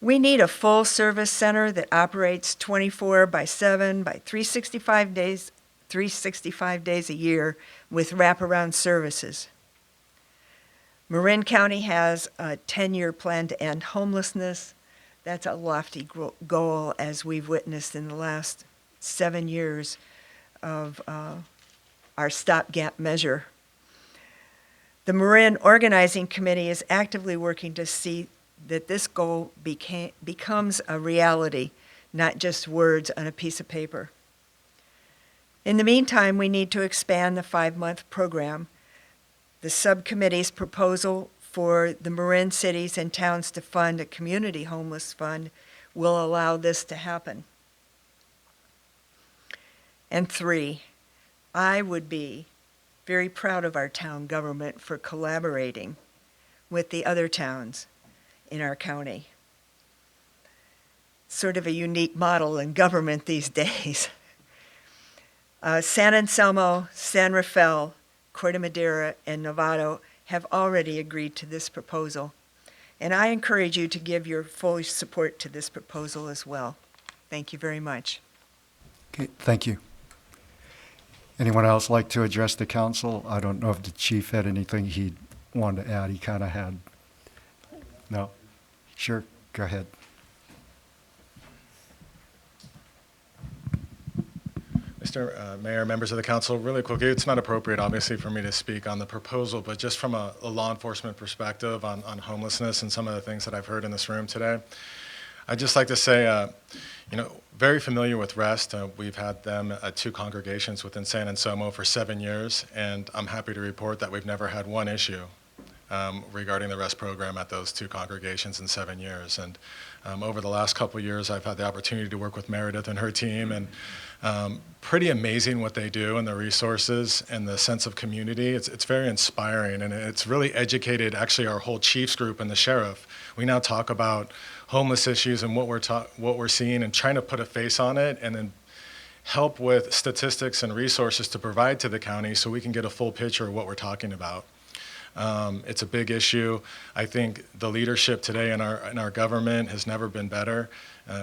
Speaker 14: We need a full-service center that operates 24/7 by 365 days a year with wraparound services. Marin County has a 10-year plan to end homelessness. That's a lofty goal, as we've witnessed in the last 7 years of our stopgap measure. The Marin Organizing Committee is actively working to see that this goal becomes a reality, not just words on a piece of paper. In the meantime, we need to expand the 5-month program. The subcommittee's proposal for the Marin cities and towns to fund a community homeless fund will allow this to happen. And 3, I would be very proud of our town government for collaborating with the other towns in our county. Sort of a unique model in government these days. San Anselmo, San Rafael, Corte Madera, and Novato have already agreed to this proposal. And I encourage you to give your full support to this proposal as well. Thank you very much.
Speaker 1: Okay, thank you. Anyone else like to address the council? I don't know if the chief had anything he wanted to add. He kind of had. No? Sure, go ahead.
Speaker 15: Mr. Mayor, members of the council, really quickly, it's not appropriate, obviously, for me to speak on the proposal, but just from a law enforcement perspective on homelessness and some of the things that I've heard in this room today, I'd just like to say, very familiar with REST. We've had them at 2 congregations within San Anselmo for 7 years, and I'm happy to report that we've never had one issue regarding the REST program at those 2 congregations in 7 years. And over the last couple of years, I've had the opportunity to work with Meredith and her team, and pretty amazing what they do and the resources and the sense of community. It's very inspiring, and it's really educated actually our whole chiefs group and the sheriff. We now talk about homeless issues and what we're seeing and trying to put a face on it, and then help with statistics and resources to provide to the county so we can get a full picture of what we're talking about. It's a big issue. I think the leadership today in our government has never been better.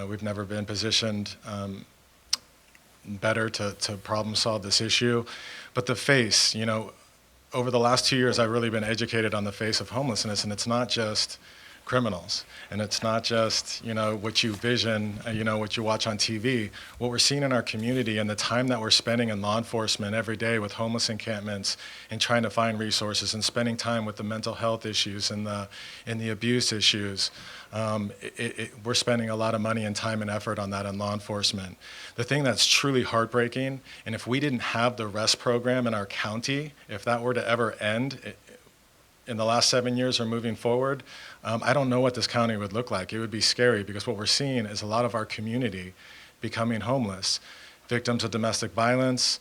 Speaker 15: We've never been positioned better to problem solve this issue. But the face, over the last 2 years, I've really been educated on the face of homelessness, and it's not just criminals, and it's not just what you vision, what you watch on TV. What we're seeing in our community and the time that we're spending in law enforcement every day with homeless encampments and trying to find resources and spending time with the mental health issues and the abuse issues. We're spending a lot of money and time and effort on that in law enforcement. The thing that's truly heartbreaking, and if we didn't have the REST program in our county, if that were to ever end in the last 7 years or moving forward, I don't know what this county would look like. It would be scary, because what we're seeing is a lot of our community becoming homeless, victims of domestic violence,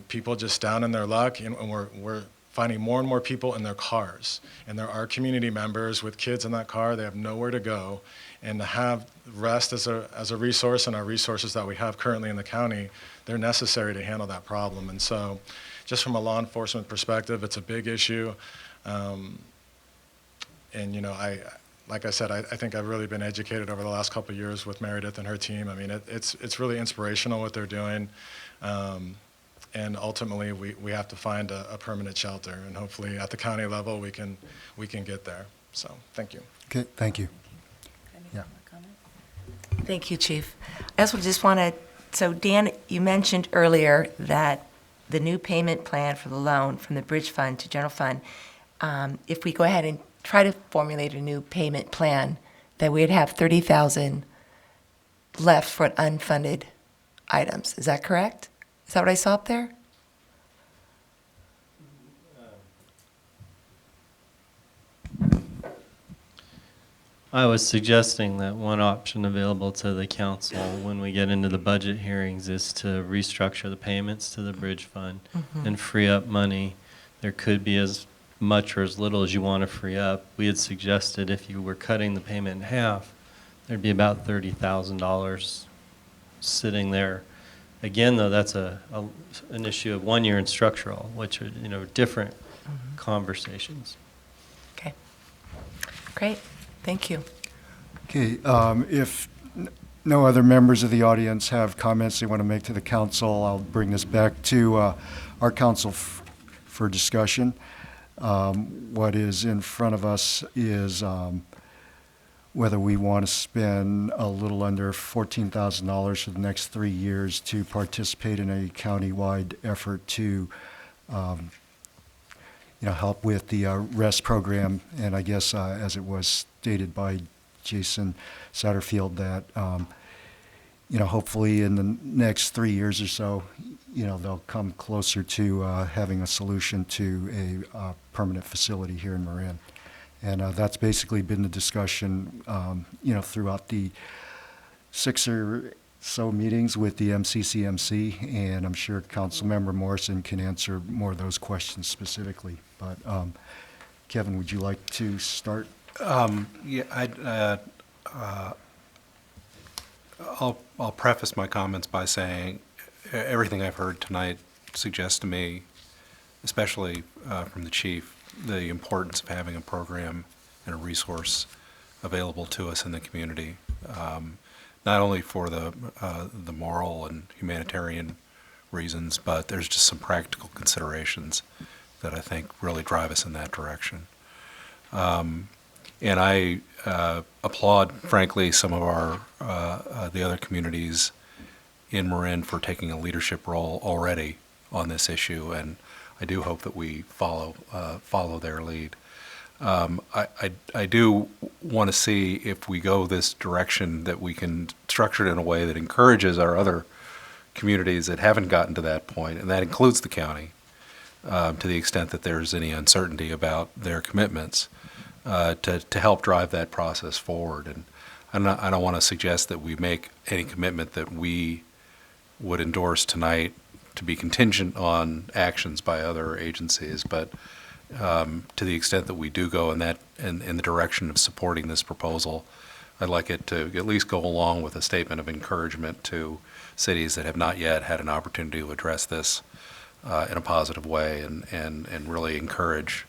Speaker 15: people just down in their luck, and we're finding more and more people in their cars. And there are community members with kids in that car. They have nowhere to go. And to have REST as a resource, and our resources that we have currently in the county, they're necessary to handle that problem. And so just from a law enforcement perspective, it's a big issue. Like I said, I think I've really been educated over the last couple of years with Meredith and her team. I mean, it's really inspirational what they're doing. And ultimately, we have to find a permanent shelter, and hopefully at the county level, we can get there. So, thank you.
Speaker 1: Okay, thank you. Yeah.
Speaker 5: Thank you, Chief. I also just want to, so Dan, you mentioned earlier that the new payment plan for the loan from the bridge fund to general fund, if we go ahead and try to formulate a new payment plan, that we'd have $30,000 left for unfunded items. Is that correct? Is that what I saw up there?
Speaker 2: I was suggesting that one option available to the council when we get into the budget hearings is to restructure the payments to the bridge fund and free up money. There could be as much or as little as you want to free up. We had suggested if you were cutting the payment in half, there'd be about $30,000 sitting there. Again, though, that's an issue of 1 year and structural, which are different conversations.
Speaker 5: Okay. Great. Thank you.
Speaker 1: Okay, if no other members of the audience have comments they want to make to the council, I'll bring this back to our council for discussion. What is in front of us is whether we want to spend a little under $14,000 for the next 3 years to participate in a countywide effort to help with the REST program. And I guess as it was stated by Jason Satterfield, that hopefully in the next 3 years or so, they'll come closer to having a solution to a permanent facility here in Marin. And that's basically been the discussion, throughout the 6 or so meetings with the MCCMC, and I'm sure Councilmember Morrison can answer more of those questions specifically. But Kevin, would you like to start?
Speaker 4: Yeah, I'll preface my comments by saying everything I've heard tonight suggests to me, especially from the chief, the importance of having a program and a resource available to us in the community, not only for the moral and humanitarian reasons, but there's just some practical considerations that I think really drive us in that direction. And I applaud, frankly, some of our the other communities in Marin for taking a leadership role already on this issue, and I do hope that we follow their lead. I do want to see if we go this direction that we can structure it in a way that encourages our other communities that haven't gotten to that point, and that includes the county, to the extent that there's any uncertainty about their commitments, to help drive that process forward. And I don't want to suggest that we make any commitment that we would endorse tonight to be contingent on actions by other agencies, but to the extent that we do go in the direction of supporting this proposal, I'd like it to at least go along with a statement of encouragement to cities that have not yet had an opportunity to address this in a positive way, and really encourage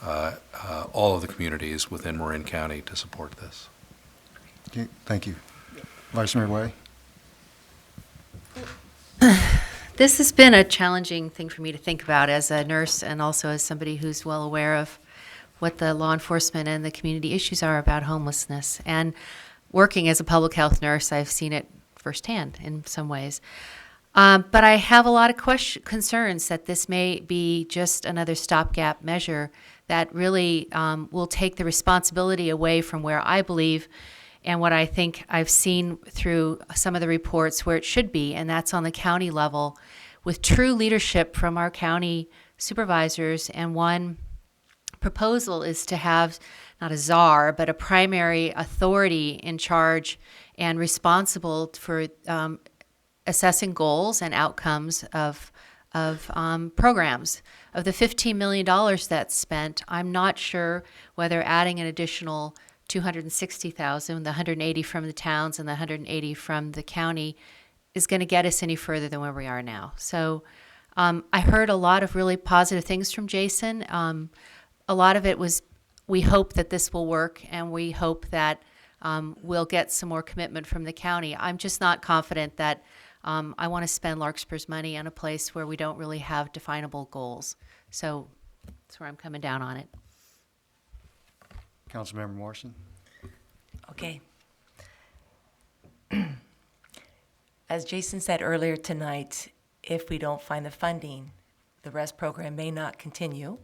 Speaker 4: all of the communities within Marin County to support this.
Speaker 1: Okay, thank you. Vice Mayor Waive?
Speaker 6: This has been a challenging thing for me to think about as a nurse and also as somebody who's well aware of what the law enforcement and the community issues are about homelessness. And working as a public health nurse, I've seen it firsthand in some ways. But I have a lot of concerns that this may be just another stopgap measure that really will take the responsibility away from where I believe and what I think I've seen through some of the reports where it should be, and that's on the county level, with true leadership from our county supervisors. And one proposal is to have not a czar, but a primary authority in charge and responsible for assessing goals and outcomes of programs. Of the $15 million that's spent, I'm not sure whether adding an additional $260,000, the 180 from the towns and the 180 from the county, is going to get us any further than where we are now. So I heard a lot of really positive things from Jason. A lot of it was, we hope that this will work, and we hope that we'll get some more commitment from the county. I'm just not confident that I want to spend Larkspur's money on a place where we don't really have definable goals. So that's where I'm coming down on it.
Speaker 1: Councilmember Morrison?
Speaker 5: Okay. As Jason said earlier tonight, if we don't find the funding, the REST program may not continue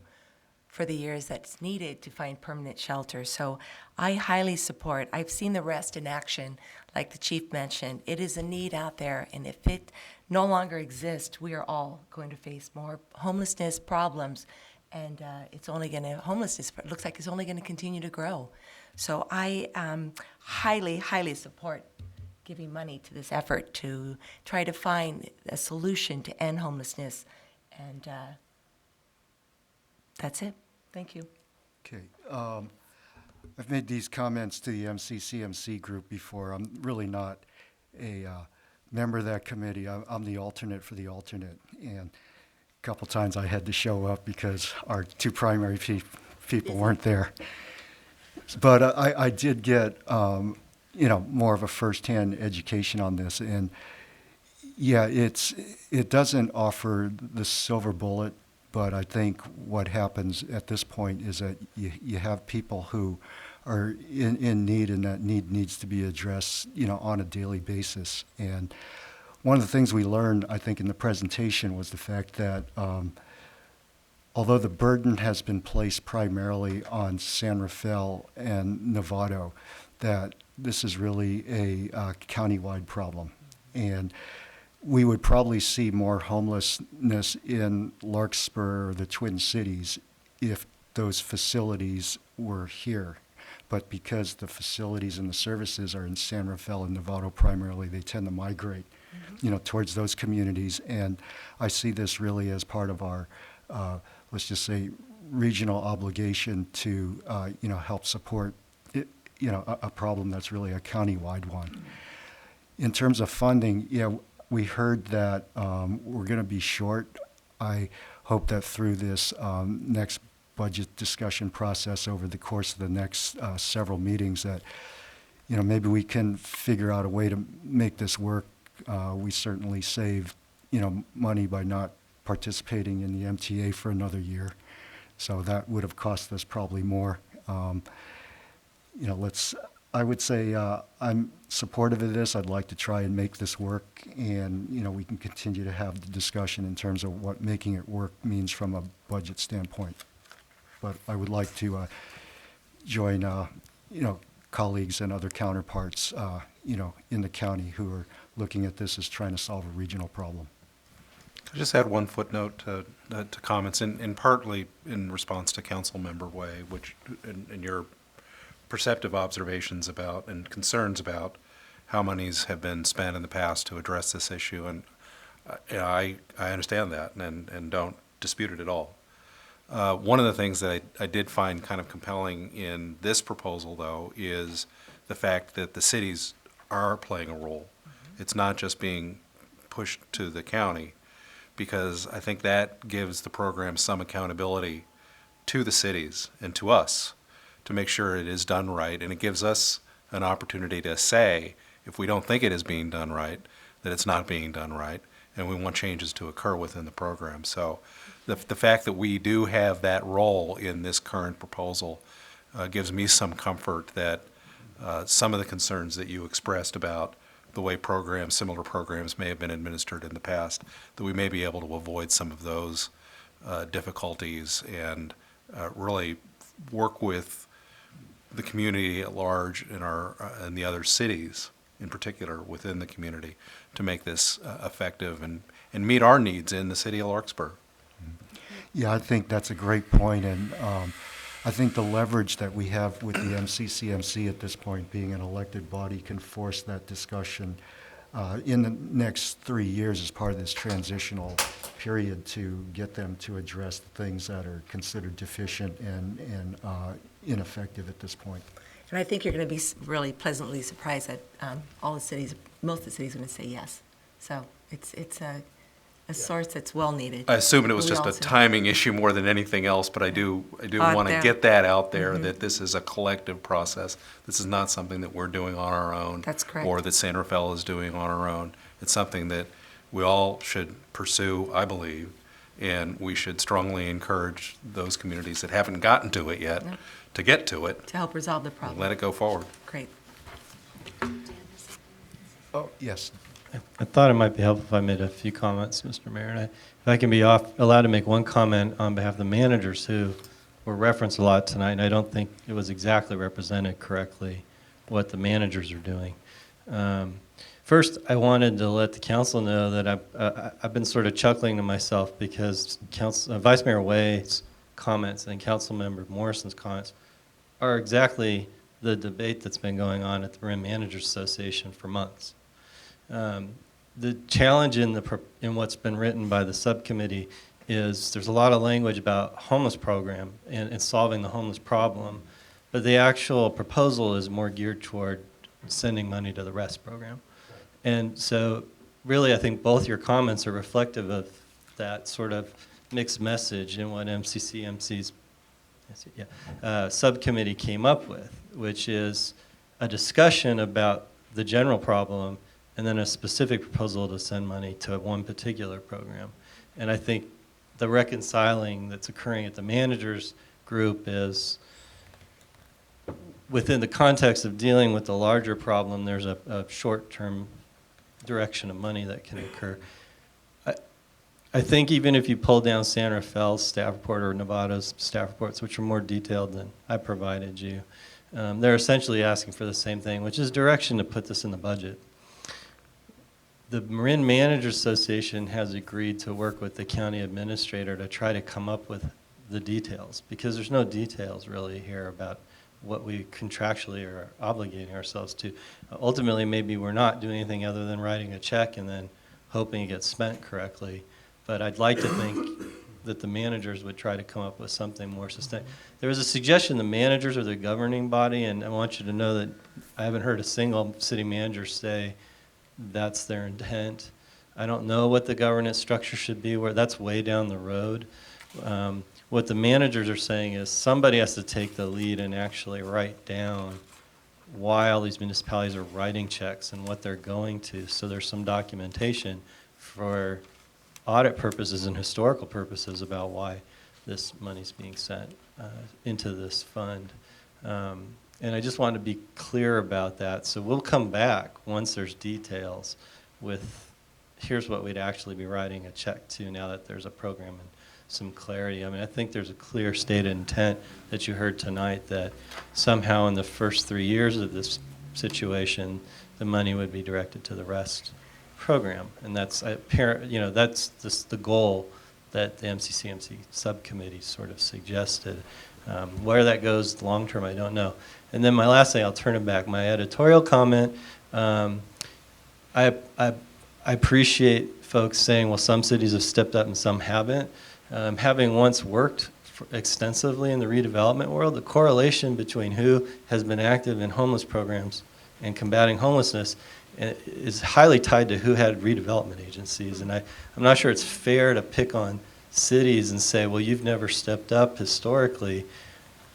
Speaker 5: for the years that's needed to find permanent shelter. So I highly support, I've seen the REST in action, like the chief mentioned. It is a need out there, and if it no longer exists, we are all going to face more homelessness problems, and it's only going to, homelessness looks like it's only going to continue to grow. So I highly, highly support giving money to this effort to try to find a solution to end homelessness, and that's it. Thank you.
Speaker 1: Okay. I've made these comments to the MCCMC group before. I'm really not a member of that committee. I'm the alternate for the alternate, and a couple times I had to show up because our two primary people weren't there. But I did get, more of a firsthand education on this, and yeah, it doesn't offer the silver bullet, but I think what happens at this point is that you have people who are in need, and that need needs to be addressed, on a daily basis. And one of the things we learned, I think, in the presentation was the fact that although the burden has been placed primarily on San Rafael and Novato, that this is really a countywide problem. And we would probably see more homelessness in Larkspur or the Twin Cities if those facilities were here. But because the facilities and the services are in San Rafael and Novato primarily, they tend to migrate, towards those communities. And I see this really as part of our, let's just say, regional obligation to, help support, a problem that's really a countywide one. In terms of funding, we heard that we're going to be short. I hope that through this next budget discussion process over the course of the next several meetings that, maybe we can figure out a way to make this work. We certainly saved, money by not participating in the MTA for another year. So that would have cost us probably more. I would say I'm supportive of this. I'd like to try and make this work, and we can continue to have the discussion in terms of what making it work means from a budget standpoint. But I would like to join, colleagues and other counterparts, in the county who are looking at this as trying to solve a regional problem.
Speaker 4: I just add one footnote to comments, and partly in response to Councilmember Waive, which in your perceptive observations about and concerns about how monies have been spent in the past to address this issue, and I understand that and don't dispute it at all. One of the things that I did find kind of compelling in this proposal, though, is the fact that the cities are playing a role. It's not just being pushed to the county, because I think that gives the program some accountability to the cities and to us to make sure it is done right, and it gives us an opportunity to say, if we don't think it is being done right, that it's not being done right, and we want changes to occur within the program. So the fact that we do have that role in this current proposal gives me some comfort that some of the concerns that you expressed about the way similar programs may have been administered in the past, that we may be able to avoid some of those difficulties and really work with the community at large and the other cities in particular within the community to make this effective and meet our needs in the city of Larkspur.
Speaker 1: Yeah, I think that's a great point, and I think the leverage that we have with the MCCMC at this point, being an elected body, can force that discussion in the next 3 years as part of this transitional period to get them to address the things that are considered deficient and ineffective at this point.
Speaker 5: And I think you're going to be really pleasantly surprised that all the cities, most of the cities are going to say yes. So it's a source that's well needed.
Speaker 4: I assumed it was just a timing issue more than anything else, but I do want to get that out there, that this is a collective process. This is not something that we're doing on our own.
Speaker 5: That's correct.
Speaker 4: Or that San Rafael is doing on our own. It's something that we all should pursue, I believe, and we should strongly encourage those communities that haven't gotten to it yet to get to it.
Speaker 5: To help resolve the problem.
Speaker 4: Let it go forward.
Speaker 5: Great.
Speaker 1: Oh, yes.
Speaker 2: I thought it might be helpful if I made a few comments, Mr. Mayor. And if I can be allowed to make one comment on behalf of the managers who were referenced a lot tonight, and I don't think it was exactly represented correctly what the managers are doing. First, I wanted to let the council know that I've been sort of chuckling to myself because Vice Mayor Waive's comments and Councilmember Morrison's comments are exactly the debate that's been going on at the Marin Managers Association for months. The challenge in what's been written by the subcommittee is there's a lot of language about homeless program and solving the homeless problem, but the actual proposal is more geared toward sending money to the REST program. And so really I think both your comments are reflective of that sort of mixed message in what MCCMC's subcommittee came up with, which is a discussion about the general problem and then a specific proposal to send money to one particular program. And I think the reconciling that's occurring at the managers group is within the context of dealing with the larger problem, there's a short-term direction of money that can occur. I think even if you pull down San Rafael's staff report or Nevada's staff reports, which are more detailed than I provided you, they're essentially asking for the same thing, which is direction to put this in the budget. The Marin Managers Association has agreed to work with the county administrator to try to come up with the details, because there's no details really here about what we contractually are obligating ourselves to. Ultimately, maybe we're not doing anything other than writing a check and then hoping it gets spent correctly. But I'd like to think that the managers would try to come up with something more sustainable. There was a suggestion the managers are the governing body, and I want you to know that I haven't heard a single city manager say that's their intent. I don't know what the governance structure should be, where that's way down the road. What the managers are saying is somebody has to take the lead and actually write down why all these municipalities are writing checks and what they're going to, so there's some documentation for audit purposes and historical purposes about why this money's being sent into this fund. And I just want to be clear about that. So we'll come back once there's details with here's what we'd actually be writing a check to now that there's a program in some clarity. I mean, I think there's a clear stated intent that you heard tonight that somehow in the first 3 years of this situation, the money would be directed to the REST program. And that's apparent, you know, that's the goal that the MCCMC subcommittee sort of suggested. Where that goes long term, I don't know. And then my last thing, I'll turn it back. My editorial comment, I appreciate folks saying, well, some cities have stepped up and some haven't. Having once worked extensively in the redevelopment world, the correlation between who has been active in homeless programs and combating homelessness is highly tied to who had redevelopment agencies. And I'm not sure it's fair to pick on cities and say, well, you've never stepped up historically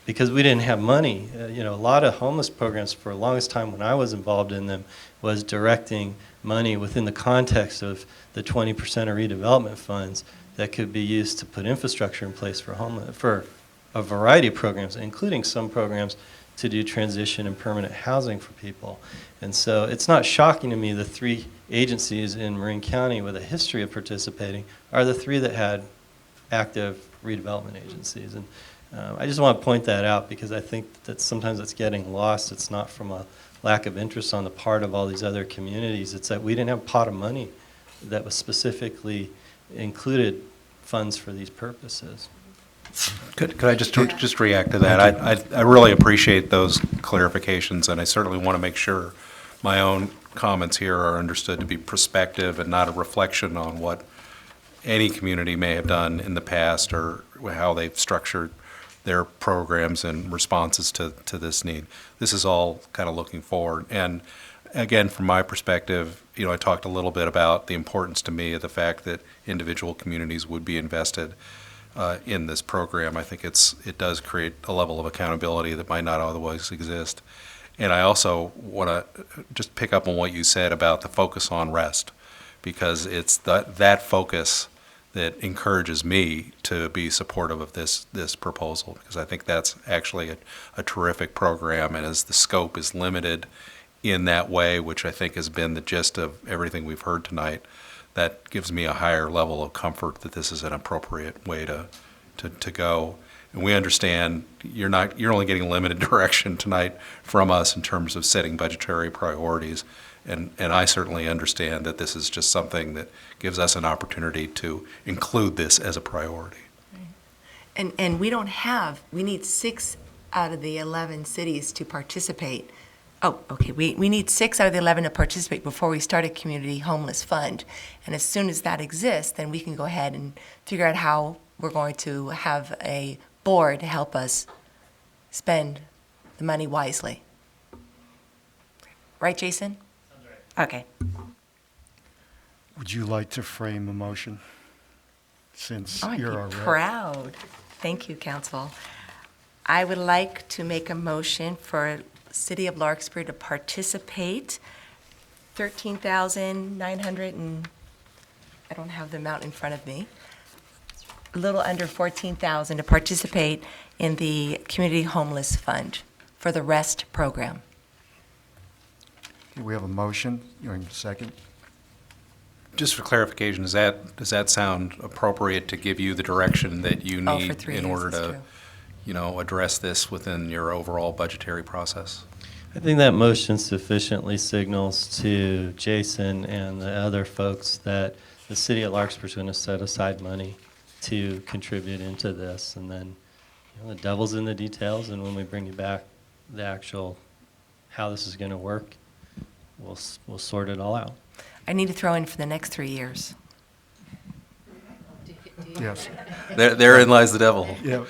Speaker 2: because we didn't have money. You know, a lot of homeless programs for the longest time when I was involved in them was directing money within the context of the 20% of redevelopment funds that could be used to put infrastructure in place for a variety of programs, including some programs to do transition and permanent housing for people. And so it's not shocking to me the 3 agencies in Marin County with a history of participating are the 3 that had active redevelopment agencies. And I just want to point that out because I think that sometimes it's getting lost. It's not from a lack of interest on the part of all these other communities. It's that we didn't have a pot of money that was specifically included funds for these purposes.
Speaker 16: Could I just react to that? I really appreciate those clarifications, and I certainly want to make sure my own comments here are understood to be prospective and not a reflection on what any community may have done in the past or how they've structured their programs and responses to this need. This is all kind of looking forward. And again, from my perspective, you know, I talked a little bit about the importance to me of the fact that individual communities would be invested in this program. I think it does create a level of accountability that might not otherwise exist. And I also want to just pick up on what you said about the focus on rest, because it's that focus that encourages me to be supportive of this proposal, because I think that's actually a terrific program, and as the scope is limited in that way, which I think has been the gist of everything we've heard tonight, that gives me a higher level of comfort that this is an appropriate way to go. And we understand you're only getting limited direction tonight from us in terms of setting budgetary priorities. And I certainly understand that this is just something that gives us an opportunity to include this as a priority.
Speaker 5: And we need 6 out of the 11 cities to participate. Oh, okay, we need 6 out of the 11 to participate before we start a community homeless fund. And as soon as that exists, then we can go ahead and figure out how we're going to have a board to help us spend the money wisely. Right, Jason? Okay.
Speaker 1: Would you like to frame a motion, since you're our
Speaker 5: I'd be
Speaker 1: rep?
Speaker 5: proud. Thank you, Council. I would like to make a motion for City of Larkspur to participate, 13,900 and, I don't have the amount in front of me, a little under 14,000 to participate in the Community Homeless Fund for the REST program.
Speaker 1: Okay, we have a motion. You're in second.
Speaker 16: Just for clarification, does that sound appropriate to give you the direction that you
Speaker 5: Oh, for
Speaker 16: need
Speaker 5: 3
Speaker 16: in
Speaker 5: years,
Speaker 16: order
Speaker 5: that's
Speaker 16: to,
Speaker 5: true.
Speaker 16: you know, address this within your overall budgetary process?
Speaker 2: I think that motion sufficiently signals to Jason and the other folks that the city of Larkspur is going to set aside money to contribute into this. And then, you know, the devil's in the details, and when we bring you back the actual how this is going to work, we'll sort it all out.
Speaker 5: I need to throw in for the next 3 years.
Speaker 1: Yes.
Speaker 16: Therein lies the devil.
Speaker 1: Yeah,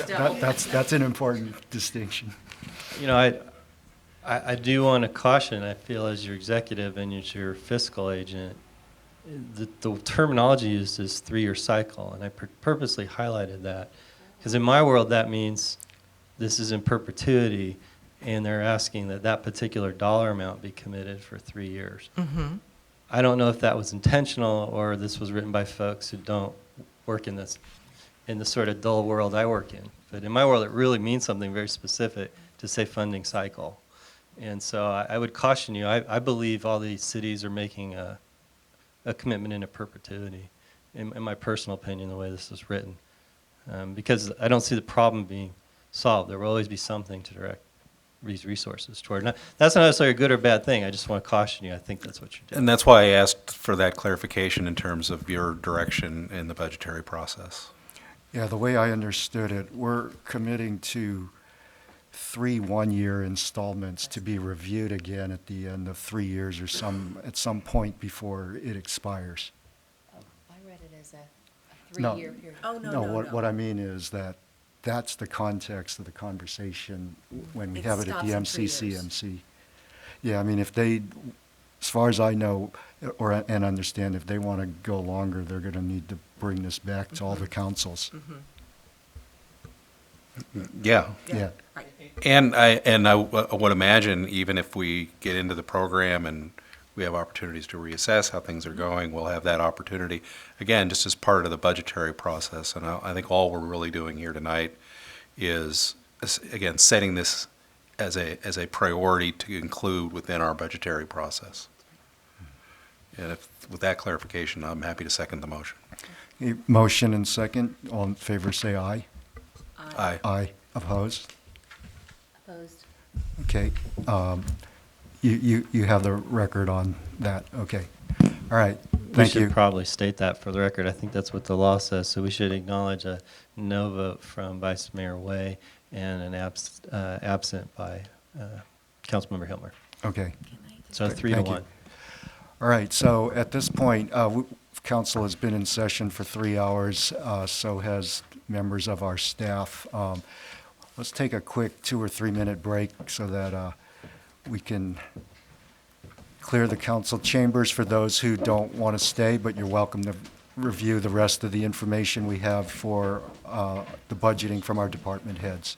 Speaker 1: that's an important distinction.
Speaker 2: You know, I do want to caution, I feel, as your executive and as your fiscal agent, the terminology used is 3-year cycle, and I purposely highlighted that, because in my world that means this is in perpetuity, and they're asking that particular dollar amount be committed for 3 years.
Speaker 5: Mm-hmm.
Speaker 2: I don't know if that was intentional or this was written by folks who don't work in the sort of dull world I work in. But in my world, it really means something very specific to say funding cycle. And so I would caution you, I believe all these cities are making a commitment into perpetuity, in my personal opinion, the way this is written. because I don't see the problem being solved. There will always be something to direct these resources toward. That's not necessarily a good or bad thing. I just want to caution you. I think that's what you're doing.
Speaker 16: And that's why I asked for that clarification in terms of your direction in the budgetary process.
Speaker 1: Yeah, the way I understood it, we're committing to 3 one-year installments to be reviewed again at the end of 3 years or at some point before it expires.
Speaker 6: I read it as a
Speaker 1: No.
Speaker 6: 3-year period.
Speaker 5: Oh, no,
Speaker 1: No,
Speaker 5: no,
Speaker 1: what,
Speaker 5: no.
Speaker 1: what I mean is that's the context of the conversation when we
Speaker 5: It
Speaker 1: have it at the
Speaker 5: stops in 3 years.
Speaker 1: MCCMC. Yeah, I mean, if they, as far as I know and understand, if they want to go longer, they're going to need to bring this back to all the councils.
Speaker 16: Yeah.
Speaker 1: Yeah.
Speaker 5: Right.
Speaker 16: And I would imagine even if we get into the program and we have opportunities to reassess how things are going, we'll have that opportunity, again, just as part of the budgetary process. And I think all we're really doing here tonight is, again, setting this as a priority to include within our budgetary process. And with that clarification, I'm happy to second the motion.
Speaker 1: Motion and second. All in favor, say aye.
Speaker 16: Aye.
Speaker 1: Aye. Opposed?
Speaker 6: Opposed.
Speaker 1: Okay. You have the record on that. Okay. All right.
Speaker 2: We
Speaker 1: Thank
Speaker 2: should
Speaker 1: you.
Speaker 2: probably state that for the record. I think that's what the law says. So we should acknowledge a no vote from Vice Mayor Way and an absent by Councilmember Hilmer.
Speaker 1: Okay.
Speaker 2: So 3 to
Speaker 1: Thank you.
Speaker 2: 1.
Speaker 1: All right, so at this point, council has been in session for 3 hours, so has members of our staff. Let's take a quick 2 or 3 minute break so that we can clear the council chambers for those who don't want to stay, but you're welcome to review the rest of the information we have for the budgeting from our department heads.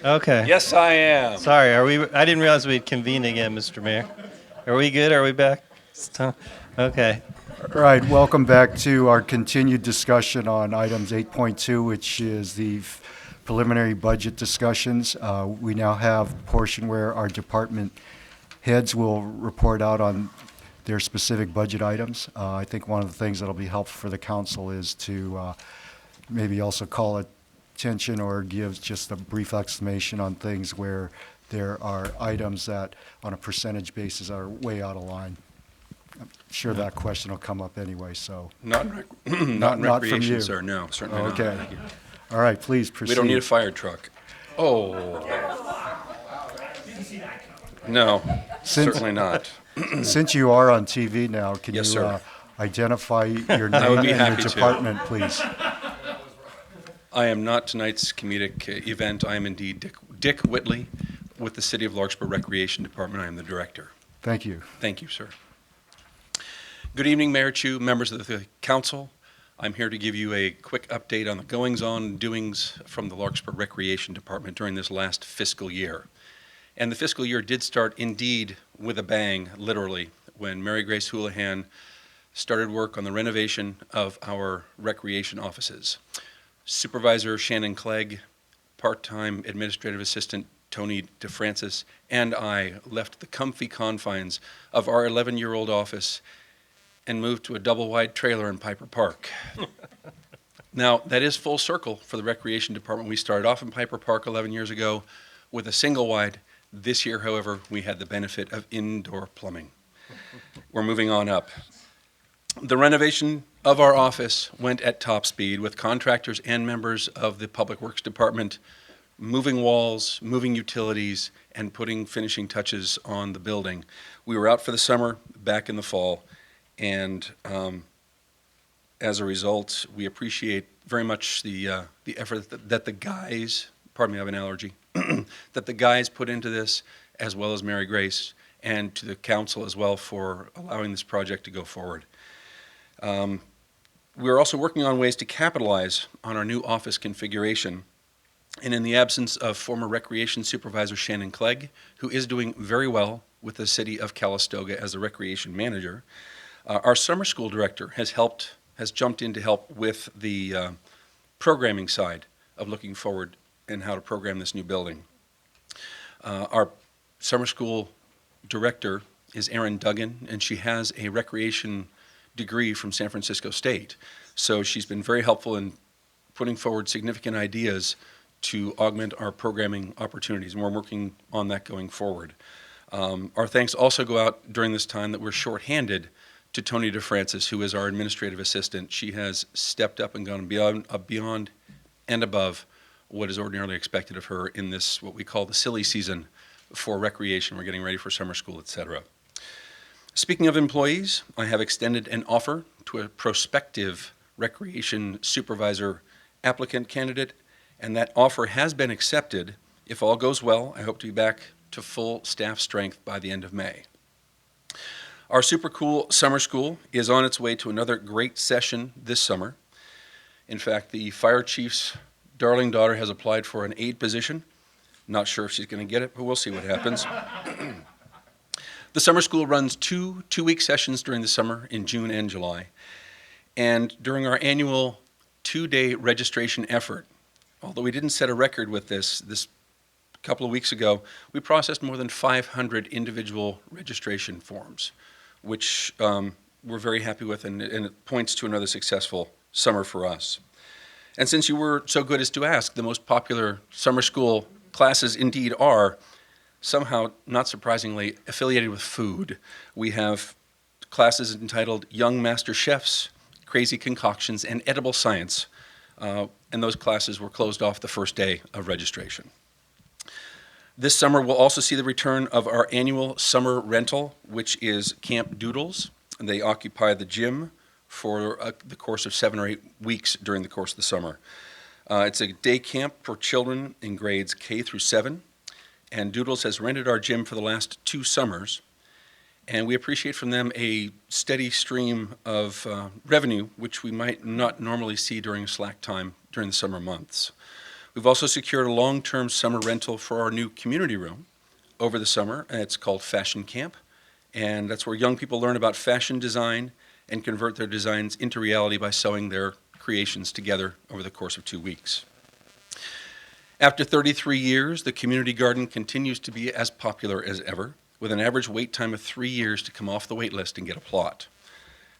Speaker 2: Okay.
Speaker 17: Yes, I am.
Speaker 2: Sorry, I didn't realize we'd convened again, Mr. Mayor. Are we good? Are we back? Okay.
Speaker 1: All right, welcome back to our continued discussion on items 8.2, which is the preliminary budget discussions. We now have a portion where our department heads will report out on their specific budget items. I think one of the things that'll be helpful for the council is to maybe also call attention or give just a brief explanation on things where there are items that on a percentage basis are way out of line. I'm sure that question will come up anyway, so.
Speaker 17: Not in
Speaker 1: Not from
Speaker 17: recreation,
Speaker 1: you.
Speaker 17: sir, no, certainly not.
Speaker 1: Okay.
Speaker 17: Thank you.
Speaker 1: All right, please proceed.
Speaker 17: We don't need a fire truck. Oh. No, certainly not.
Speaker 1: Since you are on TV now, can
Speaker 17: Yes,
Speaker 1: you
Speaker 17: sir.
Speaker 1: Identify your
Speaker 17: I would
Speaker 1: name
Speaker 17: be
Speaker 1: and
Speaker 17: happy
Speaker 1: your
Speaker 17: to.
Speaker 1: department, please?
Speaker 17: I am not tonight's comedic event. I am indeed Dick Whitley with the City of Larkspur Recreation Department. I am the director.
Speaker 1: Thank you.
Speaker 17: Thank you, sir. Good evening, Mayor Chu, members of the council. I'm here to give you a quick update on the goings-on and doings from the Larkspur Recreation Department during this last fiscal year. And the fiscal year did start indeed with a bang, literally, when Mary Grace Houlihan started work on the renovation of our recreation offices. Supervisor Shannon Clegg, part-time administrative assistant Tony DeFrancis, and I left the comfy confines of our 11-year-old office and moved to a double-wide trailer in Piper Park. Now, that is full circle for the Recreation Department. We started off in Piper Park 11 years ago with a single-wide. This year, however, we had the benefit of indoor plumbing. We're moving on up. The renovation of our office went at top speed with contractors and members of the Public Works Department moving walls, moving utilities, and putting finishing touches on the building. We were out for the summer, back in the fall, and as a result. We appreciate very much the effort that the guys, pardon me, I have an allergy, that the guys put into this, as well as Mary Grace, and to the council as well for allowing this project to go forward. We're also working on ways to capitalize on our new office configuration. And in the absence of former Recreation Supervisor Shannon Clegg, who is doing very well with the city of Calistoga as the recreation manager, our summer school director has jumped in to help with the programming side of looking forward and how to program this new building. Our summer school director is Erin Duggan, and she has a recreation degree from San Francisco State. So she's been very helpful in putting forward significant ideas to augment our programming opportunities, and we're working on that going forward. Our thanks also go out during this time that we're shorthanded to Tony DeFrancis, who is our administrative assistant. She has stepped up and gone beyond and above what is ordinarily expected of her in this, what we call the silly season for recreation. We're getting ready for summer school, etc. Speaking of employees, I have extended an offer to a prospective recreation supervisor applicant candidate, and that offer has been accepted. If all goes well, I hope to be back to full staff strength by the end of May. Our super cool summer school is on its way to another great session this summer. In fact, the fire chief's darling daughter has applied for an aide position. Not sure if she's going to get it, but we'll see what happens. The summer school runs two-week sessions during the summer in June and July. And during our annual 2-day registration effort, although we didn't set a record with this couple of weeks ago, we processed more than 500 individual registration forms, which we're very happy with, and it points to another successful summer for us. And since you were so good as to ask, the most popular summer school classes indeed are, somehow, not surprisingly, affiliated with food. We have classes entitled Young Master Chefs, Crazy Concoctions, and Edible Science, and those classes were closed off the first day of registration. This summer, we'll also see the return of our annual summer rental, which is Camp Doodles. And they occupy the gym for the course of 7 or 8 weeks during the course of the summer. It's a day camp for children in grades K through 7, and Doodles has rented our gym for the last 2 summers, and we appreciate from them a steady stream of revenue, which we might not normally see during slack time during the summer months. We've also secured a long-term summer rental for our new community room over the summer, and it's called Fashion Camp, and that's where young people learn about fashion design and convert their designs into reality by sewing their creations together over the course of 2 weeks. After 33 years, the community garden continues to be as popular as ever, with an average wait time of 3 years to come off the wait list and get a plot.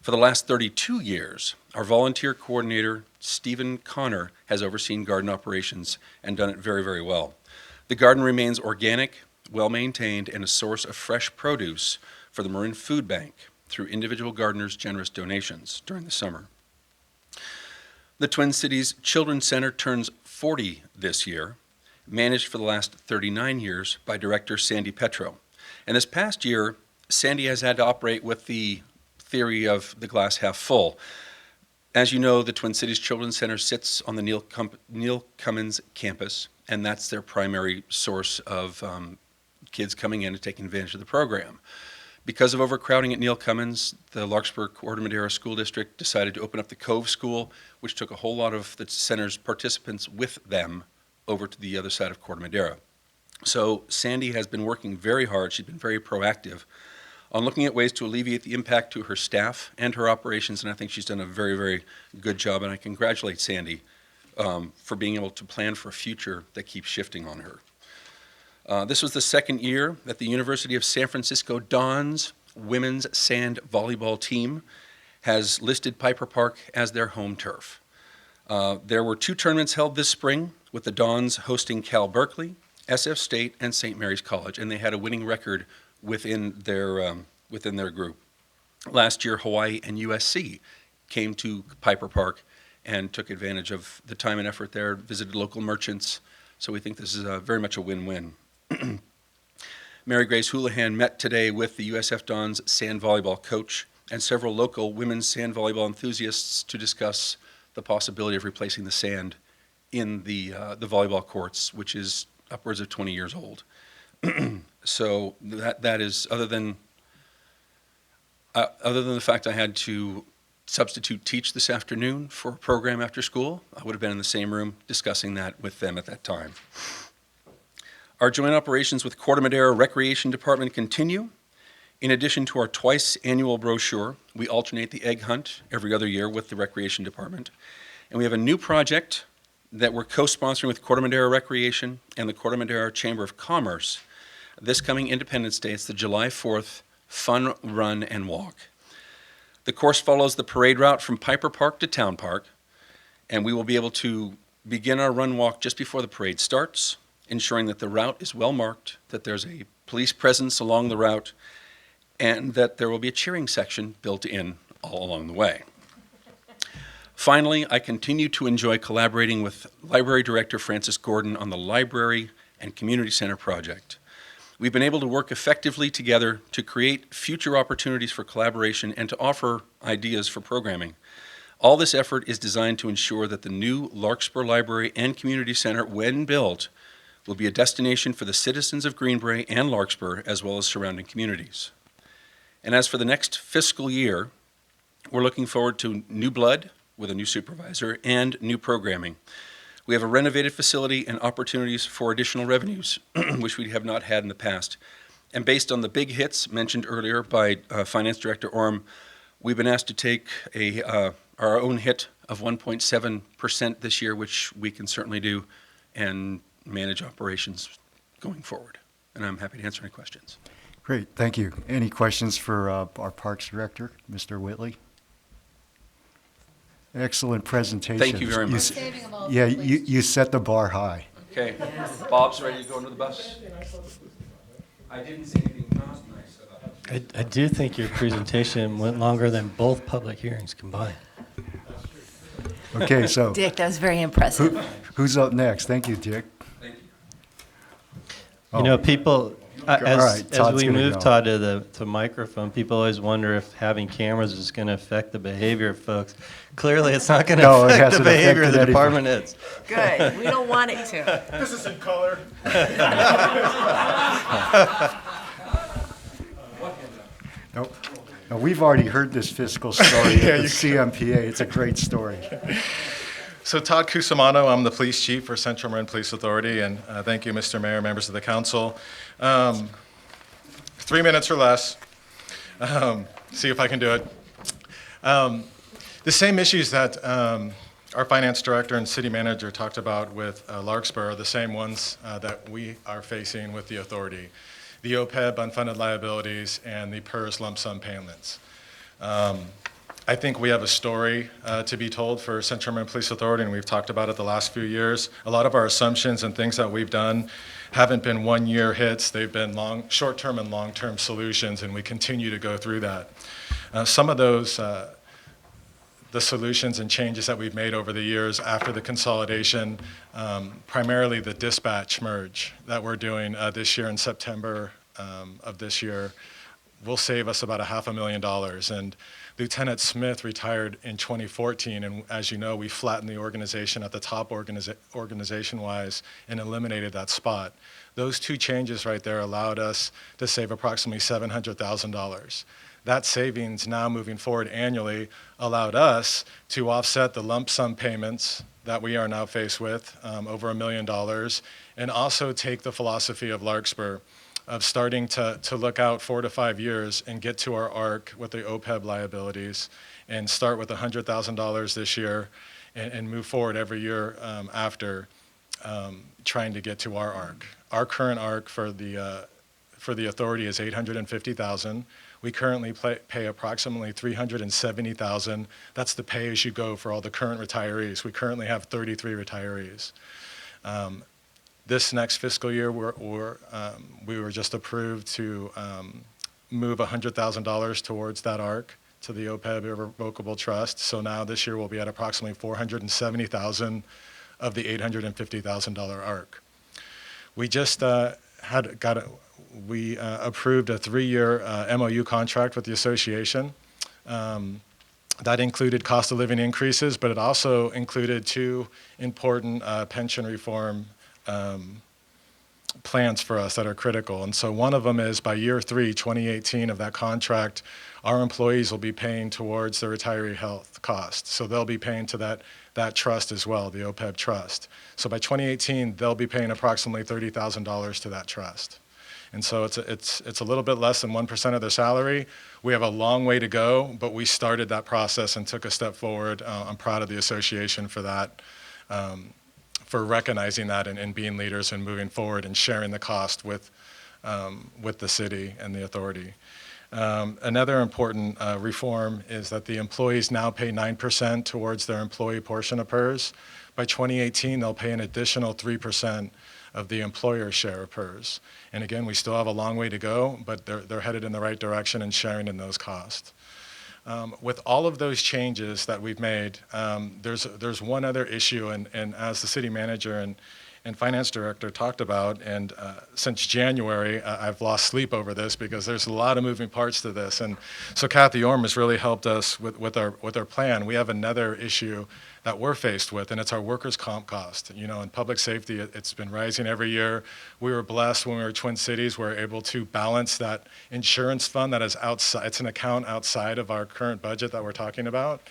Speaker 17: For the last 32 years, our volunteer coordinator, Stephen Connor, has overseen garden operations and done it very, very well. The garden remains organic, well-maintained, and a source of fresh produce for the Marin Food Bank through individual gardeners' generous donations during the summer. The Twin Cities Children's Center turns 40 this year, managed for the last 39 years by director Sandy Petro. And this past year, Sandy has had to operate with the theory of the glass half full. As you know, the Twin Cities Children's Center sits on the Neil Cummins campus, and that's their primary source of kids coming in and taking advantage of the program. Because of overcrowding at Neil Cummins, the Larkspur Corte Madera School District decided to open up the Cove School, which took a whole lot of the center's participants with them over to the other side of Corte Madera. So Sandy has been working very hard. She's been very proactive on looking at ways to alleviate the impact to her staff and her operations, and I think she's done a very, very good job, and I congratulate Sandy for being able to plan for a future that keeps shifting on her. This was the second year that the University of San Francisco Dons women's sand volleyball team has listed Piper Park as their home turf. There were 2 tournaments held this spring, with the Dons hosting Cal Berkeley, SF State, and St. Mary's College, and they had a winning record within their group. Last year, Hawaii and USC came to Piper Park and took advantage of the time and effort there, visited local merchants, so we think this is very much a win-win. Mary Grace Houlihan met today with the USF Dons sand volleyball coach and several local women's sand volleyball enthusiasts to discuss the possibility of replacing the sand in the volleyball courts, which is upwards of 20 years old. So that is, other than the fact I had to substitute teach this afternoon for a program after school, I would have been in the same room discussing that with them at that time. Our joint operations with Corte Madera Recreation Department continue. In addition to our twice annual brochure, we alternate the egg hunt every other year with the Recreation Department. And we have a new project that we're co-sponsoring with Corte Madera Recreation and the Corte Madera Chamber of Commerce. This coming Independence Day, it's the July 4th Fun Run and Walk. The course follows the parade route from Piper Park to Town Park, and we will be able to begin our run walk just before the parade starts, ensuring that the route is well marked, that there's a police presence along the route, and that there will be a cheering section built in all along the way. Finally, I continue to enjoy collaborating with Library Director Francis Gordon on the Library and Community Center project. We've been able to work effectively together to create future opportunities for collaboration and to offer ideas for programming. All this effort is designed to ensure that the new Larkspur Library and Community Center, when built, will be a destination for the citizens of Greenbrae and Larkspur, as well as surrounding communities. And as for the next fiscal year, we're looking forward to new blood with a new supervisor and new programming. We have a renovated facility and opportunities for additional revenues, which we have not had in the past. And based on the big hits mentioned earlier by Finance Director Orm, we've been asked to take our own hit of 1.7% this year, which we can certainly do, and manage operations going forward. And I'm happy to answer any questions.
Speaker 1: Great, thank you. Any questions for our Parks Director, Mr. Whitley? Excellent presentation.
Speaker 17: Thank you very much.
Speaker 1: Yeah, you set the bar high.
Speaker 17: Okay, Bob's ready to go into the bus. I didn't say anything not nice.
Speaker 2: I do think your presentation went longer than both public hearings combined.
Speaker 1: Okay, so.
Speaker 5: Dick, that was very impressive.
Speaker 1: Who's up next? Thank you, Dick.
Speaker 17: Thank you.
Speaker 2: You know, people, as
Speaker 1: Todd's
Speaker 2: we
Speaker 1: gonna
Speaker 2: move
Speaker 1: go.
Speaker 2: Todd to the microphone, people always wonder if having cameras is going to affect the behavior of folks. Clearly, it's not going to
Speaker 1: No, it
Speaker 2: affect the
Speaker 1: hasn't
Speaker 2: behavior of the
Speaker 1: affected
Speaker 2: department heads.
Speaker 5: Good, we don't want it to.
Speaker 15: This is in color.
Speaker 1: Nope. No, we've already heard this fiscal story at the CMPA. It's a great story.
Speaker 15: So Todd Cusimano, I'm the police chief for Central Marin Police Authority, and thank you, Mr. Mayor, members of the council. 3 minutes or less. See if I can do it. The same issues that our finance director and city manager talked about with Larkspur are the same ones that we are facing with the authority. The OPEB, unfunded liabilities, and the PERS lump sum payments. I think we have a story to be told for Central Marin Police Authority, and we've talked about it the last few years. A lot of our assumptions and things that we've done haven't been one-year hits. They've been short-term and long-term solutions, and we continue to go through that. Some of those, the solutions and changes that we've made over the years after the consolidation, primarily the dispatch merge that we're doing this year in September of this year, will save us about $500,000. And Lieutenant Smith retired in 2014, and as you know, we flattened the organization at the top organization-wise and eliminated that spot. Those two changes right there allowed us to save approximately $700,000. That savings now moving forward annually allowed us to offset the lump sum payments that we are now faced with, over $1 million, and also take the philosophy of Larkspur of starting to look out 4 to 5 years and get to our ARC with the OPEB liabilities and start with $100,000 this year and move forward every year after trying to get to our ARC. Our current ARC for the authority is $850,000. We currently pay approximately $370,000. That's the pay-as-you-go for all the current retirees. We currently have 33 retirees. This next fiscal year, we were just approved to move $100,000 towards that ARC to the OPEB Irrevocable Trust. So now this year we'll be at approximately $470,000 of the $850,000 ARC. We just approved a 3-year MOU contract with the association. That included cost of living increases, but it also included two important pension reform plans for us that are critical. And so one of them is by year 3, 2018 of that contract, our employees will be paying towards the retiree health cost. So they'll be paying to that trust as well, the OPEB trust. So by 2018, they'll be paying approximately $30,000 to that trust. And so it's a little bit less than 1% of their salary. We have a long way to go, but we started that process and took a step forward. I'm proud of the association for that, for recognizing that and being leaders and moving forward and sharing the cost with the city and the authority. Another important reform is that the employees now pay 9% towards their employee portion of PERS. By 2018, they'll pay an additional 3% of the employer share of PERS. And again, we still have a long way to go, but they're headed in the right direction and sharing in those costs. With all of those changes that we've made, there's one other issue, and as the city manager and finance director talked about, and since January, I've lost sleep over this because there's a lot of moving parts to this. And so Kathy Orm has really helped us with our plan. We have another issue that we're faced with, and it's our workers' comp cost. You know, in public safety, it's been rising every year. We were blessed when we were Twin Cities, we were able to balance that insurance fund that is outside, it's an account outside of our current budget that we're talking about.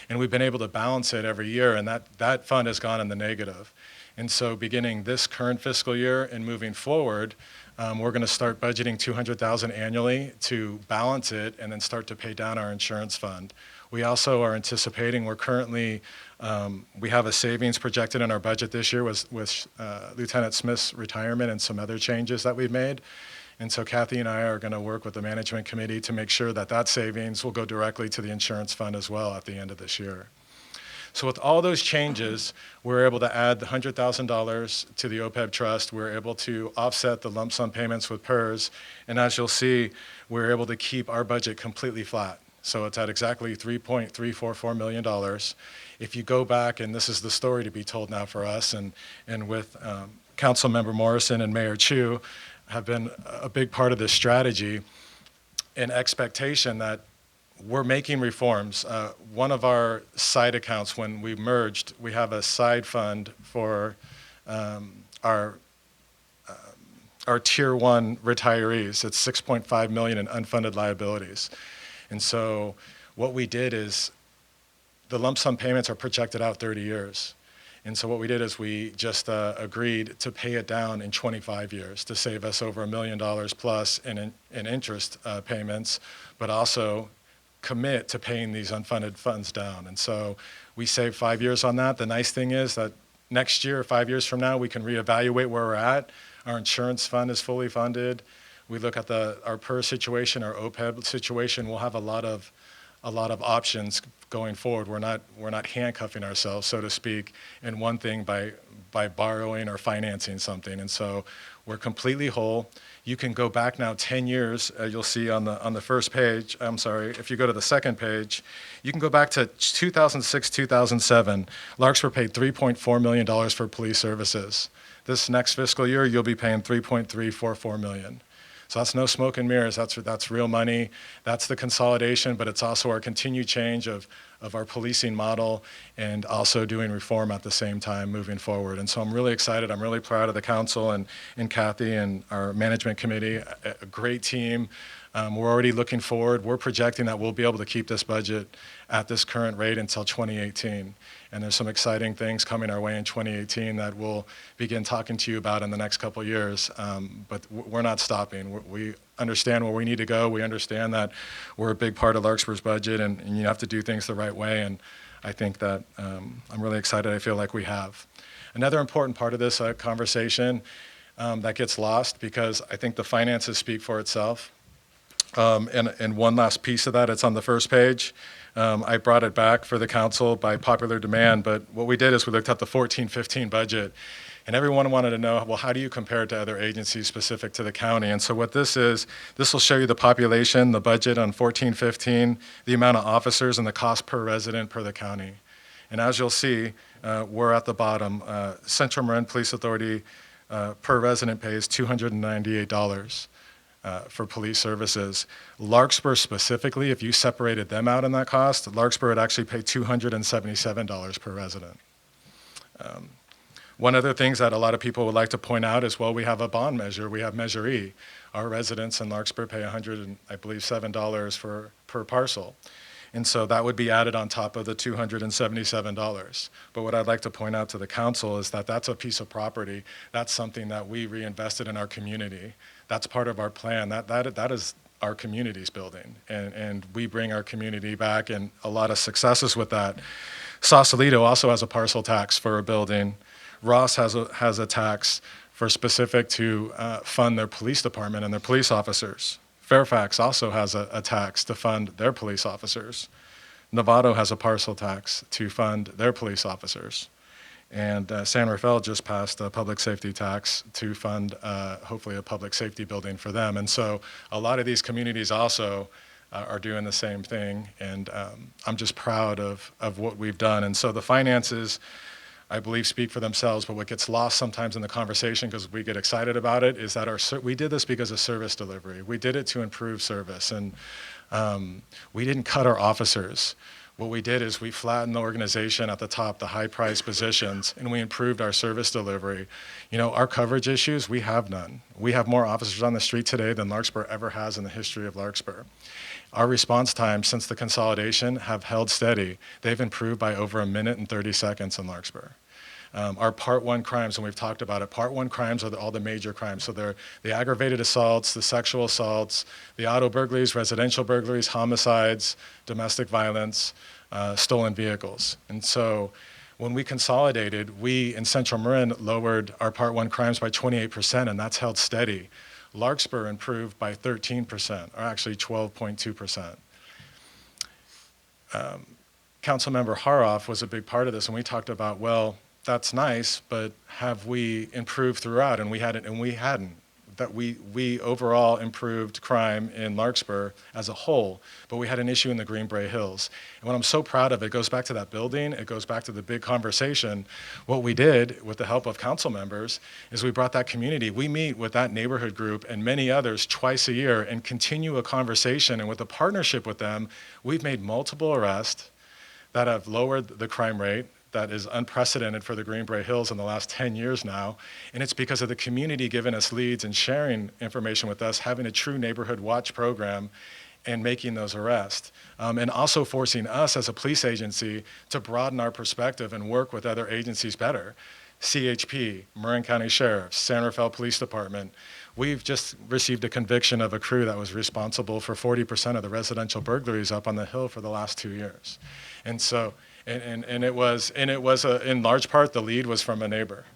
Speaker 15: And we've been able to balance it every year, and that fund has gone in the negative. And so beginning this current fiscal year and moving forward, we're going to start budgeting $200,000 annually to balance it and then start to pay down our insurance fund. We also are anticipating, we're currently, we have a savings projected in our budget this year with Lieutenant Smith's retirement and some other changes that we've made. And so Kathy and I are going to work with the management committee to make sure that that savings will go directly to the insurance fund as well at the end of this year. So with all those changes, we're able to add the $100,000 to the OPEB trust. We're able to offset the lump sum payments with PERS. And as you'll see, we're able to keep our budget completely flat. So it's at exactly $3.344 million. If you go back, and this is the story to be told now for us, and with Councilmember Morrison and Mayor Chu have been a big part of this strategy and expectation that we're making reforms. One of our side accounts, when we merged, we have a side fund for our Tier 1 retirees. It's $6.5 million in unfunded liabilities. And so what we did is the lump sum payments are projected out 30 years. And so what we did is we just agreed to pay it down in 25 years to save us over $1 million plus in interest payments, but also commit to paying these unfunded funds down. And so we saved 5 years on that. The nice thing is that next year, 5 years from now, we can reevaluate where we're at. Our insurance fund is fully funded. We look at our PER situation, our OPEB situation. We'll have a lot of options going forward. We're not handcuffing ourselves, so to speak, in one thing by borrowing or financing something. And so we're completely whole. You can go back now 10 years. You'll see on the first page, I'm sorry, if you go to the second page, you can go back to 2006, 2007. Larkspur paid $3.4 million for police services. This next fiscal year, you'll be paying $3.344 million. So that's no smoke and mirrors. That's real money. That's the consolidation, but it's also our continued change of our policing model and also doing reform at the same time moving forward. And so I'm really excited. I'm really proud of the council and Kathy and our management committee, a great team. We're already looking forward. We're projecting that we'll be able to keep this budget at this current rate until 2018. And there's some exciting things coming our way in 2018 that we'll begin talking to you about in the next couple of years. But we're not stopping. We understand where we need to go. We understand that we're a big part of Larkspur's budget, and you have to do things the right way. And I think that I'm really excited. I feel like we have. Another important part of this conversation that gets lost, because I think the finances speak for itself. And one last piece of that, it's on the first page. I brought it back for the council by popular demand, but what we did is we looked at the 14-15 budget, and everyone wanted to know, well, how do you compare it to other agencies specific to the county? And so what this is, this will show you the population, the budget on 14-15, the amount of officers, and the cost per resident per the county. And as you'll see, we're at the bottom. Central Marin Police Authority per resident pays $298. for police services. Larkspur specifically, if you separated them out in that cost, Larkspur would actually pay $277 per resident. One of the things that a lot of people would like to point out is, well, we have a bond measure. We have Measure E. Our residents in Larkspur pay $7 per parcel. And so that would be added on top of the $277. But what I'd like to point out to the council is that that's a piece of property. That's something that we reinvested in our community. That's part of our plan. That is our community's building. And we bring our community back, and a lot of successes with that. Sausalito also has a parcel tax for a building. Ross has a tax for specific to fund their police department and their police officers. Fairfax also has a tax to fund their police officers. Novato has a parcel tax to fund their police officers. And San Rafael just passed a public safety tax to fund hopefully a public safety building for them. And so a lot of these communities also are doing the same thing. And I'm just proud of what we've done. And so the finances, I believe, speak for themselves, but what gets lost sometimes in the conversation, because we get excited about it, is that we did this because of service delivery. We did it to improve service, and we didn't cut our officers. What we did is we flattened the organization at the top, the high-priced positions, and we improved our service delivery. You know, our coverage issues, we have none. We have more officers on the street today than Larkspur ever has in the history of Larkspur. Our response times since the consolidation have held steady. They've improved by over 1 minute and 30 seconds in Larkspur. Our Part 1 crimes, and we've talked about it, Part 1 crimes are all the major crimes. So they're the aggravated assaults, the sexual assaults, the auto burglaries, residential burglaries, homicides, domestic violence, stolen vehicles. And so when we consolidated, we in Central Marin lowered our Part 1 crimes by 28%, and that's held steady. Larkspur improved by 13%, or actually 12.2%. Councilmember Haroff was a big part of this, and we talked about, well, that's nice, but have we improved throughout? And we hadn't. That we overall improved crime in Larkspur as a whole, but we had an issue in the Green Bay Hills. And what I'm so proud of, it goes back to that building, it goes back to the big conversation. What we did with the help of council members is we brought that community. We meet with that neighborhood group and many others twice a year and continue a conversation. And with a partnership with them, we've made multiple arrests that have lowered the crime rate. That is unprecedented for the Green Bay Hills in the last 10 years now. And it's because of the community giving us leads and sharing information with us, having a true neighborhood watch program and making those arrests. And also forcing us as a police agency to broaden our perspective and work with other agencies better. CHP, Marin County Sheriff, San Rafael Police Department. We've just received a conviction of a crew that was responsible for 40% of the residential burglaries up on the Hill for the last 2 years. And so, and it was in large part, the lead was from a neighbor.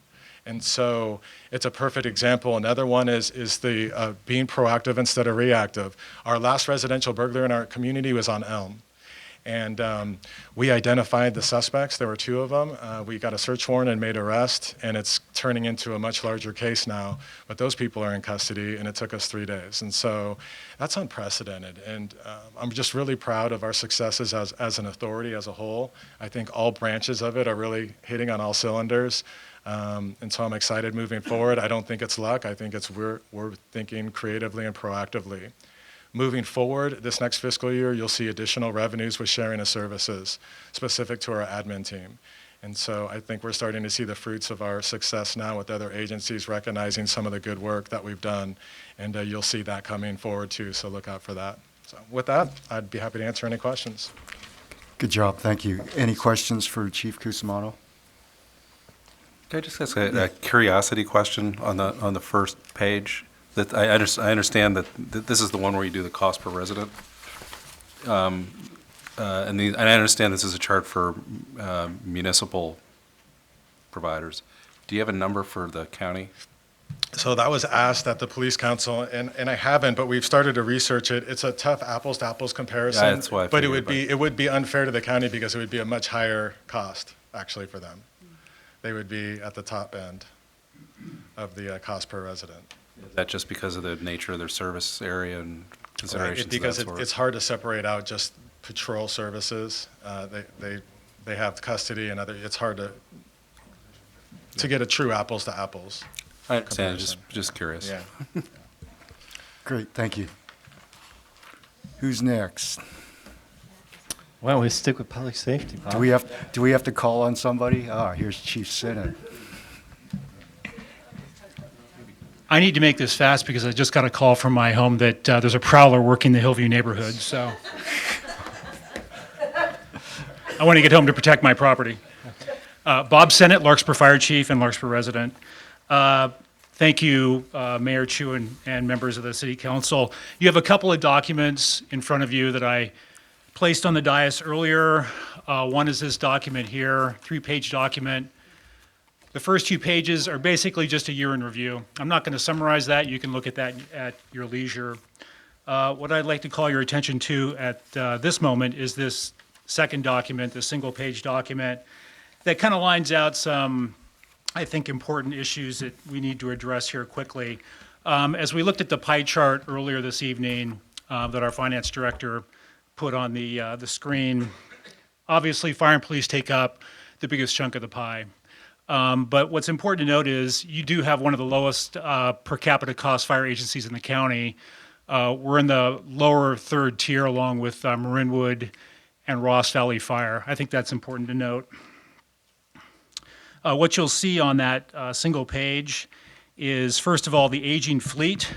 Speaker 15: And so it's a perfect example. Another one is the being proactive instead of reactive. Our last residential burglary in our community was on Elm. And we identified the suspects. There were 2 of them. We got a search warrant and made arrest, and it's turning into a much larger case now. But those people are in custody, and it took us 3 days. And so that's unprecedented. And I'm just really proud of our successes as an authority as a whole. I think all branches of it are really hitting on all cylinders. And so I'm excited moving forward. I don't think it's luck. I think we're thinking creatively and proactively. Moving forward, this next fiscal year, you'll see additional revenues with sharing of services specific to our admin team. And so I think we're starting to see the fruits of our success now with other agencies recognizing some of the good work that we've done. And you'll see that coming forward too, so look out for that. So with that, I'd be happy to answer any questions.
Speaker 1: Good job, thank you. Any questions for Chief Cusimano?
Speaker 16: Can I just ask a curiosity question on the first page? That I understand that this is the one where you do the cost per resident, and I understand this is a chart for municipal providers. Do you have a number for the county?
Speaker 15: So that was asked at the police council, and I haven't, but we've started to research it. It's a tough apples to apples comparison.
Speaker 16: Yeah, that's why I
Speaker 15: but
Speaker 16: figured,
Speaker 15: it would be unfair to the county because it would be a much higher cost actually for them. They would be at the top end of the cost per resident.
Speaker 16: Is that just because of the nature of their service area and considerations?
Speaker 15: Right, because
Speaker 16: of that sort?
Speaker 15: it's hard to separate out just patrol services. They have custody and other. It's hard to get a true apples to apples.
Speaker 16: I understand. Just curious.
Speaker 15: Yeah.
Speaker 1: Great, thank you. Who's next?
Speaker 2: Why don't we stick with public safety, Bob?
Speaker 1: Do we have to call on somebody? Here's Chief Sinnott.
Speaker 18: I need to make this fast because I just got a call from my home that there's a prowler working the Hillview neighborhood, so I want to get home to protect my property. Bob Sennett, Larkspur Fire Chief and Larkspur resident. Thank you, Mayor Chu and members of the City Council. You have a couple of documents in front of you that I placed on the dais earlier. One is this document here, 3-page document. The first 2 pages are basically just a year in review. I'm not going to summarize that. You can look at that at your leisure. What I'd like to call your attention to at this moment is this second document, the single-page document, that kind of lines out some, I think, important issues that we need to address here quickly. As we looked at the pie chart earlier this evening that our finance director put on the screen, obviously fire and police take up the biggest chunk of the pie. But what's important to note is you do have one of the lowest per capita cost fire agencies in the county. We're in the lower third tier along with Marinwood and Ross Valley Fire. I think that's important to note. What you'll see on that single page is, first of all, the aging fleet.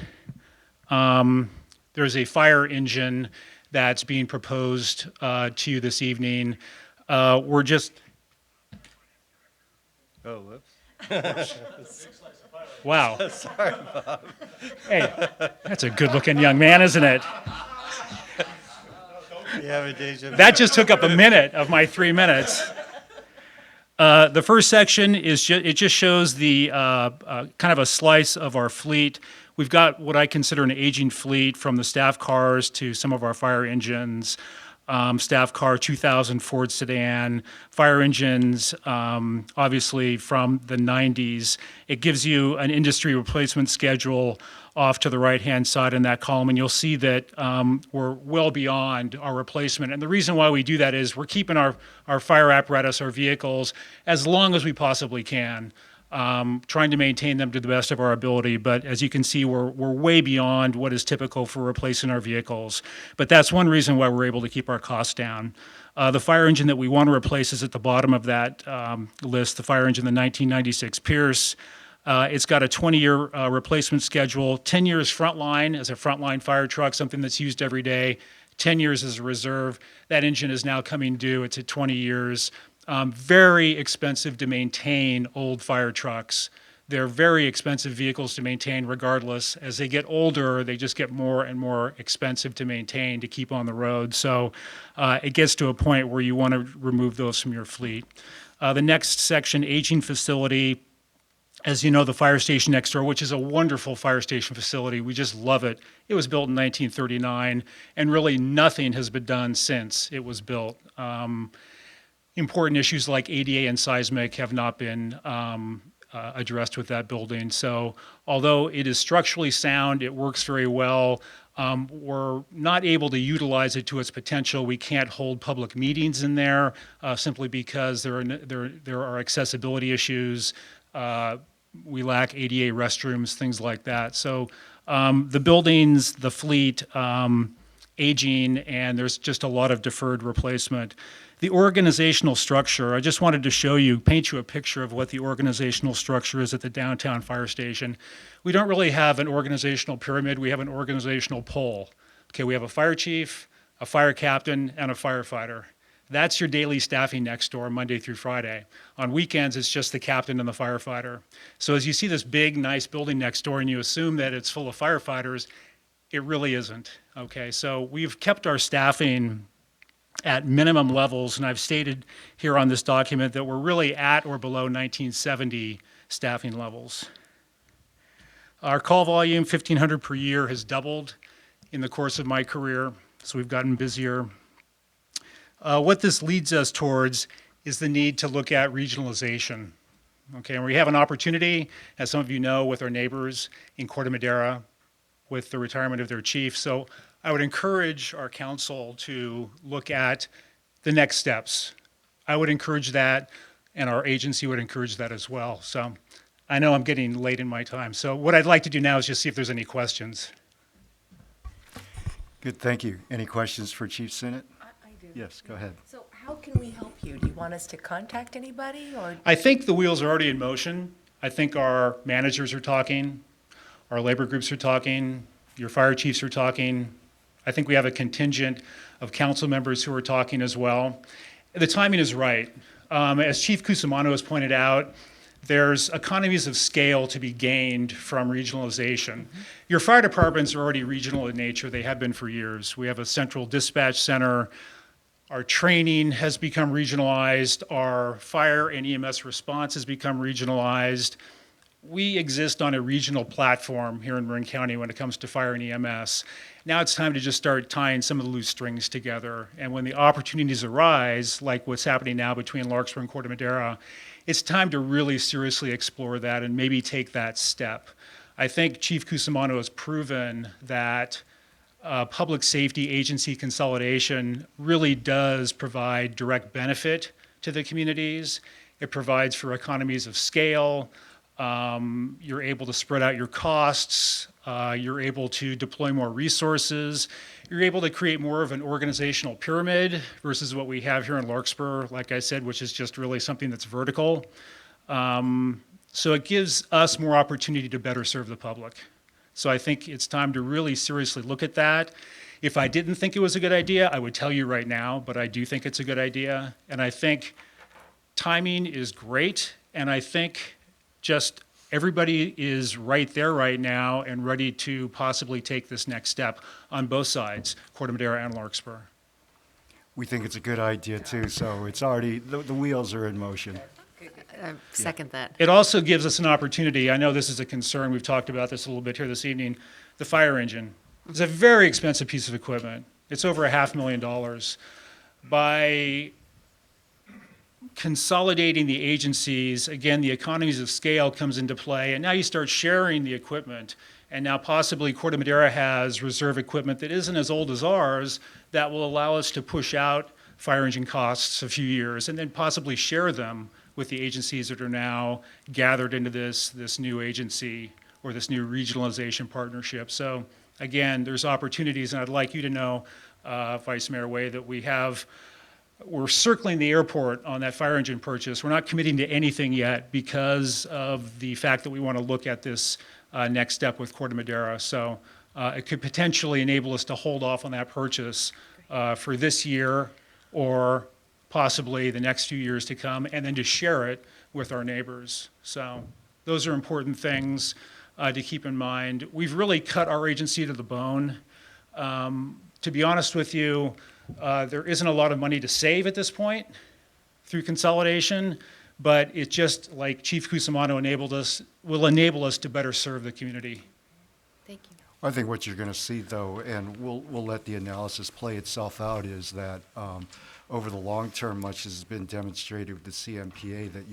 Speaker 18: There's a fire engine that's being proposed to you this evening. We're just...
Speaker 2: Oh, whoops.
Speaker 18: Wow.
Speaker 2: Sorry, Bob.
Speaker 18: Hey, that's a good-looking young man, isn't it?
Speaker 2: You have a deja vu.
Speaker 18: That just took up a minute of my 3 minutes. The first section is it just shows the kind of a slice of our fleet. We've got what I consider an aging fleet, from the staff cars to some of our fire engines. Staff car 2000 Ford sedan, fire engines, obviously from the 90s. It gives you an industry replacement schedule off to the right-hand side in that column, and you'll see that we're well beyond our replacement. And the reason why we do that is we're keeping our fire apparatus, our vehicles, as long as we possibly can, trying to maintain them to the best of our ability. But as you can see, we're way beyond what is typical for replacing our vehicles. But that's one reason why we're able to keep our costs down. The fire engine that we want to replace is at the bottom of that list, the fire engine, the 1996 Pierce. It's got a 20-year replacement schedule, 10 years frontline as a frontline fire truck, something that's used every day, 10 years as a reserve. That engine is now coming due. It's at 20 years. Very expensive to maintain old fire trucks. They're very expensive vehicles to maintain regardless. As they get older, they just get more and more expensive to maintain, to keep on the road. So it gets to a point where you want to remove those from your fleet. The next section, aging facility. As you know, the fire station next door, which is a wonderful fire station facility, we just love it. It was built in 1939, and really nothing has been done since it was built. Important issues like ADA and seismic have not been addressed with that building. So although it is structurally sound, it works very well, we're not able to utilize it to its potential. We can't hold public meetings in there simply because there are accessibility issues. We lack ADA restrooms, things like that. So the buildings, the fleet, aging, and there's just a lot of deferred replacement. The organizational structure, I just wanted to paint you a picture of what the organizational structure is at the downtown fire station. We don't really have an organizational pyramid, we have an organizational pole. Okay, we have a fire chief, a fire captain, and a firefighter. That's your daily staffing next door, Monday through Friday. On weekends, it's just the captain and the firefighter. So as you see this big, nice building next door and you assume that it's full of firefighters, it really isn't. Okay, so we've kept our staffing at minimum levels, and I've stated here on this document that we're really at or below 1970 staffing levels. Our call volume, 1,500 per year, has doubled in the course of my career, so we've gotten busier. What this leads us towards is the need to look at regionalization. Okay, and we have an opportunity, as some of you know, with our neighbors in Corte Madera, with the retirement of their chief. So I would encourage our council to look at the next steps. I would encourage that, and our agency would encourage that as well. So I know I'm getting late in my time. So what I'd like to do now is just see if there's any questions.
Speaker 1: Good, thank you. Any questions for Chief Sinnott?
Speaker 5: I do.
Speaker 1: Yes, go ahead.
Speaker 5: So how can we help you? Do you want us to contact anybody, or?
Speaker 18: I think the wheels are already in motion. I think our managers are talking, our labor groups are talking, your fire chiefs are talking. I think we have a contingent of council members who are talking as well. The timing is right. As Chief Cusimano has pointed out, there's economies of scale to be gained from regionalization. Your fire departments are already regional in nature. They have been for years. We have a central dispatch center. Our training has become regionalized. Our fire and EMS response has become regionalized. We exist on a regional platform here in Marin County when it comes to fire and EMS. Now it's time to just start tying some of the loose strings together. And when the opportunities arise, like what's happening now between Larkspur and Corte Madera, it's time to really seriously explore that and maybe take that step. I think Chief Cusimano has proven that public safety agency consolidation really does provide direct benefit to the communities. It provides for economies of scale. You're able to spread out your costs. You're able to deploy more resources. You're able to create more of an organizational pyramid versus what we have here in Larkspur, like I said, which is just really something that's vertical. So it gives us more opportunity to better serve the public. So I think it's time to really seriously look at that. If I didn't think it was a good idea, I would tell you right now, but I do think it's a good idea. And I think timing is great, and I think just everybody is right there right now and ready to possibly take this next step on both sides, Corte Madera and Larkspur.
Speaker 1: We think it's a good idea too, so it's already, the wheels are in motion.
Speaker 6: Second that.
Speaker 18: It also gives us an opportunity. I know this is a concern. We've talked about this a little bit here this evening. The fire engine is a very expensive piece of equipment. It's over $500,000. By consolidating the agencies, again, the economies of scale comes into play, and now you start sharing the equipment. And now possibly Corte Madera has reserve equipment that isn't as old as ours that will allow us to push out fire engine costs a few years and then possibly share them with the agencies that are now gathered into this new agency or this new regionalization partnership. So again, there's opportunities, and I'd like you to know, Vice Mayor Waive, that we're circling the airport on that fire engine purchase. We're not committing to anything yet because of the fact that we want to look at this next step with Corte Madera. So it could potentially enable us to hold off on that purchase for this year or possibly the next few years to come, and then to share it with our neighbors. So those are important things to keep in mind. We've really cut our agency to the bone. To be honest with you, there isn't a lot of money to save at this point through consolidation, but it just, like Chief Cusimano will enable us to better serve the community.
Speaker 6: Thank you.
Speaker 1: I think what you're going to see, though, and we'll let the analysis play itself out, is that over the long term, much has been demonstrated with the CMPA that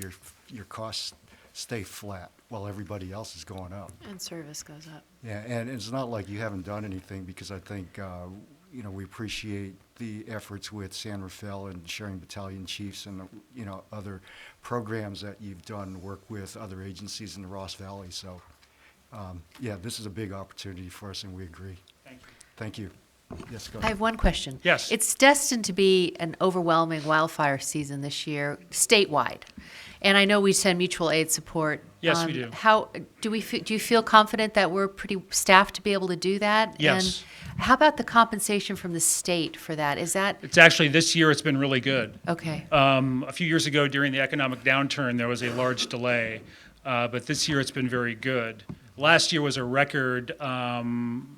Speaker 1: your costs stay flat while everybody else is going up.
Speaker 6: And service goes up.
Speaker 1: Yeah, and it's not like you haven't done anything, because I think we appreciate the efforts with San Rafael and sharing battalion chiefs and other programs that you've done, work with other agencies in the Ross Valley. So. Yeah, this is a big opportunity for us, and we agree.
Speaker 18: Thank you.
Speaker 1: Thank you. Yes, go
Speaker 6: I
Speaker 1: ahead.
Speaker 6: have one question.
Speaker 18: Yes.
Speaker 6: It's destined to be an overwhelming wildfire season this year, statewide. And I know we send mutual aid support.
Speaker 18: Yes, we do.
Speaker 6: How do you feel confident that we're pretty staffed to be able to do that?
Speaker 18: Yes.
Speaker 6: And how about the compensation from the state for that? Is that
Speaker 18: It's actually, this year, it's been really good.
Speaker 6: okay?
Speaker 18: A few years ago, during the economic downturn, there was a large delay, but this year it's been very good. Last year was a record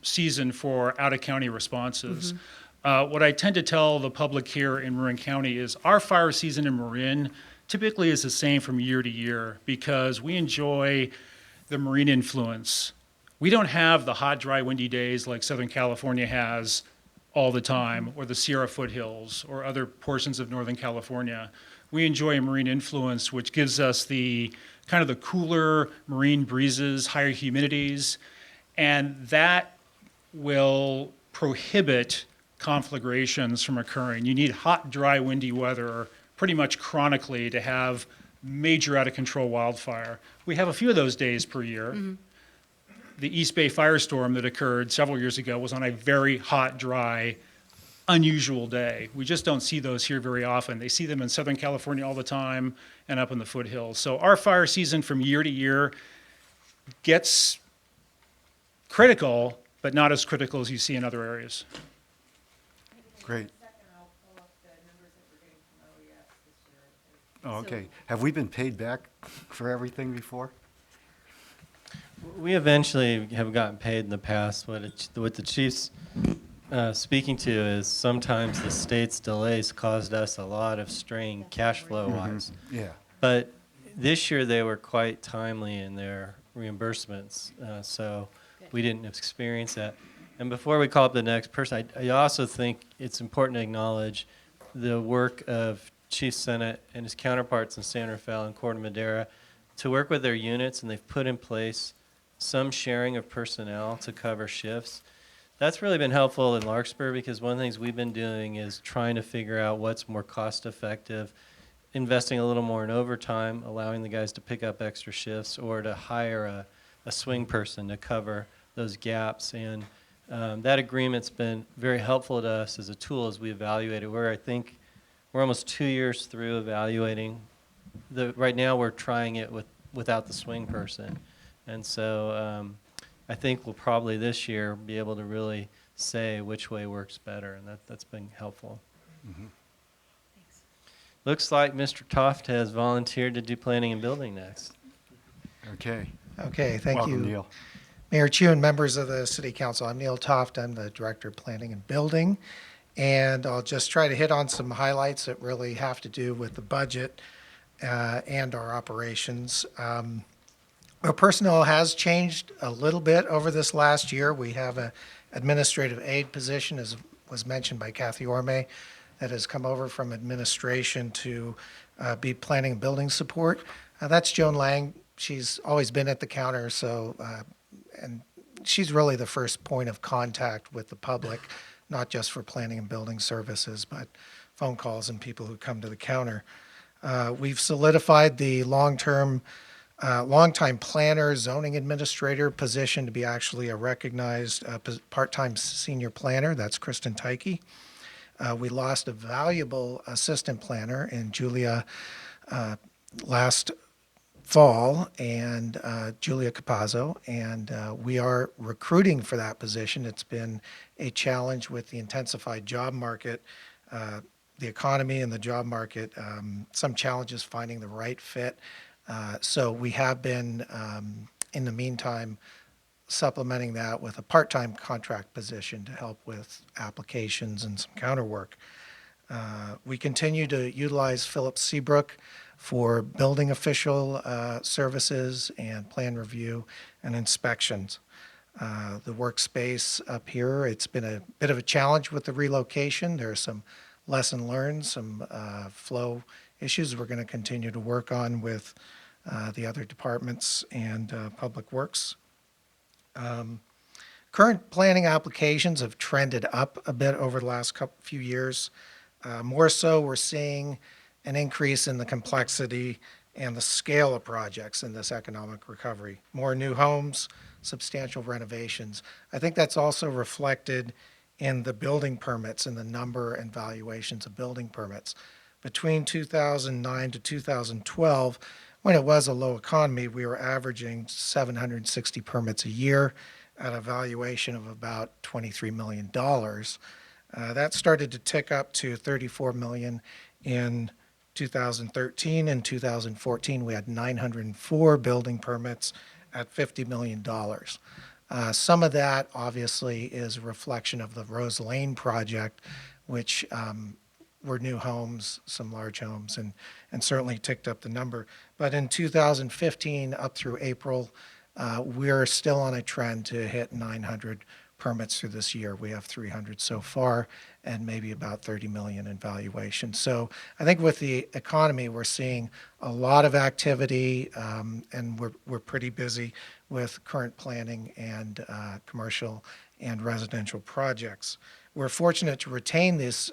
Speaker 18: season for out-of-county responses. What I tend to tell the public here in Marin County is our fire season in Marin typically is the same from year to year because we enjoy the marine influence. We don't have the hot, dry, windy days like Southern California has all the time, or the Sierra foothills, or other portions of Northern California. We enjoy a marine influence, which gives us the kind of the cooler marine breezes, higher humidities, and that will prohibit conflagrations from occurring. You need hot, dry, windy weather pretty much chronically to have major out-of-control wildfire. We have a few of those days per year. the East Bay firestorm that occurred several years ago was on a very hot, dry, unusual day. We just don't see those here very often. They see them in Southern California all the time and up in the foothills. So our fire season from year to year gets critical, but not as critical as you see in other areas.
Speaker 1: Great. Oh, okay. Have we been paid back for everything before?
Speaker 2: We eventually have gotten paid in the past. What the chief's speaking to is sometimes the state's delays caused us a lot of strain cash flow wise.
Speaker 1: Yeah.
Speaker 2: But this year they were quite timely in their reimbursements, so we didn't experience that. And before we call up the next person, I also think it's important to acknowledge the work of Chief Senate and his counterparts in San Rafael and Corte Madera to work with their units, and they've put in place some sharing of personnel to cover shifts. That's really been helpful in Larkspur because one of the things we've been doing is trying to figure out what's more cost effective, investing a little more in overtime, allowing the guys to pick up extra shifts, or to hire a swing person to cover those gaps. And that agreement's been very helpful to us as a tool as we evaluate it, where I think we're almost 2 years through evaluating. Right now we're trying it without the swing person. And so I think we'll probably this year be able to really say which way works better, and that's been helpful.
Speaker 1: Mm-hmm.
Speaker 2: Looks like Mr. Toft has volunteered to do planning and building next.
Speaker 1: Okay.
Speaker 19: Okay, thank
Speaker 1: Welcome,
Speaker 19: you.
Speaker 1: Neil.
Speaker 19: Mayor Chu and members of the City Council, I'm Neil Toft. I'm the Director of Planning and Building. And I'll just try to hit on some highlights that really have to do with the budget and our operations. Our personnel has changed a little bit over this last year. We have an administrative aide position, as was mentioned by Kathy Orme, that has come over from administration to be planning and building support. That's Joan Lang. She's always been at the counter, so and she's really the first point of contact with the public, not just for planning and building services, but phone calls and people who come to the counter. We've solidified the longtime planner, zoning administrator position to be actually a recognized part-time senior planner. That's Kristen Tyke. We lost a valuable assistant planner in Julia last fall, and Julia Capazzo, and we are recruiting for that position. It's been a challenge with the intensified job market, the economy and the job market, some challenges finding the right fit. So we have been, in the meantime, supplementing that with a part-time contract position to help with applications and some counter work. We continue to utilize Philip Seabrook for building official services and plan review and inspections. The workspace up here, it's been a bit of a challenge with the relocation. There are some lesson learned, some flow issues we're going to continue to work on with the other departments and Public Works. Current planning applications have trended up a bit over the last few years. More so, we're seeing an increase in the complexity and the scale of projects in this economic recovery. More new homes, substantial renovations. I think that's also reflected in the building permits and the number and valuations of building permits. Between 2009 to 2012, when it was a low economy, we were averaging 760 permits a year at a valuation of about $23 million. That started to tick up to $34 million in 2013. In 2014, we had 904 building permits at $50 million. Some of that, obviously, is a reflection of the Rose Lane project, which were new homes, some large homes, and certainly ticked up the number. But in 2015, up through April, we're still on a trend to hit 900 permits through this year. We have 300 so far, and maybe about 30 million in valuation. So I think with the economy, we're seeing a lot of activity, and we're pretty busy with current planning and commercial and residential projects. We're fortunate to retain these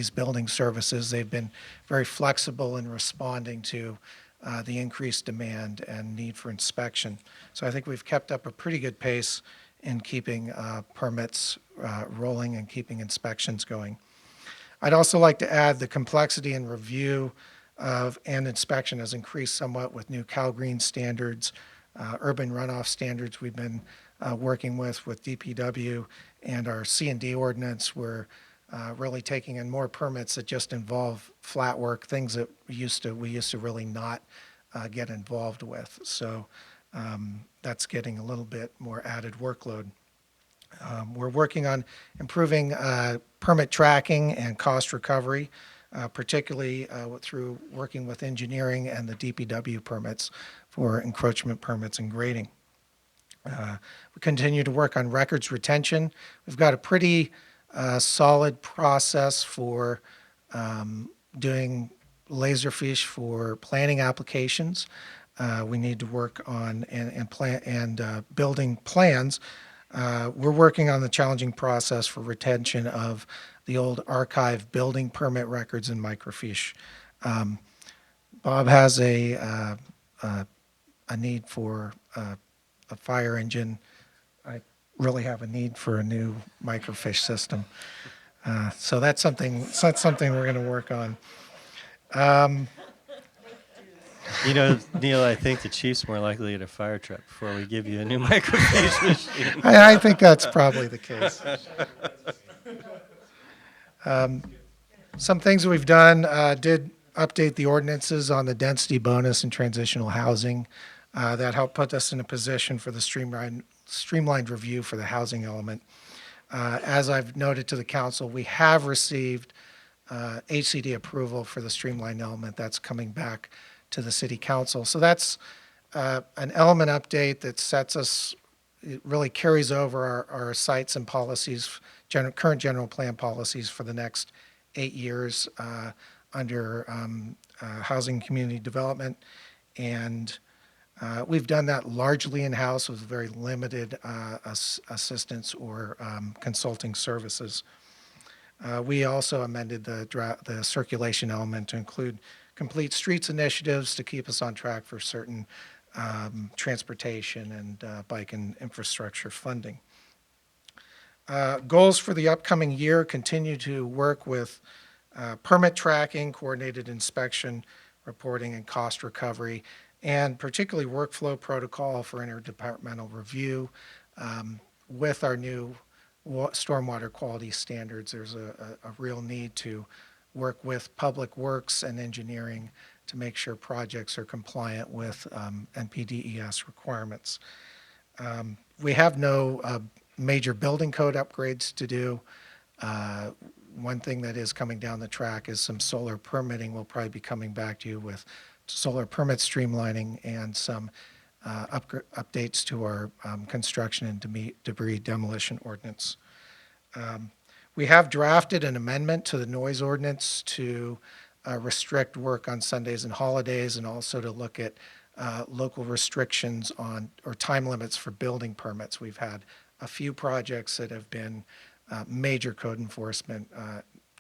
Speaker 19: building services. They've been very flexible in responding to the increased demand and need for inspection. So I think we've kept up a pretty good pace in keeping permits rolling and keeping inspections going. I'd also like to add the complexity and review of and inspection has increased somewhat with new CalGreen standards, urban runoff standards we've been working with DPW, and our C&D ordinance. We're really taking in more permits that just involve flat work, things that we used to really not get involved with. So that's getting a little bit more added workload. We're working on improving permit tracking and cost recovery, particularly through working with engineering and the DPW permits for encroachment permits and grading. We continue to work on records retention. We've got a pretty solid process for doing laserfish for planning applications. We need to work on building plans. We're working on the challenging process for retention of the old archive building permit records and microfiche. Bob has a need for a fire engine. I really have a need for a new microfiche system. So that's something we're going to work on.
Speaker 2: You know, Neil, I think the chief's more likely to get a fire truck before we give you a new microfiche machine.
Speaker 19: I think that's probably the case. Some things we've done, did update the ordinances on the density bonus and transitional housing. That helped put us in a position for the streamlined review for the housing element. As I've noted to the council, we have received HCD approval for the streamlined element that's coming back to the city council. So that's an element update that sets us, it really carries over our sites and policies, current general plan policies for the next 8 years under housing community development. And we've done that largely in-house with very limited assistance or consulting services. We also amended the circulation element to include complete streets initiatives to keep us on track for certain transportation and bike and infrastructure funding. Goals for the upcoming year continue to work with permit tracking, coordinated inspection, reporting, and cost recovery, and particularly workflow protocol for interdepartmental review. With our new stormwater quality standards, there's a real need to work with public works and engineering to make sure projects are compliant with NPDES requirements. We have no major building code upgrades to do. One thing that is coming down the track is some solar permitting. We'll probably be coming back to you with solar permit streamlining and some updates to our construction and debris demolition ordinance. We have drafted an amendment to the noise ordinance to restrict work on Sundays and holidays, and also to look at local restrictions on or time limits for building permits. We've had a few projects that have been major code enforcement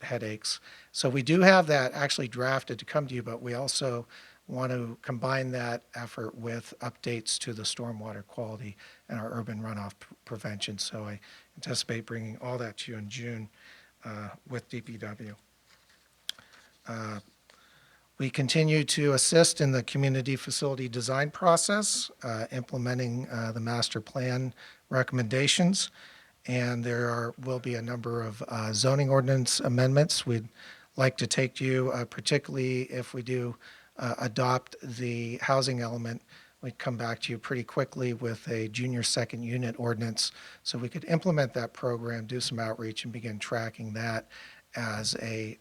Speaker 19: headaches. So we do have that actually drafted to come to you, but we also want to combine that effort with updates to the stormwater quality and our urban runoff prevention. So I anticipate bringing all that to you in June with DPW. We continue to assist in the community facility design process, implementing the master plan recommendations, and there will be a number of zoning ordinance amendments we'd like to take to you, particularly if we do adopt the housing element. We'd come back to you pretty quickly with a junior second unit ordinance, so we could implement that program, do some outreach, and begin tracking that as a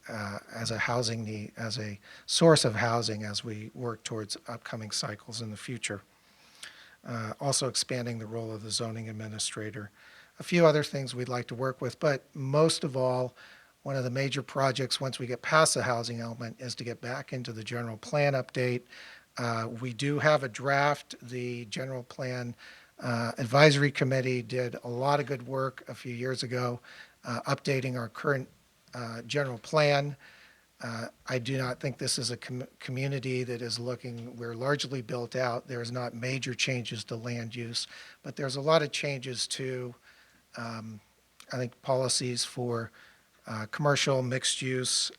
Speaker 19: housing need, as a source of housing as we work towards upcoming cycles in the future. Also expanding the role of the zoning administrator. A few other things we'd like to work with, but most of all, one of the major projects once we get past the housing element is to get back into the general plan update. We do have a draft. The general plan advisory committee did a lot of good work a few years ago, updating our current general plan. I do not think this is a community that is looking, we're largely built out. There's not major changes to land use, but there's a lot of changes to, I think, policies for commercial, mixed use,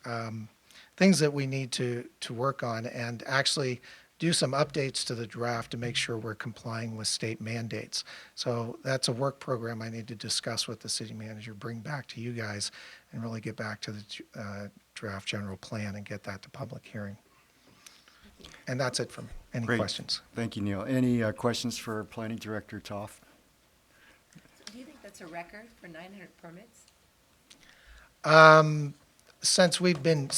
Speaker 19: things that we need to work on and actually do some updates to the draft to make sure we're complying with state mandates. So that's a work program I need to discuss with the city manager, bring back to you guys, and really get back to the draft general plan and get that to public hearing. And that's it from me. Any
Speaker 1: Great.
Speaker 19: questions?
Speaker 1: Thank you, Neil. Any questions for Planning Director Toff?
Speaker 5: Do you think that's a record for 900 permits?
Speaker 19: Since we've been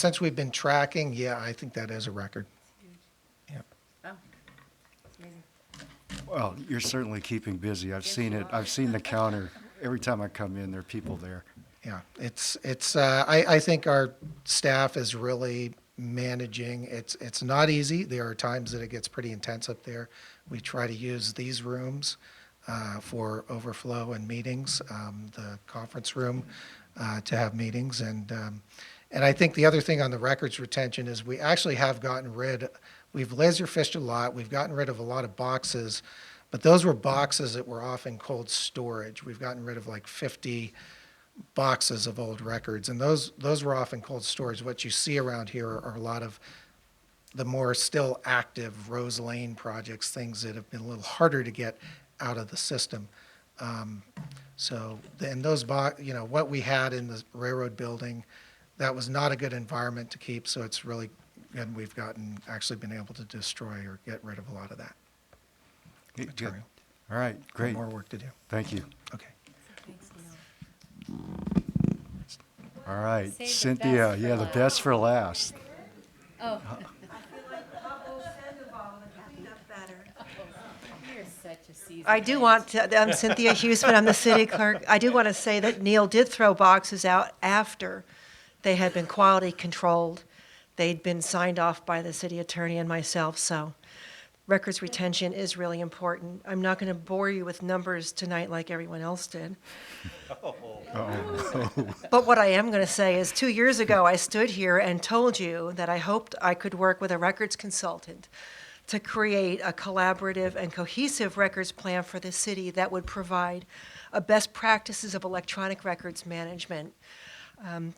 Speaker 19: tracking, yeah, I think that is a record. Yeah.
Speaker 5: Oh, it's amazing.
Speaker 1: Well, you're certainly keeping busy. I've seen it. I've seen the counter. Every time I come in, there are people there.
Speaker 19: Yeah, I think our staff is really managing. It's not easy. There are times that it gets pretty intense up there. We try to use these rooms for overflow and meetings, the conference room to have meetings. And I think the other thing on the records retention is we actually have we've laser fished a lot. We've gotten rid of a lot of boxes, but those were boxes that were off in cold storage. We've gotten rid of like 50 boxes of old records, and those were off in cold storage. What you see around here are a lot of the more still active Rose Lane projects, things that have been a little harder to get out of the system. So then what we had in the railroad building, that was not a good environment to keep, so it's really good we've actually been able to destroy or get rid of a lot of that
Speaker 1: Good.
Speaker 19: material.
Speaker 1: All right, great.
Speaker 19: More work to do.
Speaker 1: Thank you.
Speaker 19: Okay.
Speaker 5: Thanks, Neil.
Speaker 1: All right,
Speaker 6: Save the
Speaker 1: Cynthia,
Speaker 6: best for
Speaker 1: yeah, the
Speaker 6: last.
Speaker 1: best for last.
Speaker 6: Oh.
Speaker 5: You're such a seasoned
Speaker 14: I do
Speaker 5: vet.
Speaker 14: want to, I'm Cynthia Huseman, I'm the city clerk. I do want to say that Neil did throw boxes out after they had been quality controlled. They'd been signed off by the city attorney and myself, so records retention is really important. I'm not going to bore you with numbers tonight like everyone else did. But what I am going to say is 2 years ago, I stood here and told you that I hoped I could work with a records consultant to create a collaborative and cohesive records plan for the city that would provide a best practices of electronic records management.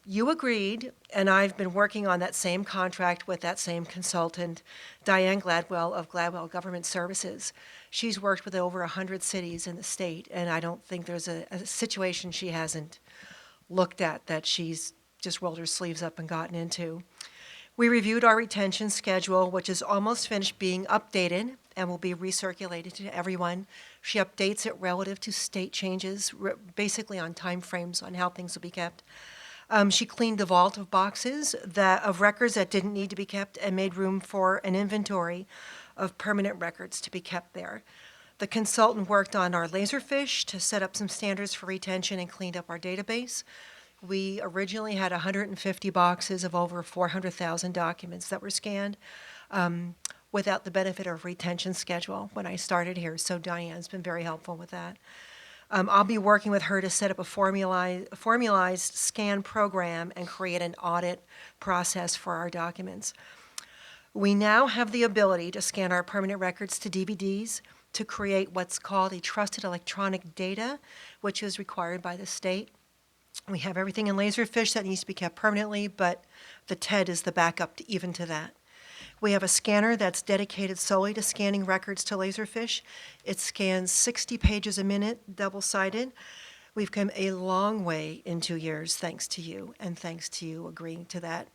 Speaker 14: You agreed, and I've been working on that same contract with that same consultant, Diane Gladwell of Gladwell Government Services. She's worked with over 100 cities in the state, and I don't think there's a situation she hasn't looked at that she's just rolled her sleeves up and gotten into. We reviewed our retention schedule, which is almost finished being updated and will be recirculated to everyone. She updates it relative to state changes, basically on timeframes on how things will be kept. She cleaned the vault of boxes of records that didn't need to be kept and made room for an inventory of permanent records to be kept there. The consultant worked on our Laserfish to set up some standards for retention and cleaned up our database. We originally had 150 boxes of over 400,000 documents that were scanned without the benefit of retention schedule when I started here, so Diane's been very helpful with that. I'll be working with her to set up a formalized scan program and create an audit process for our documents. We now have the ability to scan our permanent records to DVDs to create what's called a trusted electronic data, which is required by the state. We have everything in Laserfish that needs to be kept permanently, but the TED is the backup even to that. We have a scanner that's dedicated solely to scanning records to Laserfish. It scans 60 pages a minute, double-sided. We've come a long way in 2 years, thanks to you, and thanks to you agreeing to that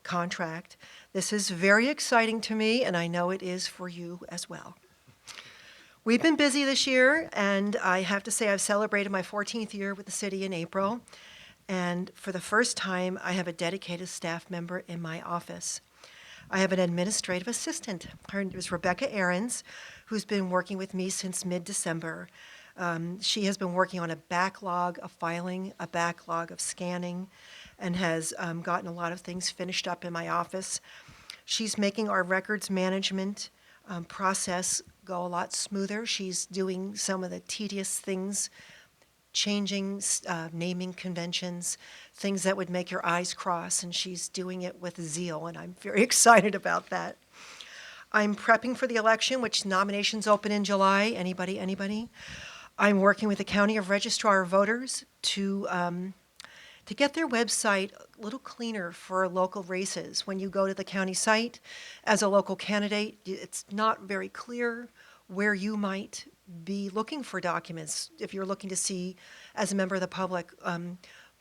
Speaker 14: contract. This is very exciting to me, and I know it is for you as well. We've been busy this year, and I have to say I've celebrated my 14th year with the city in April, and for the first time, I have a dedicated staff member in my office. I have an administrative assistant. Her name is Rebecca Ahrens, who's been working with me since mid-December. She has been working on a backlog of filing, a backlog of scanning, and has gotten a lot of things finished up in my office. She's making our records management process go a lot smoother. She's doing some of the tedious things
Speaker 20: changing naming conventions, things that would make your eyes cross, and she's doing it with zeal, and I'm very excited about that. I'm prepping for the election, which nominations open in July. Anybody? I'm working with the County of Registrar of Voters to get their website a little cleaner for local races. When you go to the county site as a local candidate, it's not very clear where you might be looking for documents. If you're looking to see, as a member of the public,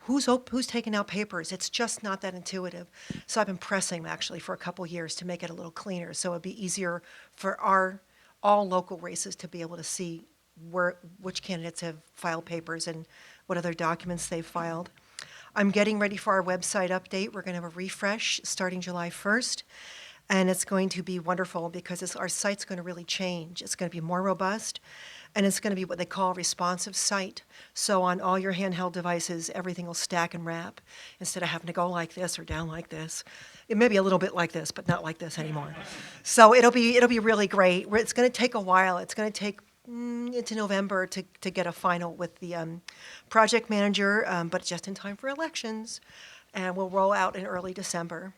Speaker 20: who's taking out papers, it's just not that intuitive. So I've been pressing actually for a couple years to make it a little cleaner, so it'd be easier for all local races to be able to see which candidates have filed papers and what other documents they've filed. I'm getting ready for our website update. We're going to have a refresh starting July 1st, and it's going to be wonderful because our site's going to really change. It's going to be more robust, and it's going to be what they call a responsive site. So on all your handheld devices, everything will stack and wrap instead of having to go like this or down like this. It may be a little bit like this, but not like this anymore. So it'll be really great. It's going to take a while. It's going to take into November to get a final with the project manager, but just in time for elections, and we'll roll out in early December.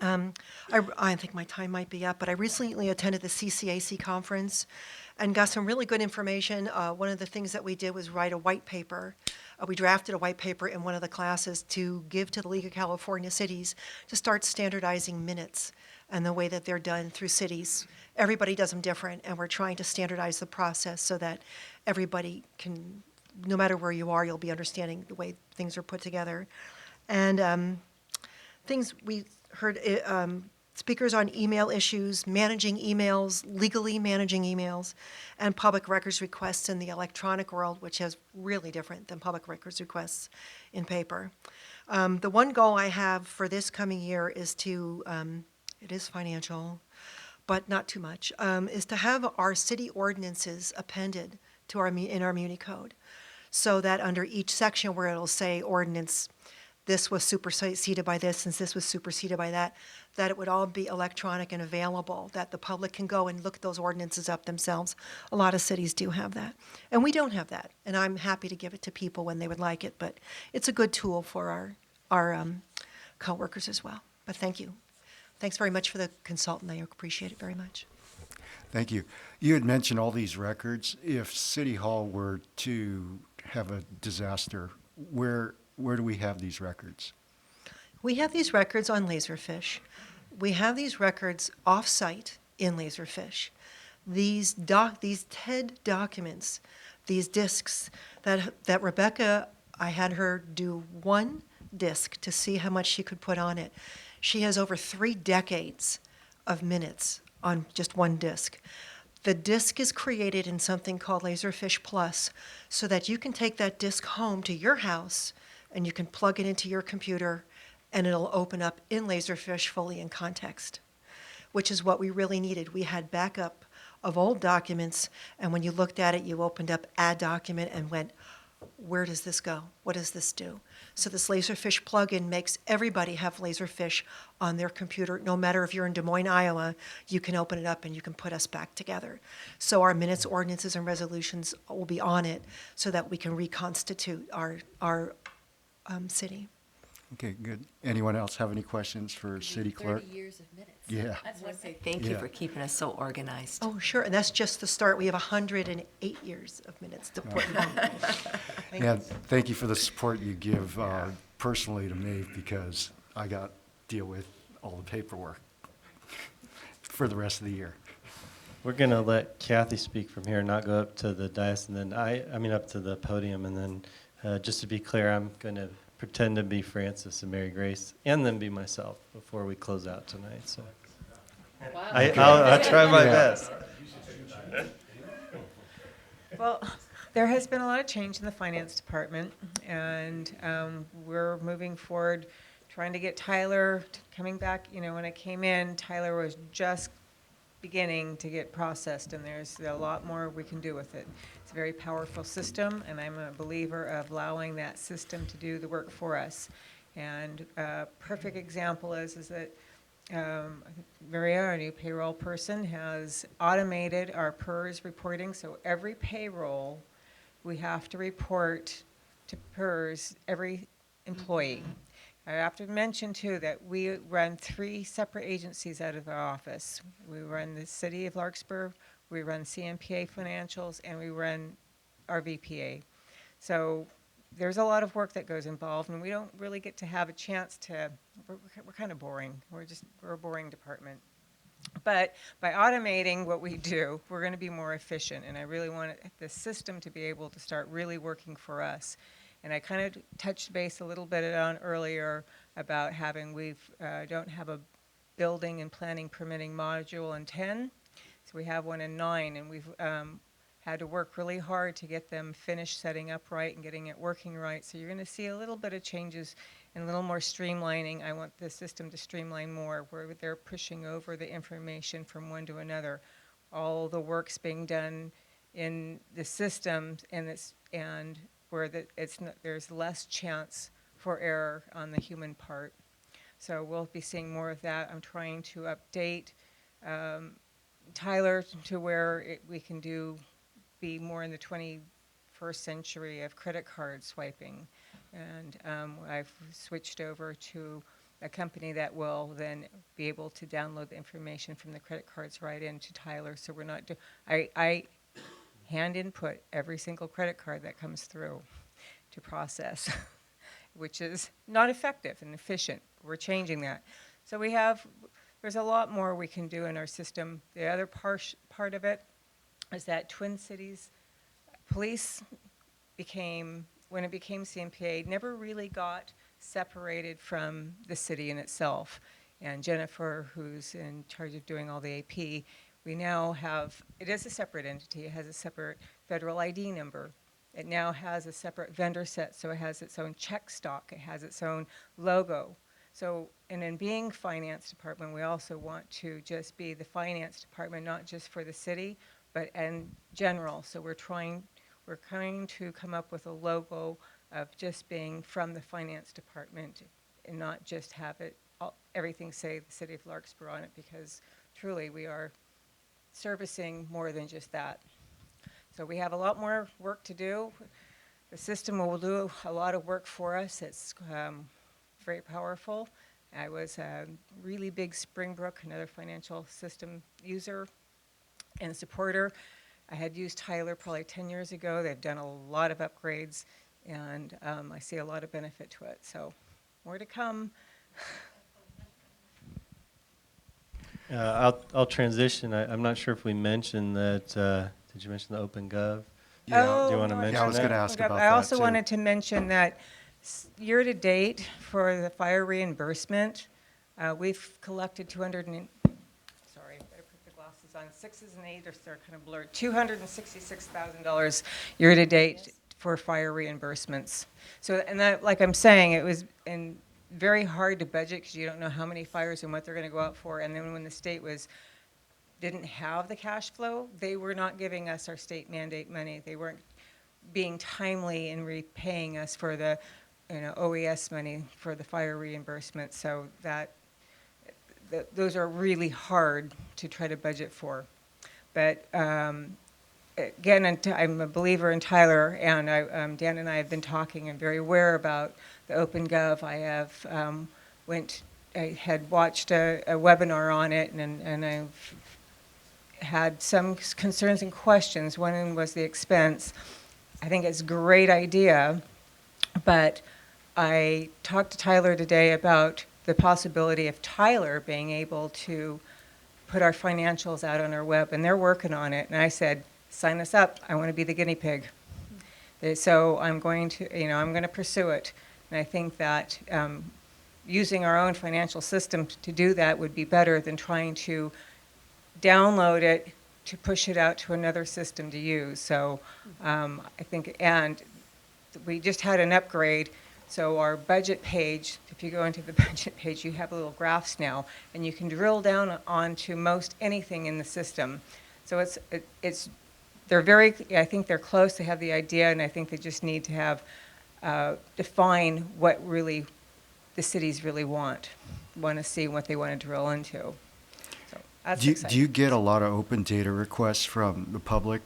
Speaker 20: I think my time might be up, but I recently attended the CCAC conference and got some really good information. One of the things that we did was write a white paper. We drafted a white paper in one of the classes to give to the League of California Cities to start standardizing minutes and the way that they're done through cities. Everybody does them different, and we're trying to standardize the process so that everybody can, no matter where you are, you'll be understanding the way things are put together. And things we heard, speakers on email issues, managing emails, legally managing emails, and public records requests in the electronic world, which is really different than public records requests in paper. The one goal I have for this coming year is to, it is financial, but not too much, is to have our city ordinances appended to in our Muni Code, so that under each section where it'll say ordinance, this was superseded by this, and this was superseded by that it would all be electronic and available, that the public can go and look those ordinances up themselves. A lot of cities do have that, and we don't have that, and I'm happy to give it to people when they would like it, but it's a good tool for our coworkers as well. But thank you. Thanks very much for the consultant. I appreciate it very much.
Speaker 1: Thank you. You had mentioned all these records. If City Hall were to have a disaster, where do we have these records?
Speaker 20: We have these records on Laserfish. We have these records off-site in Laserfish. These TED documents, these discs that Rebecca, I had her do one disc to see how much she could put on it. She has over 3 decades of minutes on just one disc. The disc is created in something called Laserfish Plus so that you can take that disc home to your house and you can plug it into your computer and it'll open up in Laserfish fully in context, which is what we really needed. We had backup of old documents, and when you looked at it, you opened up Add Document and went, where does this go? What does this do? So this Laserfish plugin makes everybody have Laserfish on their computer. No matter if you're in Des Moines, Iowa, you can open it up and you can put us back together. So our minutes, ordinances, and resolutions will be on it so that we can reconstitute our city.
Speaker 1: Okay, good. Anyone else have any questions for City Clerk?
Speaker 5: 30 years of minutes.
Speaker 1: Yeah.
Speaker 5: I just want to say thank you for keeping us so organized.
Speaker 20: Oh, sure, and that's just the start. We have 108 years of minutes to put on.
Speaker 1: And thank you for the support you give personally to me, because I got to deal with all the paperwork for the rest of the year.
Speaker 2: We're going to let Kathy speak from here, not go up to the dais, and then up to the podium, and then just to be clear, I'm going to pretend to be Francis and Mary Grace, and then be myself before we close out tonight. So,
Speaker 6: Wow.
Speaker 2: I'll try my best.
Speaker 9: Well, there has been a lot of change in the finance department, and we're moving forward, trying to get Tyler coming back. You know, when I came in, Tyler was just beginning to get processed, and there's a lot more we can do with it. It's a very powerful system, and I'm a believer of allowing that system to do the work for us. And a perfect example is that Maria, our new payroll person, has automated our PERS reporting, so every payroll we have to report to PERS every employee. I have to mention too that we run 3 separate agencies out of our office. We run the City of Larkspur, we run CMPA Financials, and we run our VPA. So there's a lot of work that goes involved, and we don't really get to have a chance to, we're kind of boring. We're a boring department. But by automating what we do, we're going to be more efficient, and I really want the system to be able to start really working for us. And I kind of touched base a little bit on earlier about having, don't have a building and planning permitting module in 10, so we have one in 9, and we've had to work really hard to get them finished setting up right and getting it working right. So you're going to see a little bit of changes and a little more streamlining. I want the system to streamline more, where they're pushing over the information from one to another. All the work's being done in the system, and where there's less chance for error on the human part. So we'll be seeing more of that. I'm trying to update Tyler to where we can be more in the 21st century of credit card swiping. And I've switched over to a company that will then be able to download the information from the credit cards right into Tyler. So we're not I hand input every single credit card that comes through to process, which is not effective and efficient. We're changing that. So there's a lot more we can do in our system. The other part of it is that Twin Cities Police when it became CMPA, never really got separated from the city in itself. And Jennifer, who's in charge of doing all the AP, we now have, it is a separate entity. It has a separate federal ID number. It now has a separate vendor set, so it has its own check stock. It has its own logo. So, and in being finance department, we also want to just be the finance department, not just for the city, but in general. So we're trying to come up with a logo of just being from the finance department and not just have everything say the City of Larkspur on it, because truly we are servicing more than just that. So we have a lot more work to do. The system will do a lot of work for us. It's very powerful. I was a really big Springbrook, another financial system user and supporter. I had used Tyler probably 10 years ago. They've done a lot of upgrades, and I see a lot of benefit to it. So more to come.
Speaker 2: I'll transition. I'm not sure if we mentioned that. Did you mention the OpenGov?
Speaker 9: Yeah.
Speaker 2: Do you want to mention that?
Speaker 1: Yeah, I was going to ask about that,
Speaker 9: I also
Speaker 1: too.
Speaker 9: wanted to mention that year to date for the fire reimbursement, we've collected sorry, I better put the glasses on. 6s and 8s are kind of blurred. $266,000 year to date for fire reimbursements. So, and that, like I'm saying, it was very hard to budget because you don't know how many fires and what they're going to go out for. And then when the state didn't have the cash flow, they were not giving us our state mandate money. They weren't being timely in repaying us for the OES money for the fire reimbursement. So those are really hard to try to budget for. But again, I'm a believer in Tyler, and Dan and I have been talking and very aware about the OpenGov. I had watched a webinar on it, and I've had some concerns and questions. One was the expense. I think it's a great idea, but I talked to Tyler today about the possibility of Tyler being able to put our financials out on our web, and they're working on it. And I said, sign us up. I want to be the guinea pig. So I'm going to pursue it. And I think that using our own financial system to do that would be better than trying to download it to push it out to another system to use. So I think, and we just had an upgrade. So our budget page, if you go into the budget page, you have little graphs now, and you can drill down onto most anything in the system. So I think they're close. They have the idea, and I think they just need to have define what really the cities really want to see, what they want to drill into. So that's exciting.
Speaker 1: Do you get a lot of open data requests from the public?